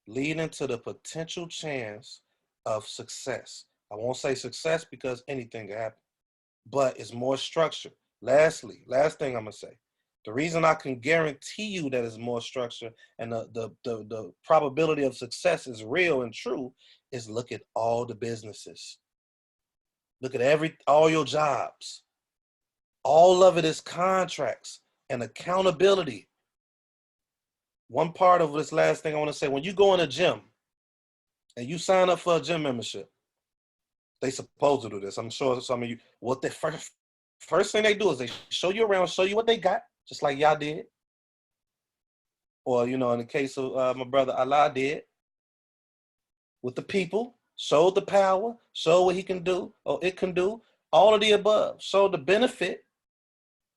leading to the potential chance of success. I won't say success because anything can happen, but it's more structure. Last thing I'm gonna say, the reason I can guarantee you that it's more structure and the probability of success is real and true is look at all the businesses. Look at all your jobs. All of it is contracts and accountability. One part of this last thing I want to say, when you go in a gym and you sign up for a gym membership, they supposed to do this. I'm sure some of you, what the first thing they do is they show you around, show you what they got, just like y'all did. Or, you know, in the case of my brother Allah did, with the people, showed the power, showed what he can do, or it can do, all of the above, showed the benefit.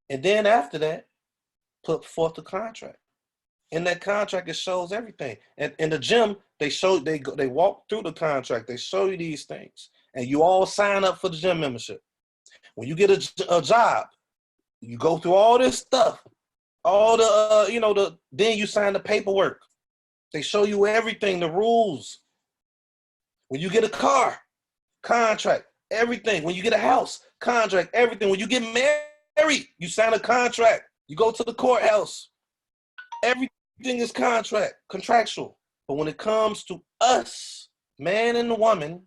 And then after that, put forth the contract. In that contract, it shows everything. And in the gym, they walk through the contract. They show you these things, and you all sign up for the gym membership. When you get a job, you go through all this stuff, all the then you sign the paperwork. They show you everything, the rules. When you get a car, contract, everything. When you get a house, contract, everything. When you get married, you sign a contract. You go to the courthouse. Everything is contractual. But when it comes to us, man and woman,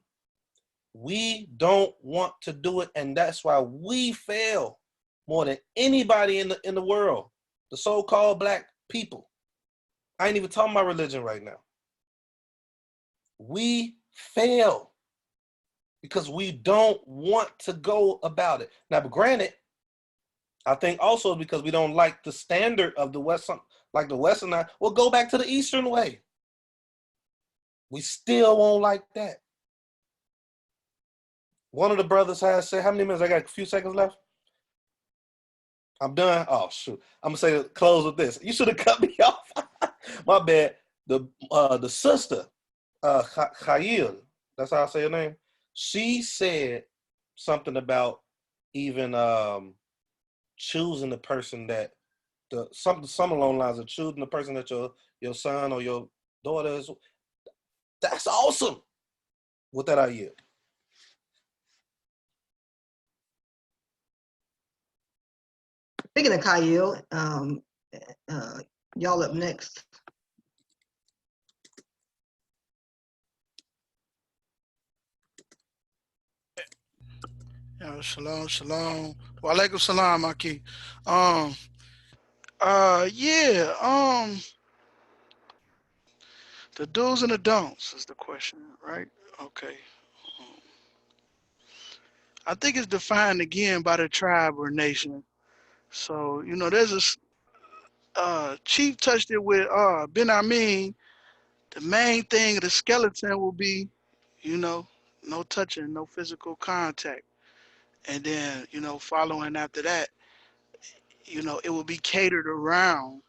we don't want to do it, and that's why we fail more than anybody in the world. The so-called black people. I ain't even talking about religion right now. We fail because we don't want to go about it. Now, but granted, I think also because we don't like the standard of the Western, like the Western. We'll go back to the Eastern way. We still won't like that. One of the brothers has said, how many minutes? I got a few seconds left. I'm done. Oh shoot! I'm gonna close with this. You should have cut me off. My bad. The sister, Khayil, that's how I say her name. She said something about even choosing the person that some along the lines of choosing the person that your son or your daughter is. That's awesome. With that, I yield. Speaking of Kyle, y'all up next. Shalom, shalom. Wa alaikum salam, Aki. Um, yeah. The do's and the don'ts is the question, right? Okay. Um, I think it's defined again by the tribe or nation. So there's Chief touched it with Ben Amin. The main thing, the skeleton will be, you know, no touching, no physical contact, and then following after that, it will be catered around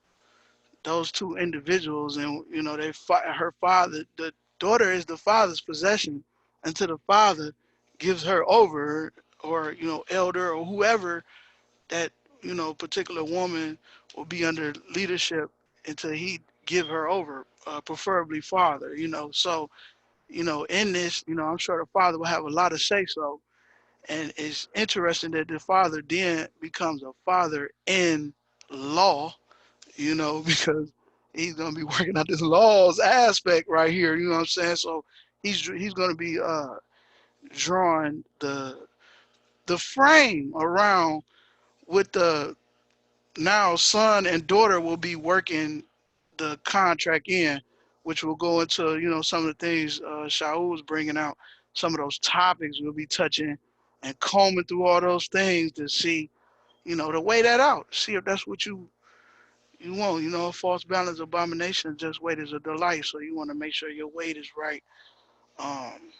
those two individuals, and her father, the daughter is the father's possession until the father gives her over, or elder or whoever that particular woman will be under leadership until he give her over, preferably father. So in this, I'm sure the father will have a lot of say so, and it's interesting that the father then becomes a father in law, because he's gonna be working out this laws aspect right here. You know what I'm saying? So he's gonna be drawing the frame around with the now son and daughter will be working the contract in, which will go into some of the things Shaul was bringing out. Some of those topics we'll be touching and combing through all those things to see, to weigh that out, see if that's what you want. A false balance, abomination, just weight is a delight. So you want to make sure your weight is right. Um,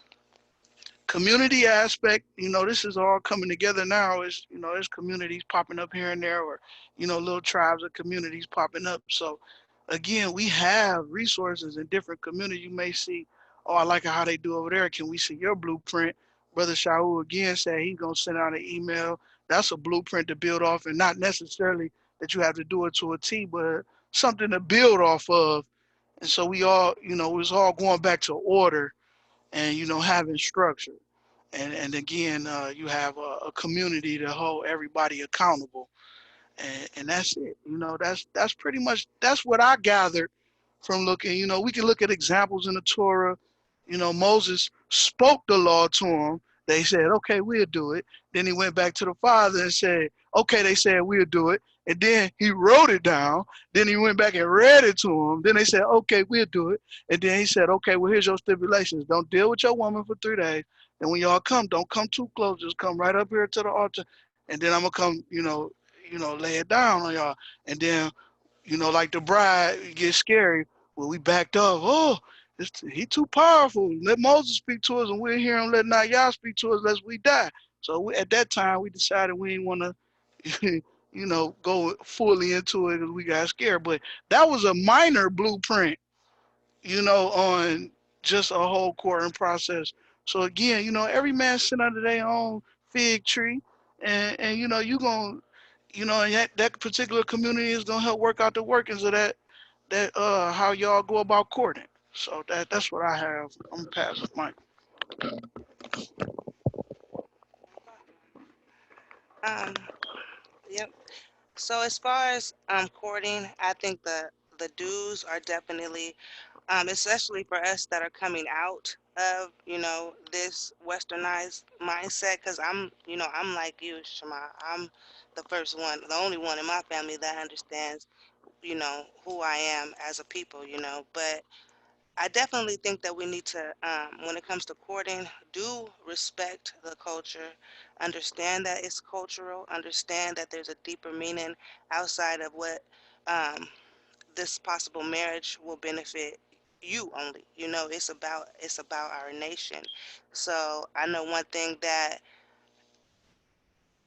Community aspect, this is all coming together now. Is there's communities popping up here and there, or little tribes of communities popping up. So again, we have resources in different communities. You may see, oh, I like how they do over there. Can we see your blueprint? Brother Shaul again said he's gonna send out an email. That's a blueprint to build off, and not necessarily that you have to do it to a T, but something to build off of. And so we all, it's all going back to order, and having structure, and again, you have a community to hold everybody accountable, and that's it. That's pretty much, that's what I gathered from looking. We can look at examples in the Torah. Moses spoke the law to him. They said, okay, we'll do it. Then he went back to the father and said, okay, they said we'll do it. And then he wrote it down. Then he went back and read it to him. Then they said, okay, we'll do it. And then he said, okay, well, here's your stipulations. Don't deal with your woman for 3 days. And when y'all come, don't come too close. Just come right up here to the altar. And then I'm gonna come, lay it down on y'all. And then, like the bride, it gets scary. Well, we backed up. Oh, he too powerful. Let Moses speak to us, and we'll hear him. Let not y'all speak to us, lest we die. So at that time, we decided we didn't want to, go fully into it because we got scared. But that was a minor blueprint, on just a whole courting process. So again, every man sit under their own fig tree, and you gonna, and that particular community is gonna help work out the workings of that how y'all go about courting. So that's what I have. I'm gonna pass the mic. Um, yep. So as far as courting, I think the dues are definitely, especially for us that are coming out of this westernized mindset. Because I'm like you, Shema. I'm the first one, the only one in my family that understands who I am as a people. But I definitely think that we need to, when it comes to courting, do respect the culture, understand that it's cultural, understand that there's a deeper meaning outside of what this possible marriage will benefit you only. It's about our nation. So I know one thing that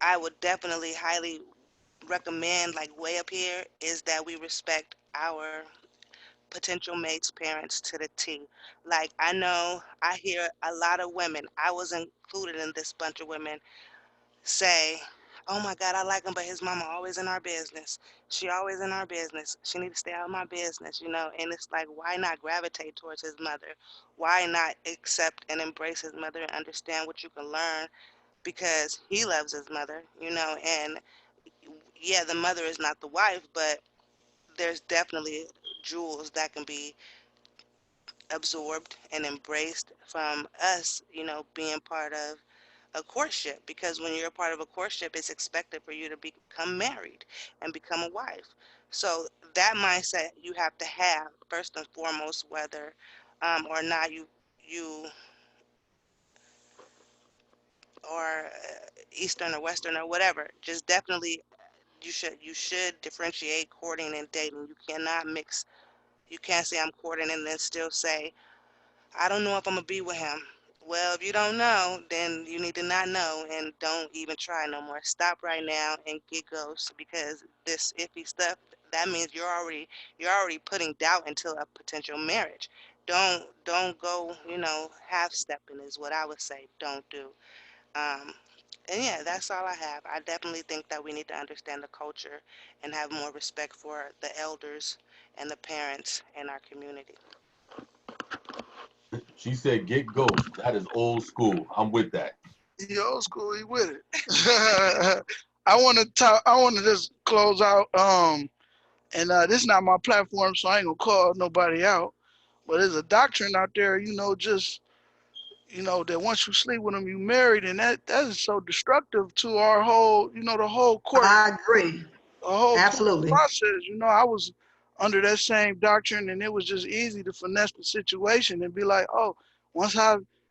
I would definitely highly recommend, like way up here, is that we respect our potential mates' parents to the T. Like, I know I hear a lot of women, I was included in this bunch of women, say, oh my God, I like him, but his mama always in our business. She always in our business. She need to stay out of my business. And it's like, why not gravitate towards his mother? Why not accept and embrace his mother and understand what you can learn because he loves his mother, and yeah, the mother is not the wife, but there's definitely jewels that can be absorbed and embraced from us, being part of a courtship, because when you're a part of a courtship, it's expected for you to become married and become a wife. So that mindset you have to have first and foremost, whether or not you or Eastern or Western or whatever. Just definitely you should differentiate courting and dating. You cannot mix. You can't say I'm courting and then still say I don't know if I'm gonna be with him. Well, if you don't know, then you need to not know and don't even try no more. Stop right now and get ghost, because this iffy stuff, that means you're already putting doubt into a potential marriage. Don't go, half stepping is what I would say. Don't do. Um, and yeah, that's all I have. I definitely think that we need to understand the culture and have more respect for the elders and the parents in our community. She said, "Get ghost." That is old school. I'm with that. He old school, he with it. I want to talk. I want to just close out. And this is not my platform, so I ain't gonna call nobody out. But there's a doctrine out there, just that once you sleep with them, you married, and that is so destructive to our whole, the whole court, I agree. the whole court Absolutely. process. I was under that same doctrine, and it was just easy to finesse the situation and be like, oh, once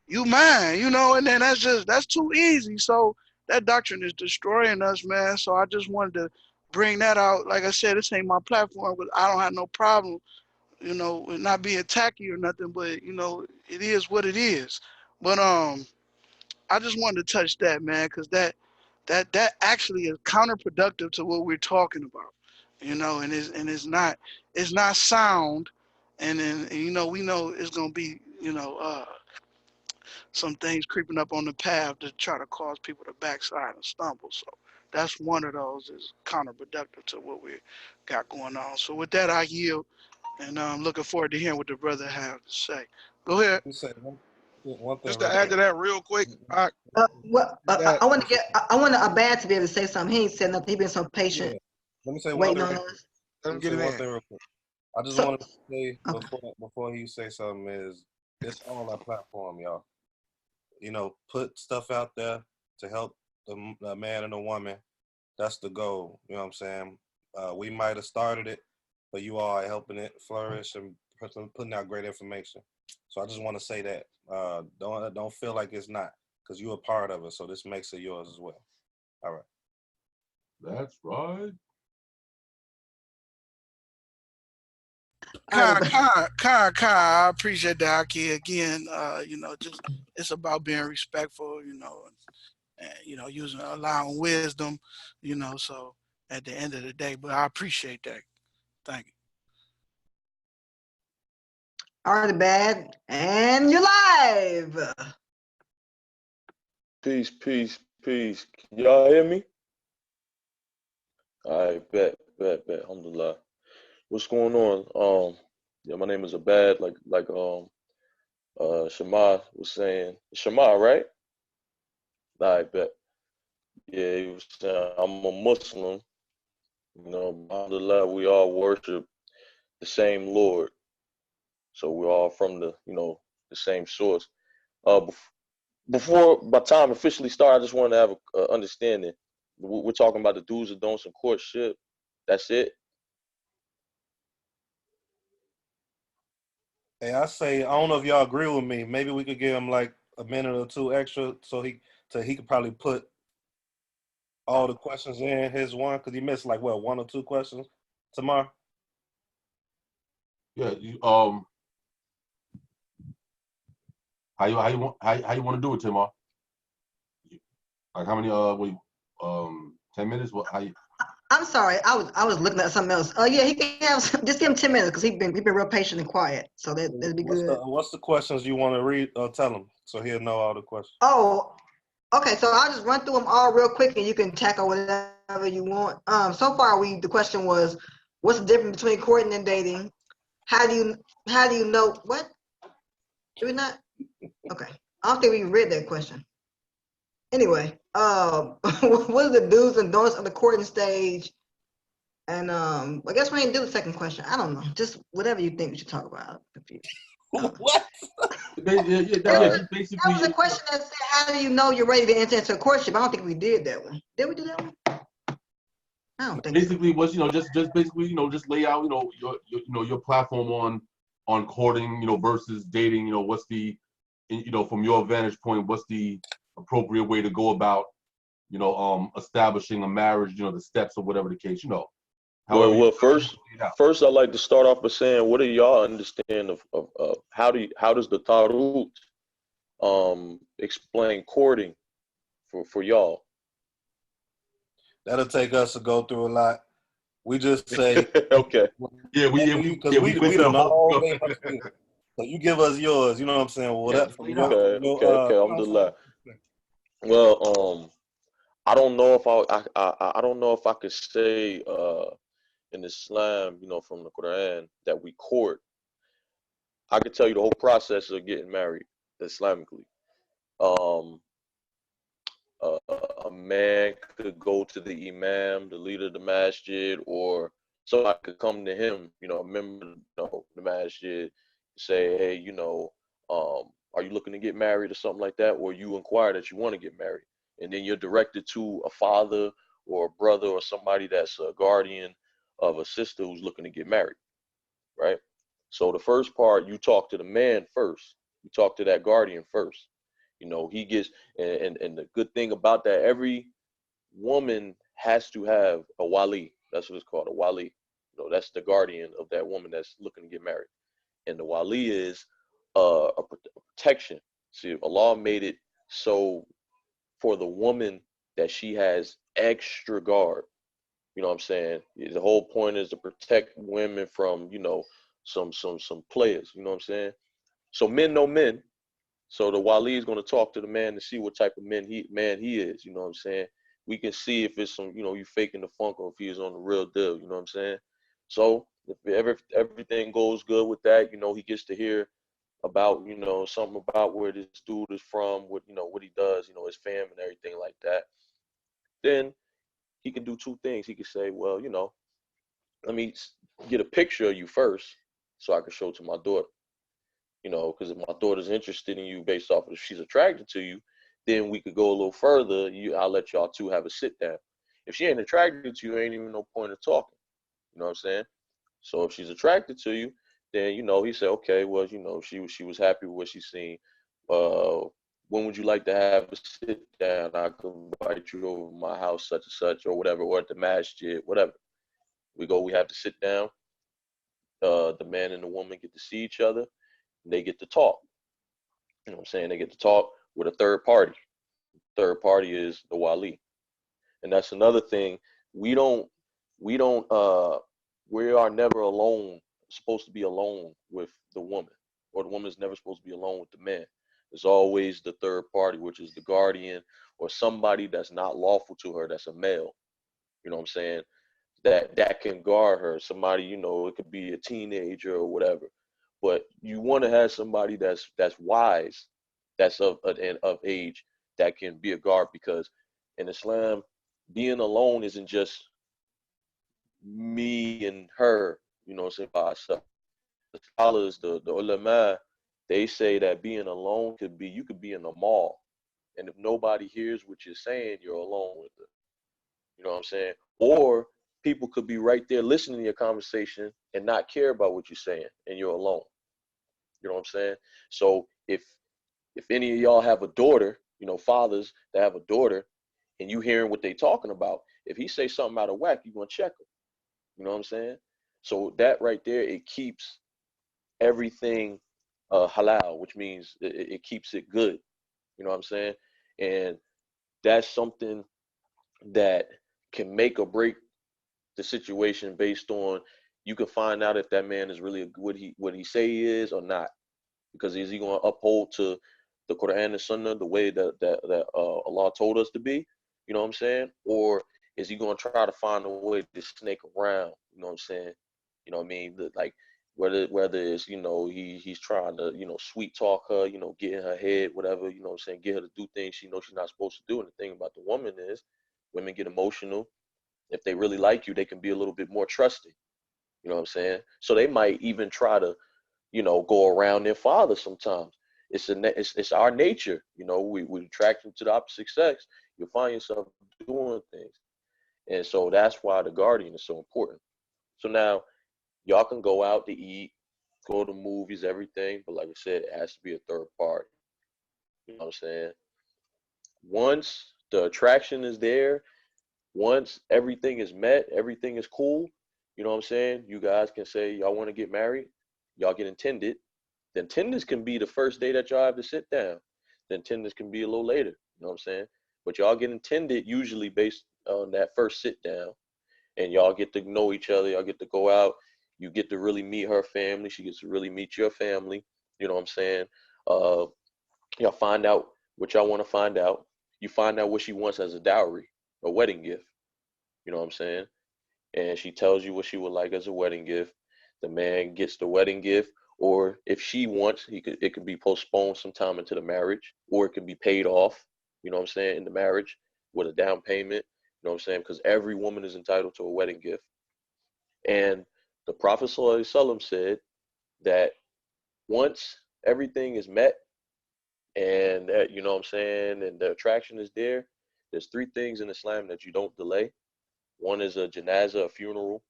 you mine, and then that's too easy. So that doctrine is destroying us, man. So I just wanted to bring that out. Like I said, this ain't my platform, but I don't have no problem, with not being tacky or nothing, but it is what it is. But I just wanted to touch that, man, because that actually is counterproductive to what we're talking about, and it's not sound, and then we know it's gonna be some things creeping up on the path to try to cause people to backslide and stumble. So that's one of those is counterproductive to what we got going on. So with that, I yield, and I'm looking forward to hearing what the brother have to say. Go ahead. Let me say one thing Just to real add quick. to that real quick, Well, that I want to I want Abad to be able to say something. He ain't said nothing. He been so Yeah. patient, Let me say one waiting thing on real quick. us. let Let him me get say it one in. thing real quick. I just So, wanted to say okay. before he say something is it's all our platform, y'all. Put stuff out there to help the man and the woman. That's the goal. You know what I'm saying? We might have started it, but you all are helping it flourish and putting out great information. So I just want to say that don't feel like it's not, because you're a part of it. So this makes it yours as well. All right. That's right. All right, I appreciate that, Aki. Again, just it's about being respectful, and using allowing wisdom, so at the end of the day, but I appreciate that. Thank you. all right, Abad, and you're live. Peace, peace, peace. Can y'all hear me? All right, bet. Alhamdulillah. What's going on? Yeah, my name is Abad, like Shema was saying. Shema, right? All right, bet. Yeah, he was saying I'm a Muslim. Alhamdulillah, we all worship the same Lord. So we're all from the same source. Before my time officially started, I just wanted to have a understanding. We're talking about the do's and don'ts in courtship. That's it. Hey, I say I don't know if y'all agree with me. Maybe we could give him like a minute or two extra so he could probably put all the questions in his one, because he missed like what, one or two questions tomorrow. Yeah. How you want to do it, Timar? Like how many? 10 minutes? What? I'm sorry, I was looking at something else. Oh yeah, he can have just give him 10 minutes because he been real patient and quiet, so that'd be good. What's the questions you want to read? Tell him so he'll know all the questions. Oh, okay. So I'll just run through them all real quick, and you can tackle whatever you want. So far the question was, what's the difference between courting and dating? How do you know what? Do we not? Okay. I don't think we read that question. Anyway, what are the do's and don'ts of the courting stage? And I guess we didn't do the second question. I don't know. Just whatever you think we should talk about. I'm confused. What? Just basically. That was a question that said, how do you know you're ready to enter into a courtship? I don't think we did that one. Did we do that one? I don't think basically was just basically just lay out your platform on courting versus dating. What's the from your vantage point, what's the appropriate way to go about establishing a marriage, the steps or whatever the case, Well, first I'd like to start off by saying, what do y'all understand of how does the Tarut explain courting for y'all? That'll take us to go through a lot. We just say okay. Yeah, we done always. So you give us yours. You know what I'm saying? Well, okay. Alhamdulillah. Well, I don't know if I don't know if I could say in Islam, from the Quran, that we court. I could tell you the whole process of getting married Islamically. A man could go to the imam, the leader of the masjid, or somebody could come to him, a member of the masjid, say, hey, are you looking to get married or something like that? Or you inquire that you want to get married. And then you're directed to a father or a brother or somebody that's a guardian of a sister who's looking to get married, right? So the first part, you talk to the man first. You talk to that guardian first. He gets, and the good thing about that, every woman has to have a wali. That's what it's called, a wali. That's the guardian of that woman that's looking to get married. And the wali is a protection. See, Allah made it so for the woman that she has extra guard. You know what I'm saying? The whole point is to protect women from, some players. You know what I'm saying? So men know men. So the wali is going to talk to the man to see what type of man he is. You know what I'm saying? We can see if it's some, you faking the funk or if he is on the real deal. You know what I'm saying? So if everything goes good with that, he gets to hear about, something about where this dude is from, what he does, his fam and everything like that. Then he can do two things. He could say, well, let me get a picture of you first so I can show it to my daughter. Because if my daughter's interested in you based off of if she's attracted to you, then we could go a little further. I'll let y'all two have a sit down. If she ain't attracted to you, ain't even no point of talking. You know what I'm saying? So if she's attracted to you, then, he said, okay, well, she was happy with what she's seen. When would you like to have a sit down? I can invite you over to my house, such and such, or whatever, or at the masjid, whatever. We have to sit down. The man and the woman get to see each other. They get to talk. You know what I'm saying? They get to talk with a third party. Third party is the wali. And that's another thing. We are never alone, supposed to be alone with the woman, or the woman is never supposed to be alone with the man. There's always the third party, which is the guardian or somebody that's not lawful to her, that's a male. You know what I'm saying? That can guard her. Somebody, it could be a teenager or whatever. But you want to have somebody that's wise, that's of age, that can be a guard, because in Islam, being alone isn't just me and her, by herself. The scholars, the ulama, they say that being alone you could be in a mall, and if nobody hears what you're saying, you're alone with her. You know what I'm saying? Or people could be right there listening to your conversation and not care about what you're saying, and you're alone. You know what I'm saying? So if any of y'all have a daughter, fathers that have a daughter, and you hearing what they talking about, if he say something out of whack, you're gonna check him. You know what I'm saying? So that right there, it keeps everything halal, which means it keeps it good. You know what I'm saying? And that's something that can make or break the situation based on, you can find out if that man is really what he say he is or not. Because is he going to uphold to the Quran and Sunnah the way that Allah told us to be? You know what I'm saying? Or is he going to try to find a way to snake around? You know what I'm saying? You know what I mean? Like whether it's, he's trying to, sweet talk her, get in her head, whatever, you know what I'm saying? Get her to do things she knows she's not supposed to do. And the thing about the woman is, women get emotional. If they really like you, they can be a little bit more trusting. You know what I'm saying? So they might even try to, go around their father sometimes. it's our nature. You know, we attraction to the opposite sex. You'll find yourself doing things. And so that's why the guardian is so important. So now y'all can go out to eat, go to movies, everything. But like I said, it has to be a third party. You know what I'm saying? Once the attraction is there, once everything is met, everything is cool, you know what I'm saying? You guys can say y'all want to get married, y'all get intended. Then tenders can be the first day that y'all have to sit down. Then tenders can be a little later, you know what I'm saying? But y'all get intended usually based on that first sit down, and y'all get to know each other, y'all get to go out, you get to really meet her family, she gets to really meet your family, you know what I'm saying? Y'all find out what y'all want to find out. You find out what she wants as a dowry, a wedding gift, you know what I'm saying? And she tells you what she would like as a wedding gift. The man gets the wedding gift, or if she wants, it could be postponed sometime into the marriage, or it can be paid off, you know what I'm saying, in the marriage with a down payment, you know what I'm saying? Because every woman is entitled to a wedding gift. And the Prophet Sallallahu Alaihi Wasallam said that once everything is met and that, you know what I'm saying, and the attraction is there, there's three things in Islam that you don't delay. One is a janazah, a funeral.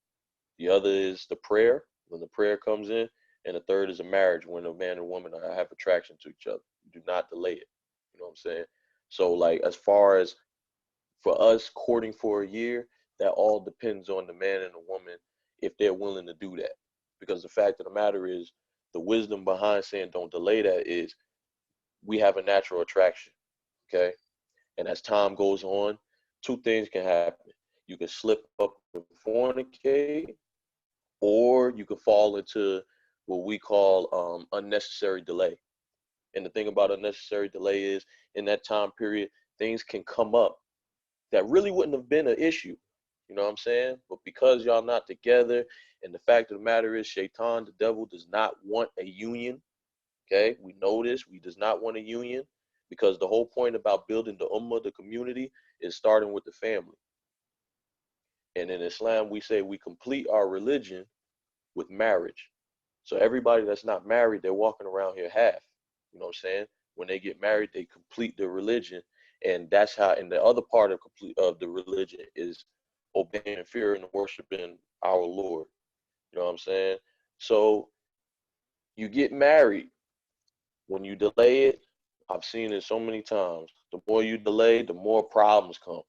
The other is the prayer, when the prayer comes in. And the third is a marriage, when a man and woman have attraction to each other. You do not delay it. You know what I'm saying? So, like, as far as for us courting for a year, that all depends on the man and the woman if they're willing to do that. Because the fact of the matter is, the wisdom behind saying don't delay that is we have a natural attraction, okay? And as time goes on, two things can happen. You can slip up and fornicate, or you can fall into what we call unnecessary delay. And the thing about unnecessary delay is, in that time period, things can come up that really wouldn't have been an issue. You know what I'm saying? But because y'all not together, and the fact of the matter is, Shaitan, the devil, does not want a union. Okay, we know this. We does not want a union, because the whole point about building the ummah, the community, is starting with the family. And in Islam, we say we complete our religion with marriage. So everybody that's not married, they're walking around here half. You know what I'm saying? When they get married, they complete their religion. And that's how, and the other part of the religion is obeying and fearing and worshiping our Lord. You know what I'm saying? So you get married. When you delay it, I've seen it so many times. The more you delay, the more problems come.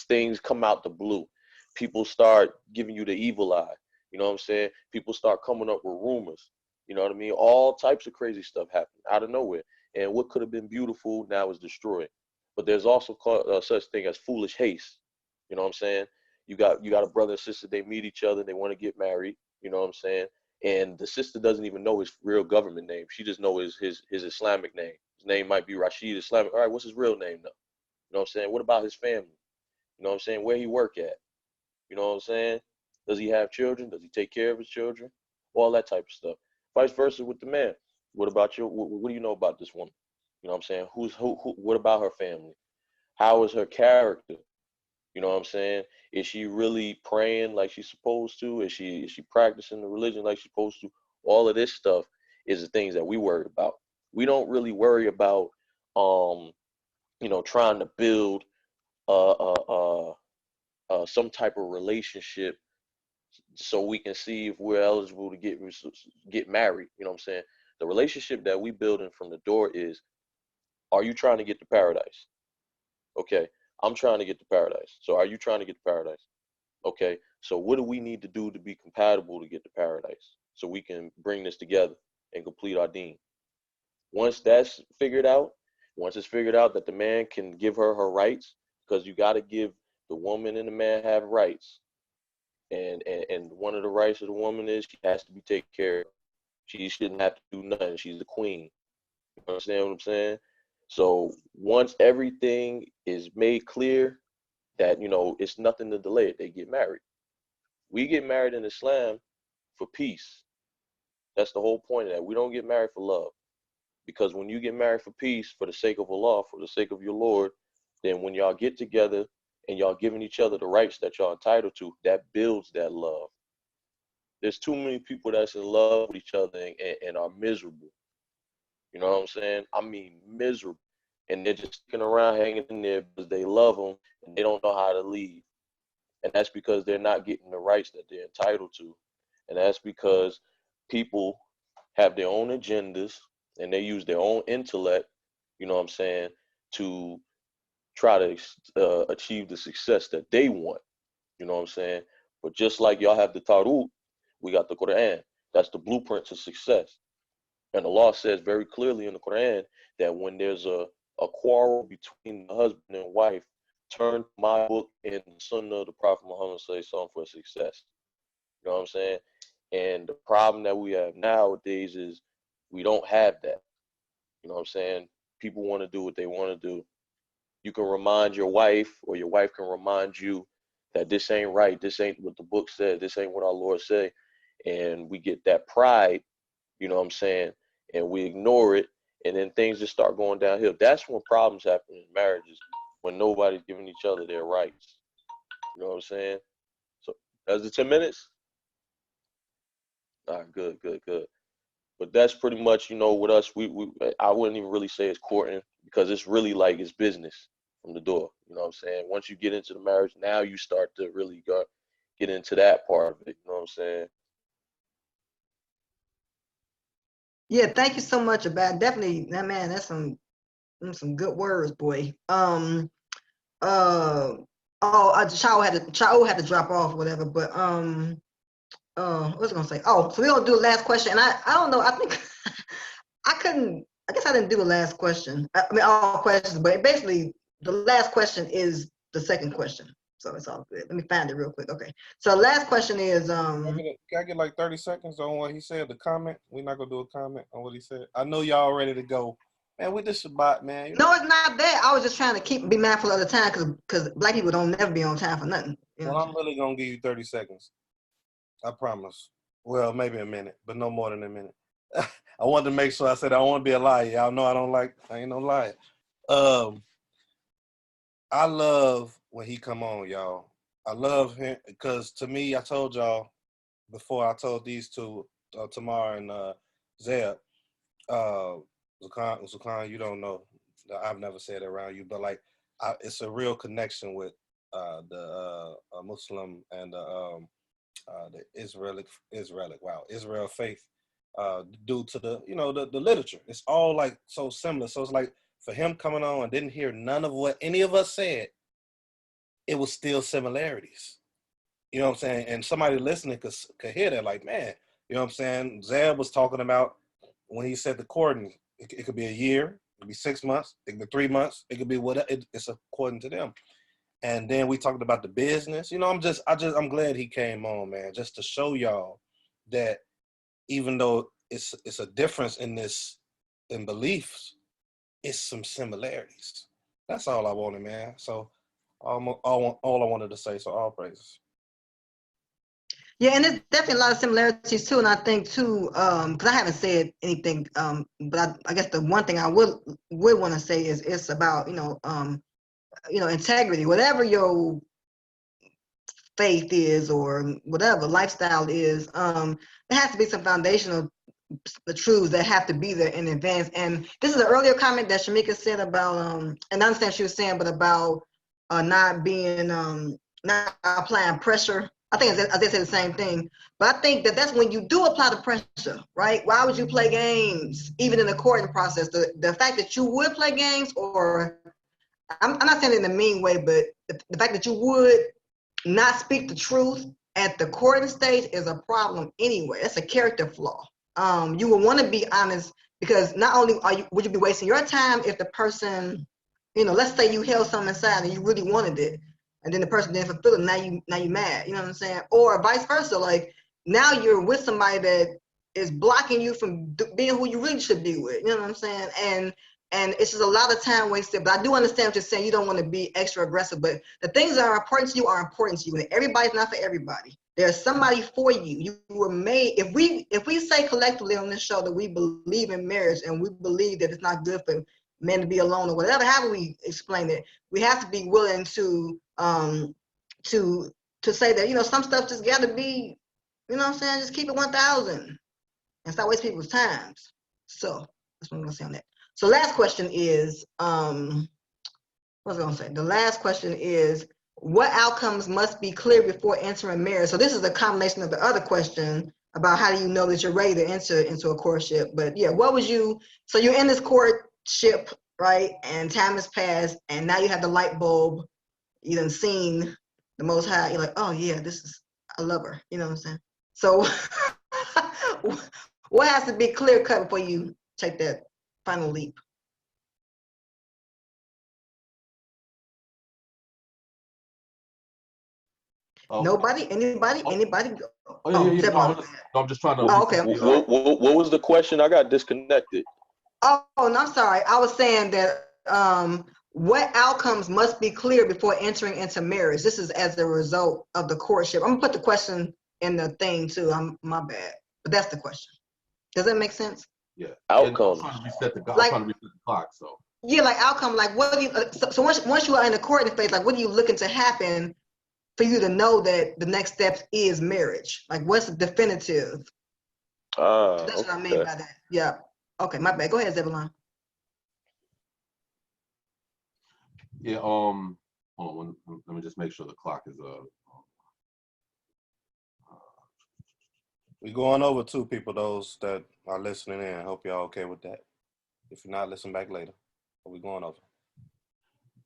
Things come out the blue. People start giving you the evil eye. You know what I'm saying? People start coming up with rumors. You know what I mean? All types of crazy stuff happen out of nowhere. And what could have been beautiful now is destroyed. But there's also such thing as foolish haste. You know what I'm saying? You got a brother and sister, they meet each other, they want to get married. You know what I'm saying? And the sister doesn't even know his real government name. She just knows his Islamic name. His name might be Rashid Islamic. All right, what's his real name though? You know what I'm saying? What about his family? You know what I'm saying? Where he work at? You know what I'm saying? Does he have children? Does he take care of his children? All that type of stuff. Vice versa with the man. What about you? What do you know about this woman? You know what I'm saying? Who? What about her family? How is her character? You know what I'm saying? Is she really praying like she's supposed to? Is she practicing the religion like she's supposed to? All of this stuff is the things that we worry about. We don't really worry about trying to build some type of relationship so we can see if we're eligible to get married. You know what I'm saying? The relationship that we building from the door is, are you trying to get to paradise? Okay, I'm trying to get to paradise. So are you trying to get to paradise? Okay, so what do we need to do to be compatible to get to paradise so we can bring this together and complete our deen? Once that's figured out, once it's figured out that the man can give her rights, because you got to give the woman and the man have rights. And one of the rights of the woman is she has to be taken care of. She shouldn't have to do nothing. She's the queen. You understand what I'm saying? So once everything is made clear that, it's nothing to delay it, they get married. We get married in Islam for peace. That's the whole point of that. We don't get married for love. Because when you get married for peace, for the sake of Allah, for the sake of your Lord, then when y'all get together and y'all giving each other the rights that y'all entitled to, that builds that love. There's too many people that's in love with each other and are miserable. You know what I'm saying? I mean, miserable. And they're just sticking around hanging in there because they love them and they don't know how to leave. And that's because they're not getting the rights that they're entitled to. And that's because people have their own agendas and they use their own intellect, you know what I'm saying, to try to achieve the success that they want. You know what I'm saying? But just like y'all have the Tarut, we got the Quran. That's the blueprint to success. And the law says very clearly in the Quran that when there's a quarrel between the husband and wife, turn to my book and the Sunnah of the Prophet Muhammad for success. You know what I'm saying? And the problem that we have nowadays is we don't have that. You know what I'm saying? People want to do what they want to do. You can remind your wife, or your wife can remind you that this ain't right. This ain't what the book said. This ain't what our Lord said. And we get that pride, you know what I'm saying? And we ignore it. And then things just start going downhill. That's when problems happen in marriages, when nobody's giving each other their rights. You know what I'm saying? So that's the 10 minutes? All right, good. But that's pretty much, you know, with us, I wouldn't even really say it's courting, because it's really like it's business from the door. You know what I'm saying? Once you get into the marriage, now you start to really get into that part of it. You know what I'm saying? Yeah, thank you so much, Abad. Definitely, that man, that's some good words, boy. Shaul had to drop off, whatever. But what was I gonna say? Oh, so we're gonna do the last question, and I don't know. I think I guess I didn't do the last question. I mean, all questions, but basically, the last question is the second question. So it's all good. Let me find it real quick. Okay. So the last question is Can I get like 30 seconds on what he said? The comment. We're not gonna do a comment on what he said. I know y'all ready to go. Man, we just Shabbat, man. No, it's not that. I was just trying to be mindful of the time, because black people don't never be on time for nothing. You know Well, I'm really gonna give you 30 seconds. I promise. Well, maybe a minute, but no more than a minute. I wanted to make sure I said I don't want to be a liar. Y'all know I ain't no liar. I love when he come on, y'all. I love him because to me, I told y'all before, I told these two, Tamar and Zeb, Zukan, you don't know. I've never said it around you, but like, it's a real connection with the Muslim and the Israel faith, due to the literature. It's all like so similar. So it's like for him coming on and didn't hear none of what any of us said, it was still similarities. You know what I'm saying? And somebody listening could hear that, like, man, you know what I'm saying? Zeb was talking about when he said the courting, it could be a year, it could be 6 months, it could be 3 months, it could be whatever. It's according to them. And then we talked about the business. You know, I'm glad he came on, man, just to show y'all that even though it's a difference in beliefs, it's some similarities. That's all I wanted, man. So all I wanted to say. So all praises. Yeah, and there's definitely a lot of similarities too. And I think too, because I haven't said anything, but I guess the one thing I would want to say is it's about integrity. Whatever your faith is or whatever lifestyle is, there has to be some foundational the truths that have to be there in advance. And this is an earlier comment that Shamika said about, and I understand what she was saying, but about not being, not applying pressure. I think they said the same thing, but I think that's when you do apply the pressure, right? Why would you play games, even in the courting process? The fact that you would play games, or I'm not saying it in a mean way, but the fact that you would not speak the truth at the courting stage is a problem anyway. That's a character flaw. You will want to be honest, because not only would you be wasting your time if the person, let's say you held something inside and you really wanted it, and then the person didn't fulfill it. Now you mad. You know what I'm saying? Or vice versa. Like now you're with somebody that is blocking you from being who you really should be with. You know what I'm saying? And it's just a lot of time wasted. But I do understand what you're saying. You don't want to be extra aggressive, but the things that are important to you are important to you, and everybody's not for everybody. There's somebody for you. You were made. If we say collectively on this show that we believe in marriage and we believe that it's not good for men to be alone or whatever, however we explain it, we have to be willing to say that some stuff just got to be, you know what I'm saying, just keep it 1,000 and stop wasting people's times. So That's what I'm gonna say on that. So last question is, what was I gonna say? The last question is, what outcomes must be clear before entering marriage? So this is a combination of the other question about how do you know that you're ready to enter into a courtship. But yeah, what was you, so you're in this courtship, right? And time has passed, and now you have the light bulb, you done seen the Most High, you're like, oh yeah, this is, I love her, you know what I'm saying? So what has to be clear cut before you take that final leap? Nobody? Anybody? Anybody? Oh yeah, yeah. Zebulon. No, I'm just trying to. Oh, okay. What was the question? I got disconnected. Oh, no, I'm sorry. I was saying that what outcomes must be clear before entering into marriage? This is as a result of the courtship. I'm gonna put the question in the thing too. My bad, but that's the question. Does that make sense? Yeah. Outcomes. I'm trying to reset the Like, clock. So. Yeah, like outcome. Like, what do you? So once you are in the courting phase, like, what are you looking to happen for you to know that the next step is marriage? Like, what's the definitive? That's what I mean by that. Yeah. Okay, my bad. Go ahead, Zebulon. Yeah. Hold on. Let me just make sure the clock is We're going over two people, those that are listening in. I hope y'all okay with that. If you're not, listen back later. But we're going over.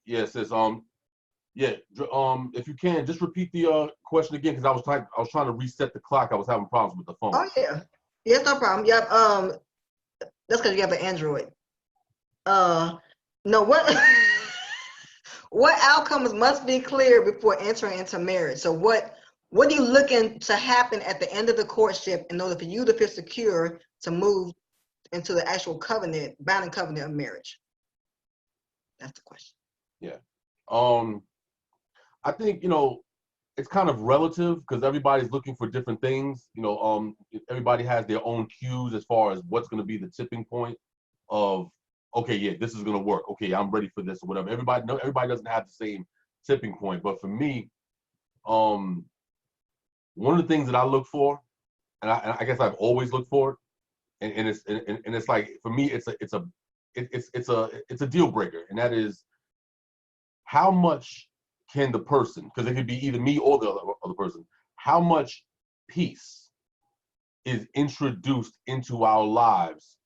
Yes, it's yeah. If you can, just repeat the question again, because I was trying to reset the clock. I was having problems with the phone. Oh yeah. Yes, no problem. Yep. That's because you have an Android. No, what what outcomes must be clear before entering into marriage? So what are you looking to happen at the end of the courtship in order for you to feel secure to move into the actual covenant, binding covenant of marriage? That's the question. Yeah. I think, it's kind of relative because everybody's looking for different things. Everybody has their own cues as far as what's going to be the tipping point of, okay, yeah, this is going to work. Okay, I'm ready for this or whatever. Everybody doesn't have the same tipping point. But for me, one of the things that I look for, and I guess I've always looked for it, and it's like, for me, it's a deal breaker, and that is how much can the person, because it could be either me or the other person, how much peace is introduced into our lives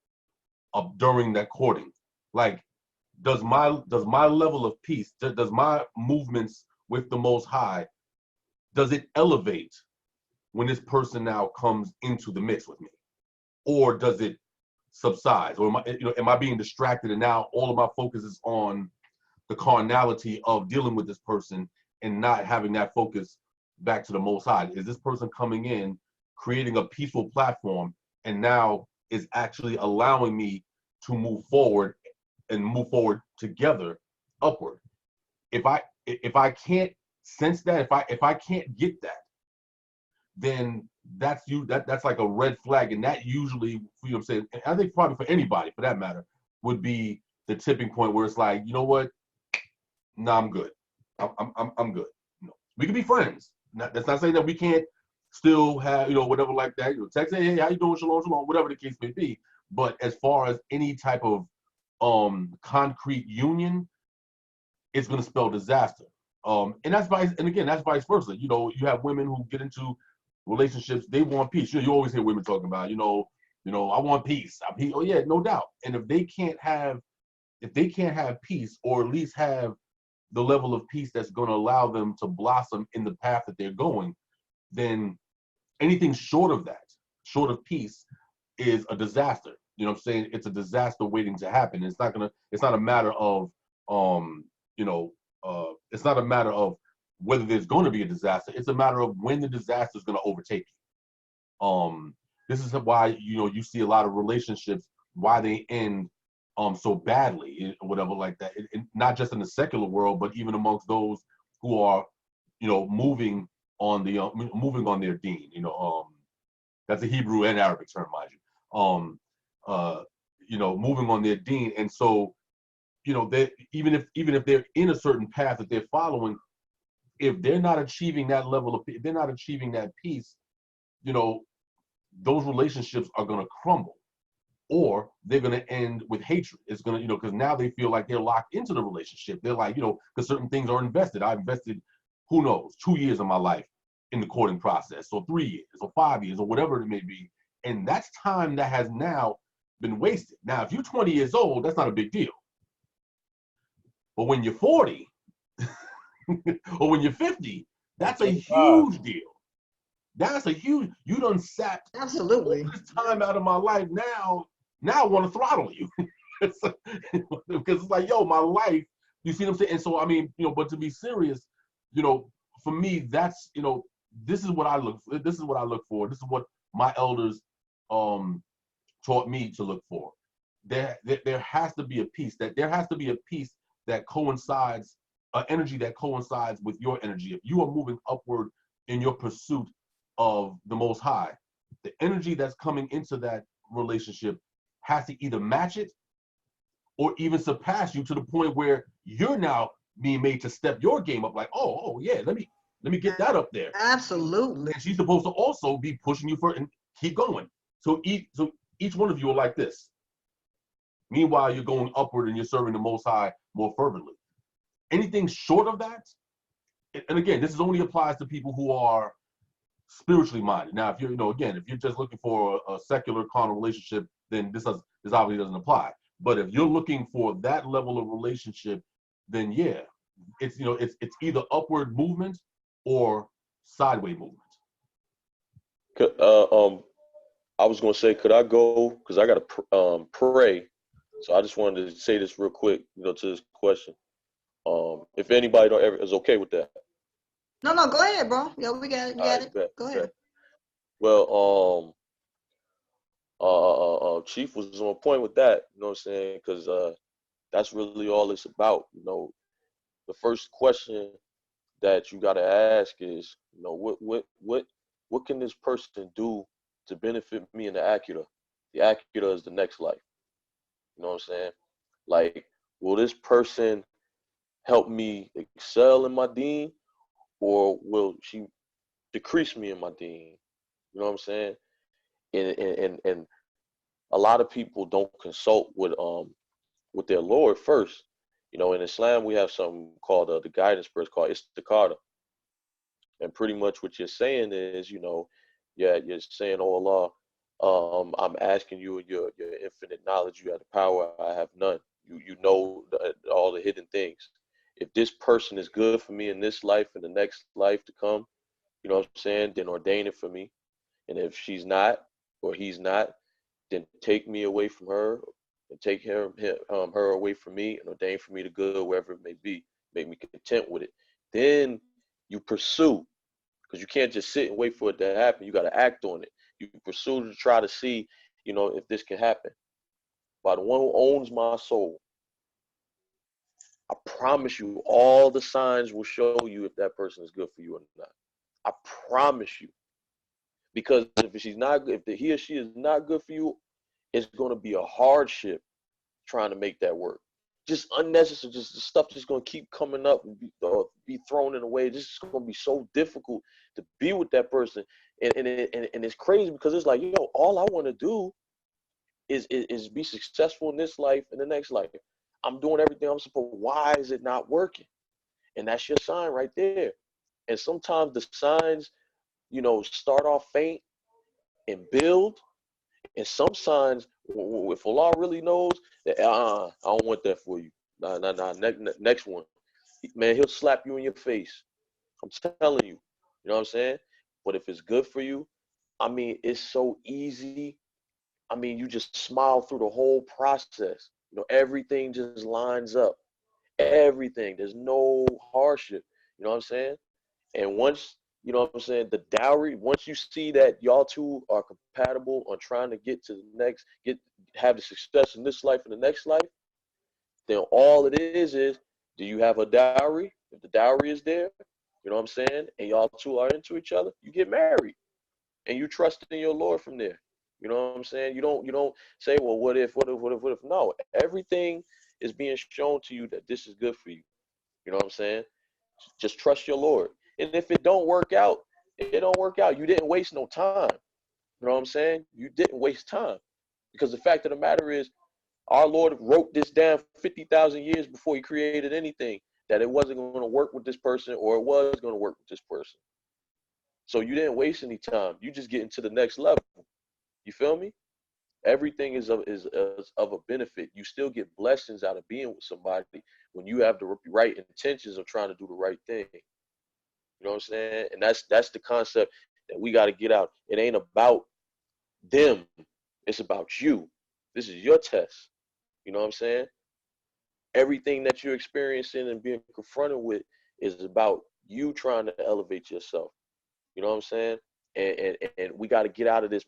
during that courting? Like, does my level of peace, does my movements with the Most High, does it elevate when this person now comes into the mix with me, or does it subside? Or am I being distracted and now all of my focus is on the carnality of dealing with this person and not having that focus back to the Most High? Is this person coming in, creating a peaceful platform, and now is actually allowing me to move forward and move forward together upward? If I can't sense that, if I can't get that, then that's like a red flag, and that usually, you know what I'm saying, and I think probably for anybody for that matter, would be the tipping point where it's like, you know what? No, I'm good. I'm good. We can be friends. That's not saying that we can't still have, whatever like that. Text, hey, how you doing? Shalom, shalom, whatever the case may be. But as far as any type of concrete union, it's going to spell disaster. And that's vice versa. You have women who get into relationships, they want peace. You always hear women talking about, I want peace. Oh yeah, no doubt. And if they can't have peace, or at least have the level of peace that's going to allow them to blossom in the path that they're going, then anything short of that, short of peace, is a disaster. You know what I'm saying? It's a disaster waiting to happen. It's not a matter of it's not a matter of whether there's going to be a disaster. It's a matter of when the disaster is going to overtake you. This is why you see a lot of relationships, why they end so badly, or whatever like that. Not just in the secular world, but even amongst those who are, moving on their deen. That's a Hebrew and Arabic term, mind you. Moving on their deen, and so, they even if they're in a certain path that they're following, if they're not achieving that level of, if they're not achieving that peace, those relationships are going to crumble. or they're going to end with hatred. It's going to, you know, because now they feel like they're locked into the relationship. They're like, you know, because certain things are invested. I invested, who knows, 2 years of my life in the courting process, or 3 years, or 5 years, or whatever it may be. And that's time that has now been wasted. Now, if you're 20 years old, that's not a big deal. But when you're 40, or when you're 50, that's a huge deal. That's a huge, you done sat Absolutely. all this time out of my life. Now I want to throttle you. Because it's like, yo, my life, you see what I'm saying? And so, I mean, you know, but to be serious, you know, for me, that's, you know, this is what I look for. This is what I look for. This is what my elders taught me to look for. There has to be a peace, that coincides, an energy that coincides with your energy. If you are moving upward in your pursuit of the Most High, the energy that's coming into that relationship has to either match it or even surpass you, to the point where you're now being made to step your game up. Like, oh yeah, let me get that up there. Absolutely. And she's supposed to also be pushing you for and keep going. So each one of you are like this. Meanwhile, you're going upward and you're serving the Most High more fervently. Anything short of that, and again, this only applies to people who are spiritually minded. Now, if you're, you know, again, if you're just looking for a secular carnal relationship, then this obviously doesn't apply. But if you're looking for that level of relationship, then yeah, it's, you know, it's either upward movement or sideways movement. I was gonna say, could I go? Because I gotta pray. So I just wanted to say this real quick, you know, to this question. If anybody is okay with that. No, go ahead, bro. Yeah, we got it. You got it. Bet, Go ahead. Well, Chief was on point with that, you know what I'm saying? Because that's really all it's about. You know, the first question that you gotta ask is, you know, what can this person do to benefit me in the Acura? The Acura is the next life. You know what I'm saying? Like, will this person help me excel in my deen, or will she decrease me in my deen? You know what I'm saying? And a lot of people don't consult with their Lord first. You know, in Islam we have something called the guidance verse called istikhara. And pretty much what you're saying is, you know, yeah, you're saying, oh Allah, I'm asking you in your infinite knowledge, you have the power, I have none. You know all the hidden things. If this person is good for me in this life and the next life to come, you know what I'm saying, then ordain it for me. And if she's not, or he's not, then take me away from her, and take her away from me, and ordain for me the good, wherever it may be. Make me content with it. Then you pursue, because you can't just sit and wait for it to happen. You got to act on it. You pursue to try to see, you know, if this can happen. By the one who owns my soul, I promise you, all the signs will show you if that person is good for you or not. I promise you. Because if he or she is not good for you, it's going to be a hardship trying to make that work. Just unnecessary, just the stuff just going to keep coming up and be thrown in a way. This is going to be so difficult to be with that person. And it's crazy, because it's like, yo, all I want to do is be successful in this life and the next life. I'm doing everything I'm supposed to. Why is it not working? And that's your sign right there. And sometimes the signs, you know, start off faint and build. And some signs, if Allah really knows that, I don't want that for you. Nah. Next one, man, he'll slap you in your face. I'm telling you. You know what I'm saying? But if it's good for you, I mean, it's so easy. I mean, you just smile through the whole process. You know, everything just lines up. Everything. There's no hardship. You know what I'm saying? And once, you know what I'm saying, the dowry, once you see that y'all two are compatible on trying to get to the next, have the success in this life and the next life, then all it is, do you have a dowry? If the dowry is there, you know what I'm saying, and y'all two are into each other, you get married. And you trust in your Lord from there. You know what I'm saying? You don't say, well, what if? No, everything is being shown to you that this is good for you. You know what I'm saying? Just trust your Lord. And if it don't work out, it don't work out. You didn't waste no time. You know what I'm saying? You didn't waste time. Because the fact of the matter is, our Lord wrote this down 50,000 years before he created anything, that it wasn't going to work with this person or it was going to work with this person. So you didn't waste any time. You just get into the next level. You feel me? Everything is of a benefit. You still get blessings out of being with somebody when you have the right intentions of trying to do the right thing. You know what I'm saying? And that's the concept that we got to get out. It ain't about them. It's about you. This is your test. You know what I'm saying? Everything that you're experiencing and being confronted with is about you trying to elevate yourself. You know what I'm saying? And we got to get out of this.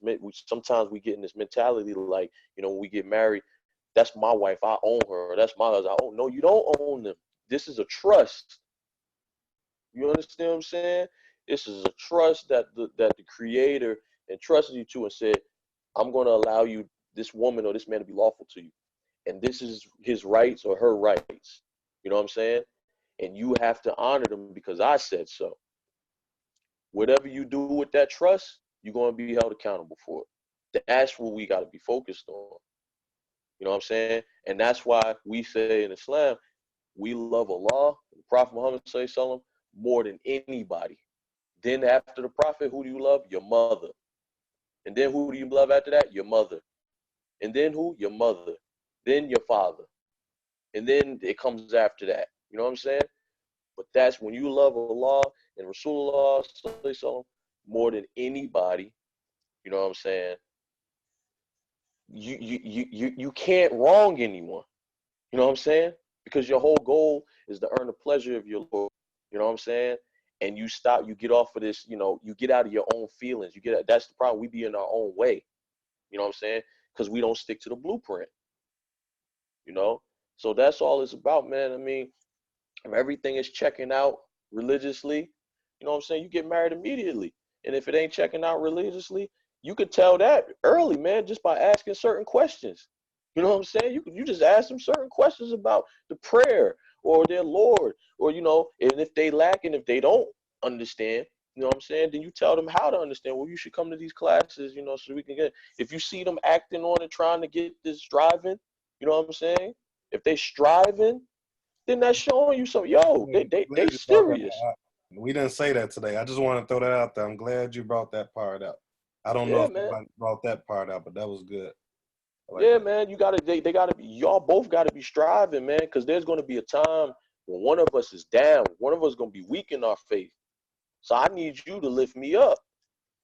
Sometimes we get in this mentality like, you know, when we get married, that's my wife, I own her. Or that's my husband, I own. No, you don't own them. This is a trust. You understand what I'm saying? This is a trust that the Creator entrusted you to and said, I'm going to allow you, this woman or this man, to be lawful to you. And this is his rights or her rights. You know what I'm saying? And you have to honor them because I said so. Whatever you do with that trust, you're going to be held accountable for it. That's what we got to be focused on. You know what I'm saying? And that's why we say in Islam, we love Allah, the Prophet Muhammad sallallahu more than anybody. Then after the Prophet, who do you love? Your mother. And then who do you love after that? Your mother. And then who? Your mother. Then your father. And then it comes after that. You know what I'm saying? But that's when you love Allah and Rasulullah more than anybody. You know what I'm saying? You can't wrong anyone. You know what I'm saying? Because your whole goal is to earn the pleasure of your Lord. You know what I'm saying? And you get off of this, you know, you get out of your own feelings. That's the problem. We be in our own way. You know what I'm saying? Because we don't stick to the blueprint. You know? So that's all it's about, man. I mean, if everything is checking out religiously, you know what I'm saying? You get married immediately. And if it ain't checking out religiously, you could tell that early, man, just by asking certain questions. You know what I'm saying? You just ask them certain questions about the prayer or their Lord, or, you know, and if they lack and if they don't understand, you know what I'm saying, then you tell them how to understand. Well, you should come to these classes, you know, so we can get, if you see them acting on it, trying to get this striving, you know what I'm saying? If they striving, then that's showing you something. Yo, they serious. We didn't say that today. I just want to throw that out there. I'm glad you brought that part up. I don't know if anybody brought that part out, but that was good. Yeah, man, they gotta be, y'all both gotta be striving, man, because there's gonna be a time when one of us is down, one of us is gonna be weak in our faith. So I need you to lift me up.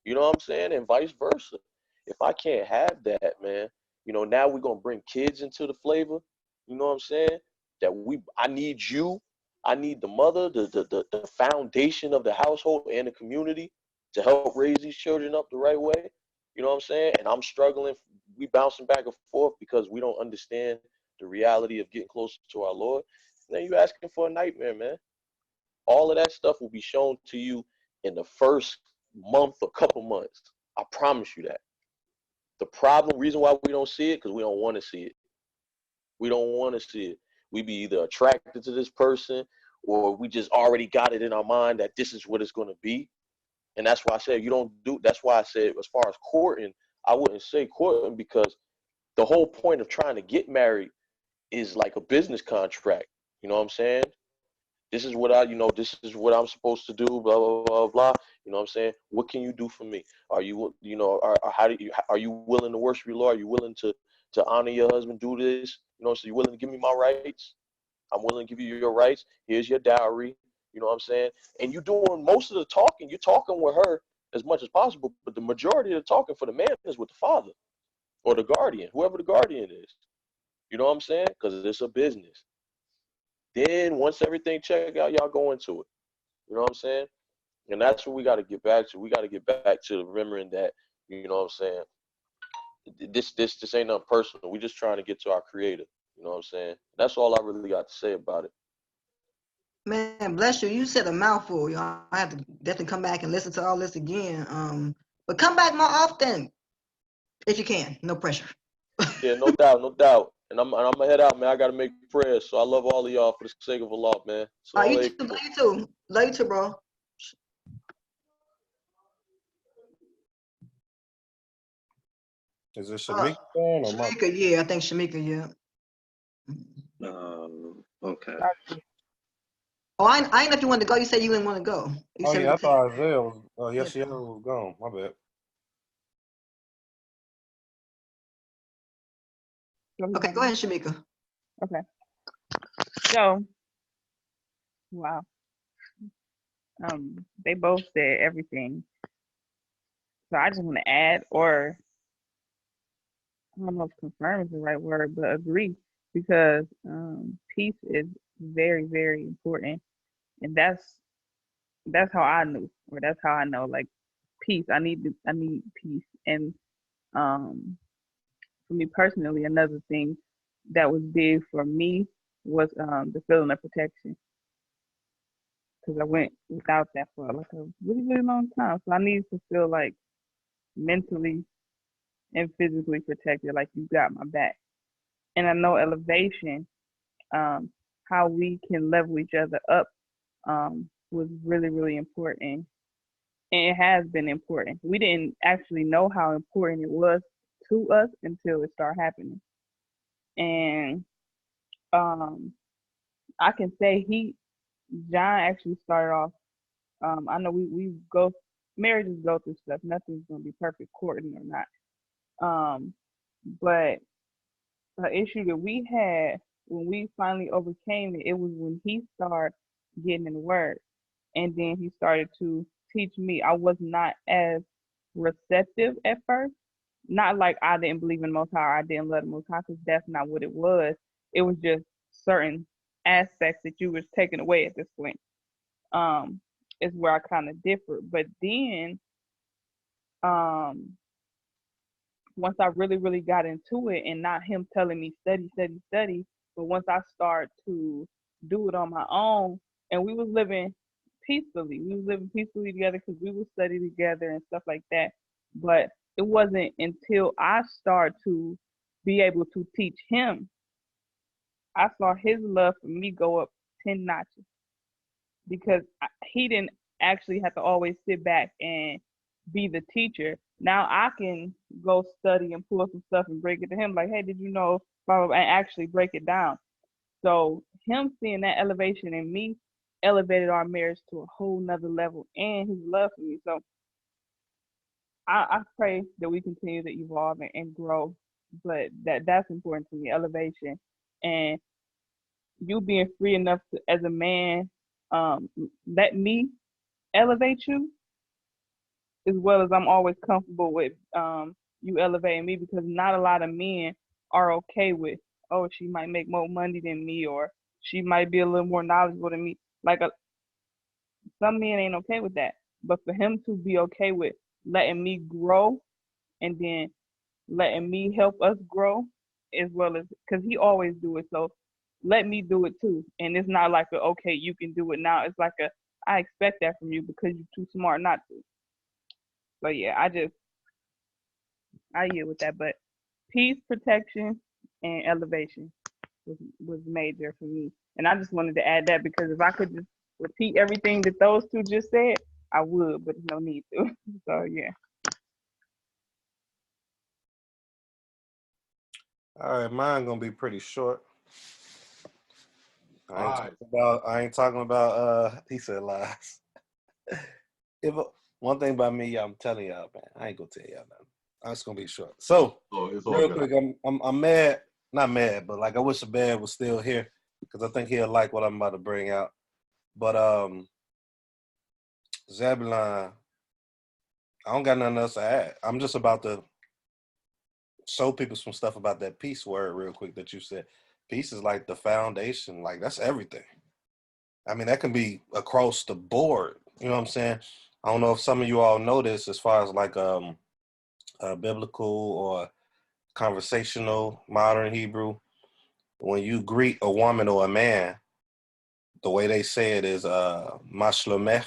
You know what I'm saying? And vice versa. If I can't have that, man, you know, now we're gonna bring kids into the flavor. You know what I'm saying? I need you. I need the mother, the foundation of the household and the community to help raise these children up the right way. You know what I'm saying? And I'm struggling. We bouncing back and forth because we don't understand the reality of getting closer to our Lord. And then you asking for a nightmare, man. All of that stuff will be shown to you in the first month or couple months. I promise you that. The reason why we don't see it, because we don't want to see it. We don't want to see it. We be either attracted to this person or we just already got it in our mind that this is what it's going to be. And that's why I said that's why I said as far as courting, I wouldn't say courting because the whole point of trying to get married is like a business contract. You know what I'm saying? This is what I'm supposed to do, blah, blah, blah, blah. You know what I'm saying? What can you do for me? Are you, you know, are you willing to worship your Lord? Are you willing to honor your husband, do this? You know, so you're willing to give me my rights? I'm willing to give you your rights. Here's your dowry. You know what I'm saying? And you're doing most of the talking. You're talking with her as much as possible, but the majority of the talking for the man is with the father or the guardian, whoever the guardian is. You know what I'm saying? Because it's a business. Then once everything check out, y'all go into it. You know what I'm saying? And that's what we got to get back to. We got to get back to remembering that, you know what I'm saying? This ain't nothing personal. We just trying to get to our Creator. You know what I'm saying? That's all I really got to say about it. Man, bless you. You said a mouthful, y'all. I have to definitely come back and listen to all this again. But come back more often if you can. No pressure. Yeah, no doubt, no doubt. And I'm gonna head out, man. I gotta make prayers. So I love all of y'all for the sake of Allah, man. You too. Love you too. Love you too, bro. Is it Shamika or Mark? Shamika, yeah, I think Shamika, yeah. Okay. Oh, I didn't know if you wanted to go. You said you didn't want to go. You Oh said we yeah, I could take. thought Isaiah was. Oh Yeah. yes, she was gone. My bad. Okay, go ahead, Shamika. Okay. So, wow. They both said everything. So I just want to add, or I don't know if confirm is the right word, but agree, because peace is very, very important, and that's how I knew, or that's how I know, like, peace. I need peace, and for me personally, another thing that was big for me was the feeling of protection, because I went without that for like a really, really long time. So I needed to feel like mentally and physically protected, like you got my back. And I know elevation, how we can level each other up, was really, really important. And it has been important. We didn't actually know how important it was to us until it started happening. And I can say John actually started off. I know we go, marriages go through stuff. Nothing's gonna be perfect, courting or not. But the issue that we had when we finally overcame it, it was when he started getting in the word, and then he started to teach me. I was not as receptive at first. Not like I didn't believe in the Most High, or I didn't love the Most High, because that's not what it was. It was just certain aspects that you was taking away at this point. Is where I kind of differed. But then, once I really, really got into it, and not him telling me study, study, study, but once I started to do it on my own, and we was living peacefully. We was living peacefully together because we would study together and stuff like that. But it wasn't until I started to be able to teach him, I saw his love for me go up 10 notches, because he didn't actually have to always sit back and be the teacher. Now I can go study and pull some stuff and break it to him, like, hey, did you know, blah, blah, blah, and actually break it down. So him seeing that elevation in me elevated our marriage to a whole nother level, and his love for me. So I pray that we continue to evolve and grow, but that's important to me, elevation, and you being free enough to, as a man, let me elevate you, as well as I'm always comfortable with you elevating me, because not a lot of men are okay with, oh, she might make more money than me, or she might be a little more knowledgeable than me. Like some men ain't okay with that. But for him to be okay with letting me grow, and then letting me help us grow, as well as, because he always do it, so let me do it too. And it's not like okay, you can do it now. It's like I expect that from you because you're too smart not to. So yeah, I yield with that. But peace, protection, and elevation was major for me. And I just wanted to add that, because if I could just repeat everything that those two just said, I would, but there's no need to. So yeah. All right, mine gonna be pretty short. All I ain't talking about he said lies. If one thing about me, I'm telling y'all, man, I ain't gonna tell y'all nothing. I'm just gonna be short. So it's all real good. quick, I'm mad, not mad, but like I wish the band was still here, because I think he'll like what I'm about to bring out. But Zebulon, I don't got nothing else to add. I'm just about to show people some stuff about that peace word real quick that you said. Peace is like the foundation, like that's everything. I mean, that can be across the board. You know what I'm saying? I don't know if some of you all know this as far as like biblical or conversational modern Hebrew. When you greet a woman or a man, the way they say it is mashlomech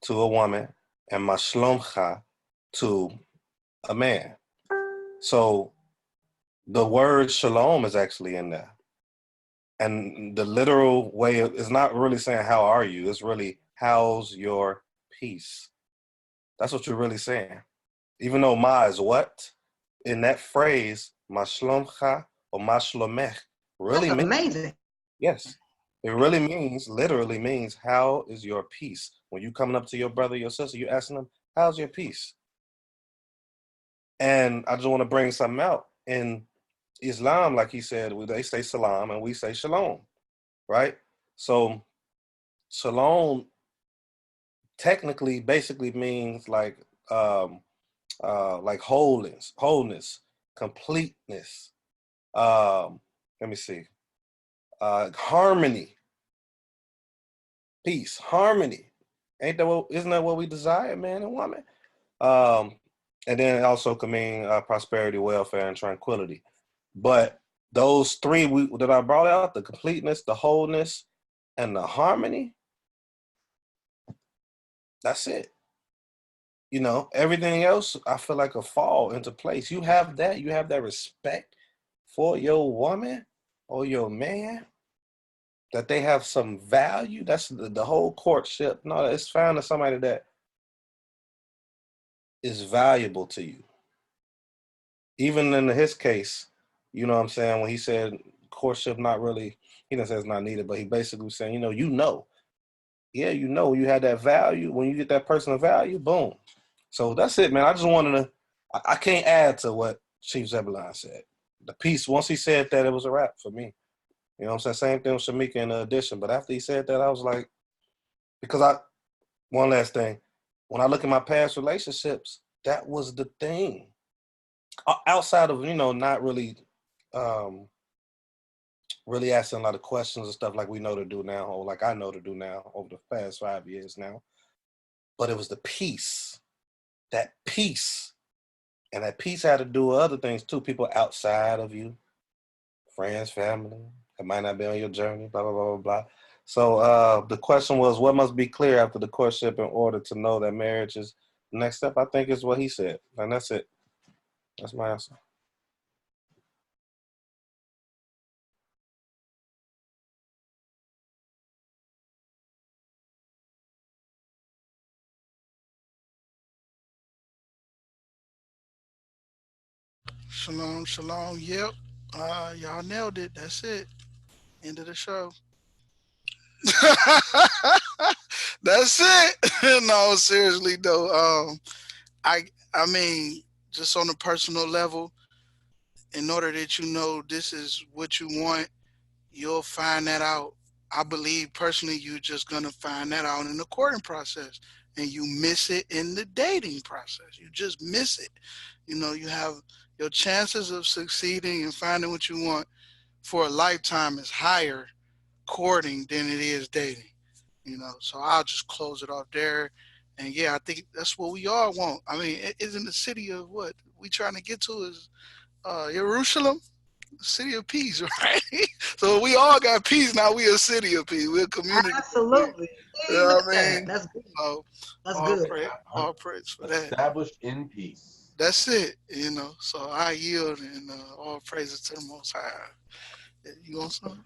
to a woman and mashlomcha to a man. So the word shalom is actually in there. And the literal way is not really saying how are you, it's really how's your peace. That's what you're really saying. Even though ma is what? in that phrase, mashlomcha or mashlomech, really That's means, amazing. yes, it really means, literally means, how is your peace? When you coming up to your brother, your sister, you asking them, how's your peace? And I just want to bring something out. In Islam, like he said, they say salam and we say shalom, right? So shalom technically basically means like wholeness, completeness. Let me see. Harmony, peace, harmony. Isn't that what we desire, man and woman? And then it also can mean prosperity, welfare, and tranquility. But those three that I brought out, the completeness, the wholeness, and the harmony, that's it. You know, everything else, I feel like will fall into place. You have that respect for your woman or your man, that they have some value. That's the whole courtship. No, it's finding somebody that is valuable to you. Even in his case, you know what I'm saying, when he said courtship not really, he didn't say it's not needed, but he basically was saying, yeah, you had that value. When you get that person of value, boom. So that's it, man. I just wanted to, I can't add to what Chief Zebulon said. The piece, once he said that, it was a wrap for me. You know what I'm saying? Same thing with Shamika in the addition. But after he said that, I was like, one last thing. When I look at my past relationships, that was the thing. Outside of, not really, really asking a lot of questions and stuff like we know to do now, or like I know to do now over the past 5 years now. But it was the peace. That peace. And that peace had to do with other things too. People outside of you, friends, family, that might not be on your journey, blah, blah, blah, blah, blah. So the question was, what must be clear after the courtship in order to know that marriage is the next step? I think is what he said. And that's it. That's my answer. Shalom, shalom. Yep. Y'all nailed it. That's it. End of the show. That's it. No, seriously though. I mean, just on a personal level, in order that you know this is what you want, you'll find that out. I believe personally you're just gonna find that out in the courting process. And you miss it in the dating process. You just miss it. You have your chances of succeeding and finding what you want for a lifetime is higher courting than it is dating. So I'll just close it off there. And yeah, I think that's what we all want. I mean, it isn't the city of what we trying to get to is Jerusalem, city of peace, right? So we all got peace now. We a city of peace. We're a community of peace. Absolutely. You Hey, know look what at I that. mean? That's good. So That's all good. praise for that. Established in peace. That's it. So I yield and all praises to the Most High. You want some?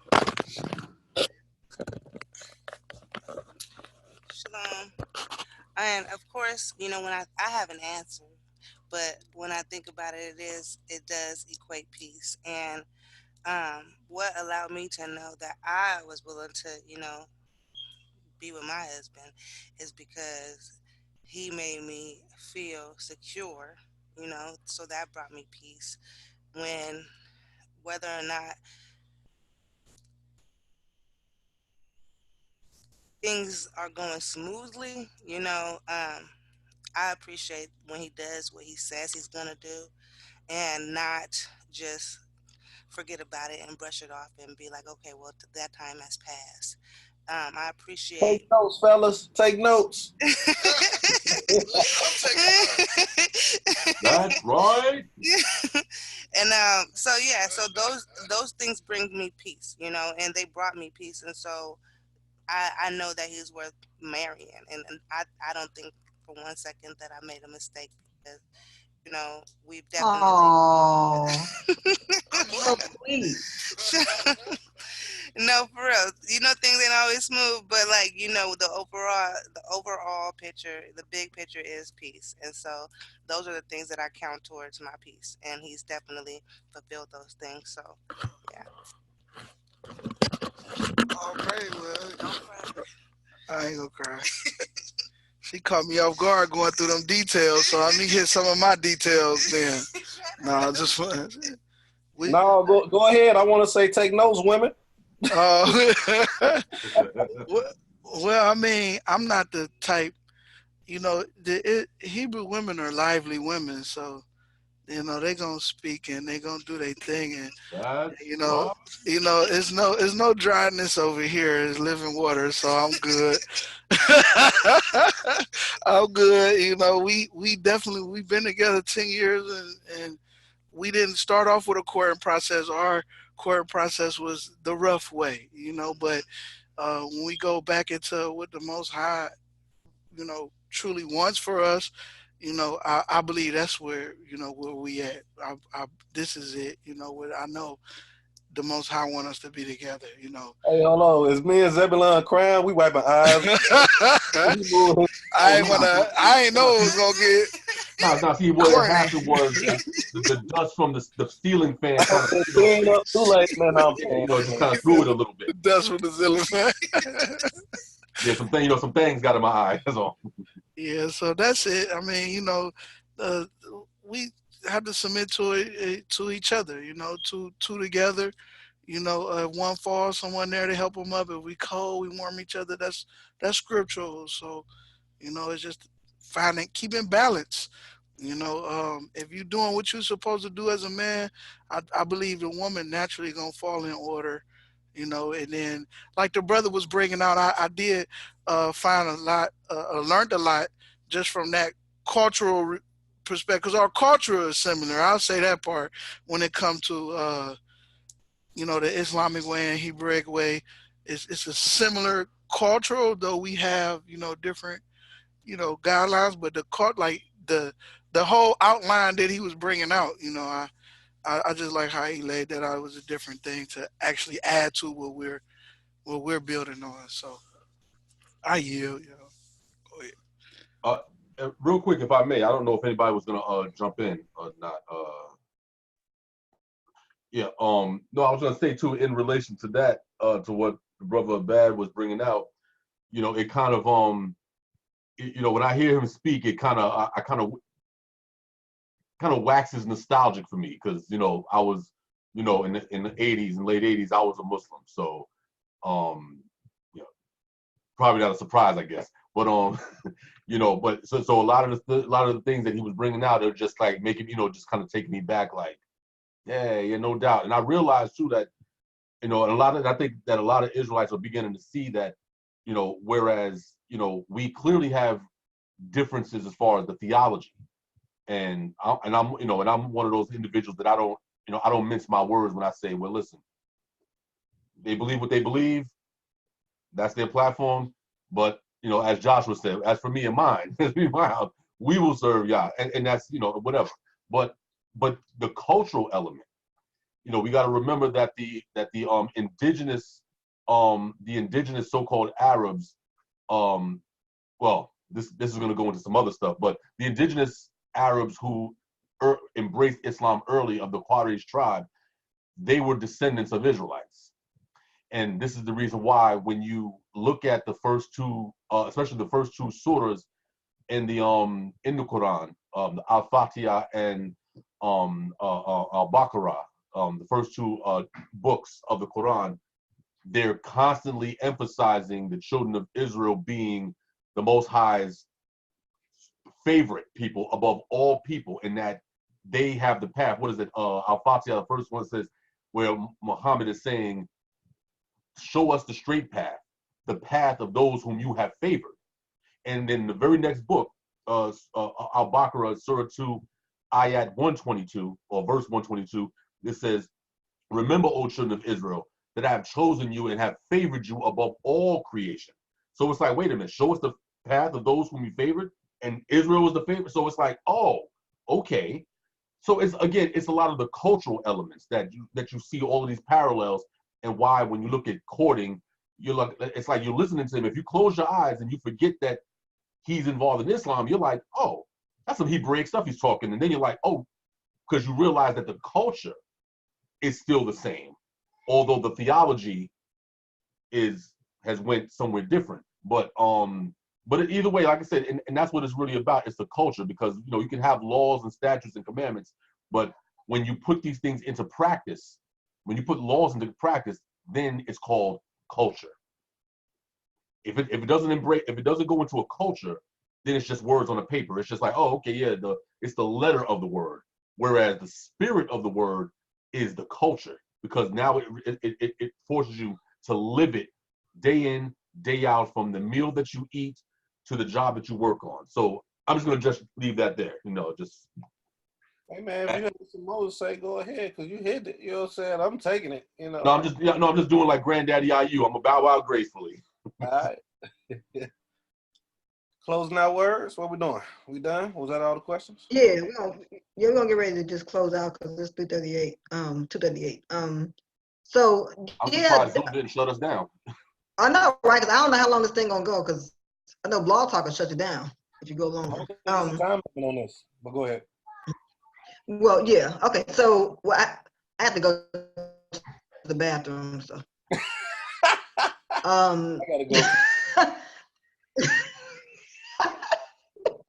Shalom. And of course, when I have an answer, but when I think about it, it does equate peace. And what allowed me to know that I was willing to, be with my husband is because he made me feel secure, so that brought me peace. When whether or not things are going smoothly, I appreciate when he does what he says he's gonna do and not just forget about it and brush it off and be like, okay, well, that time has passed. I appreciate. Take notes, fellas. Take notes. That's right. And so those things bring me peace, and they brought me peace, and so I know that he's worth marrying, and I don't think for 1 second that I made a mistake because we've definitely. Oh, so sweet. No, for real. things ain't always smooth, but like, the overall picture, the big picture is peace. And so those are the things that I count towards my peace. And he's definitely fulfilled those things. So yeah. All right, well, Don't cry. I ain't gonna cry. She caught me off guard going through them details, so let me hit some of my details then. No, just fun. No, go ahead. I want to say take notes, women. Well, I mean, I'm not the type, Hebrew women are lively women, so they gonna speak and they gonna do their thing, and That's you know, right. it's no dryness over here. It's living water, so I'm good. I'm good. We've been together 10 years, and we didn't start off with a courting process. Our courting process was the rough way, but when we go back into what the Most High, truly wants for us, I believe that's where we at. This is it. What I know the Most High want us to be together. Hey, hold on. Is me and Zebulon crying? We wiping eyes. I ain't know it was gonna get. Now, see, what happened was the dust from the ceiling fan kind of, up too late, man. just kind of threw it a little bit. The dust from the ceiling fan. Yeah, some things got in my eye. That's all. Yeah, so that's it. I mean, we have to submit to each other. Two together. If one falls, someone there to help them up. If we cold, we warm each other. That's scriptural. So, it's just keeping balance. If you're doing what you're supposed to do as a man, I believe the woman naturally gonna fall in order. And then like the brother was bringing out, I did find a lot, learned a lot just from that cultural perspective, because our culture is similar. I'll say that part when it comes to the Islamic way and Hebraic way. It's a similar cultural, though we have different guidelines, but the whole outline that he was bringing out, I just like how he laid that out. It was a different thing to actually add to what we're building on. So I yield. Go ahead. Real quick, if I may, I don't know if anybody was gonna jump in or not. Yeah. No, I was gonna say too, in relation to that, to what the brother Bad was bringing out. It kind of when I hear him speak, it kind of waxes nostalgic for me, because I was in the 80s and late 80s I was a Muslim, so probably not a surprise, I guess, but but so a lot of the things that he was bringing out are just like making just kind of taking me back, like yeah, no doubt. And I realized too that I think that a lot of Israelites are beginning to see that whereas we clearly have differences as far as the theology. And I'm one of those individuals that I don't mince my words when I say, well, listen, they believe what they believe, that's their platform. But as Joshua said, as for me and mine, we will serve Yah, and that's whatever. But the cultural element, we got to remember that the indigenous so-called Arabs, well, this is going to go into some other stuff, but the indigenous Arabs who embraced Islam early, of the Quraysh tribe, they were descendants of Israelites. And this is the reason why when you look at the first two, especially the first two surahs in the Quran, the Al-Fatiha and Al-Baqarah, the first two books of the Quran, they're constantly emphasizing the children of Israel being the Most High's favorite people above all people, in that they have the path. What is it? Al-Fatiha, the first one says, where Muhammad is saying, show us the straight path, the path of those whom you have favored. And then the very next book, Al-Baqarah, Surah 2, Ayat 122, or verse 122, it says, remember, O children of Israel, that I have chosen you and have favored you above all creation. So it's like, wait a minute, show us the path of those whom you favored, and Israel was the favorite. So it's like, oh, okay. So it's a lot of the cultural elements that you see all of these parallels, and why when you look at courting, you're like, it's like you're listening to him. If you close your eyes and you forget that he's involved in Islam, you're like, oh, that's some Hebraic stuff he's talking. And then you're like, oh, because you realize that the culture is still the same, although the theology has went somewhere different. But either way, like I said, and that's what it's really about. It's the culture, because you can have laws and statutes and commandments, but when you put these things into practice, when you put laws into practice, then it's called culture. If it doesn't go into a culture, then it's just words on a paper. It's just like, oh, okay, yeah, it's the letter of the word. Whereas the spirit of the word is the culture, because now it forces you to live it day in, day out, from the meal that you eat to the job that you work on. So I'm just gonna just leave that there. Just. Hey man, if you have some more to say, go ahead, because you hit it. You know what I'm saying? I'm taking it. No, I'm just doing like Granddaddy IU. I'm gonna bow out gracefully. All right. Closing out words. What we doing? We done? Was that all the questions? Yeah, we're gonna get ready to just close out because it's 3:38. 2:38. So I'm surprised Zoom didn't shut us down. I know, right? Because I don't know how long this thing gonna go. Because I know Blog Talk will shut you down if you go longer. Time on this, but go ahead. Well, yeah. Okay. So, I have to go to the bathroom. So, I gotta go.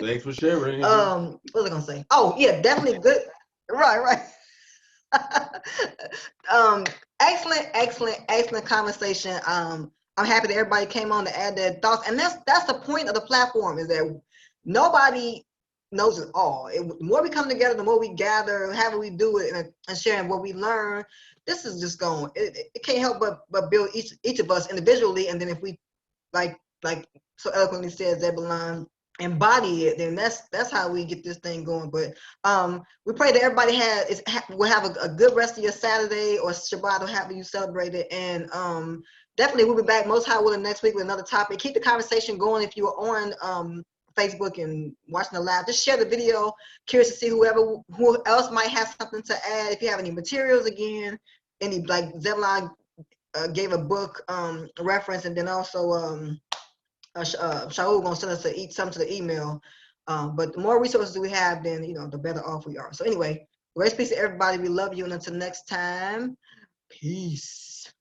Thanks for sharing. What was I gonna say? Oh, yeah, definitely good. Right. Excellent conversation. I'm happy that everybody came on to add their thoughts, and that's the point of the platform, is that nobody knows it all. The more we come together, the more we gather, however we do it, and sharing what we learn. This is just going. It can't help but build each of us individually, and then if we like so eloquently said Zebulon, embody it, then that's how we get this thing going. But we pray that everybody will have a good rest of your Saturday or Shabbat, or however you celebrate it. And definitely we'll be back most high willing next week with another topic. Keep the conversation going. If you're on Facebook and watching the live, just share the video. Curious to see who else might have something to add. If you have any materials, again, any, like Zebulon gave a book reference, and then also Shaul gonna send us something to the email. But the more resources we have, then the better off we are. So anyway, grace, peace to everybody. We love you, and until next time, peace.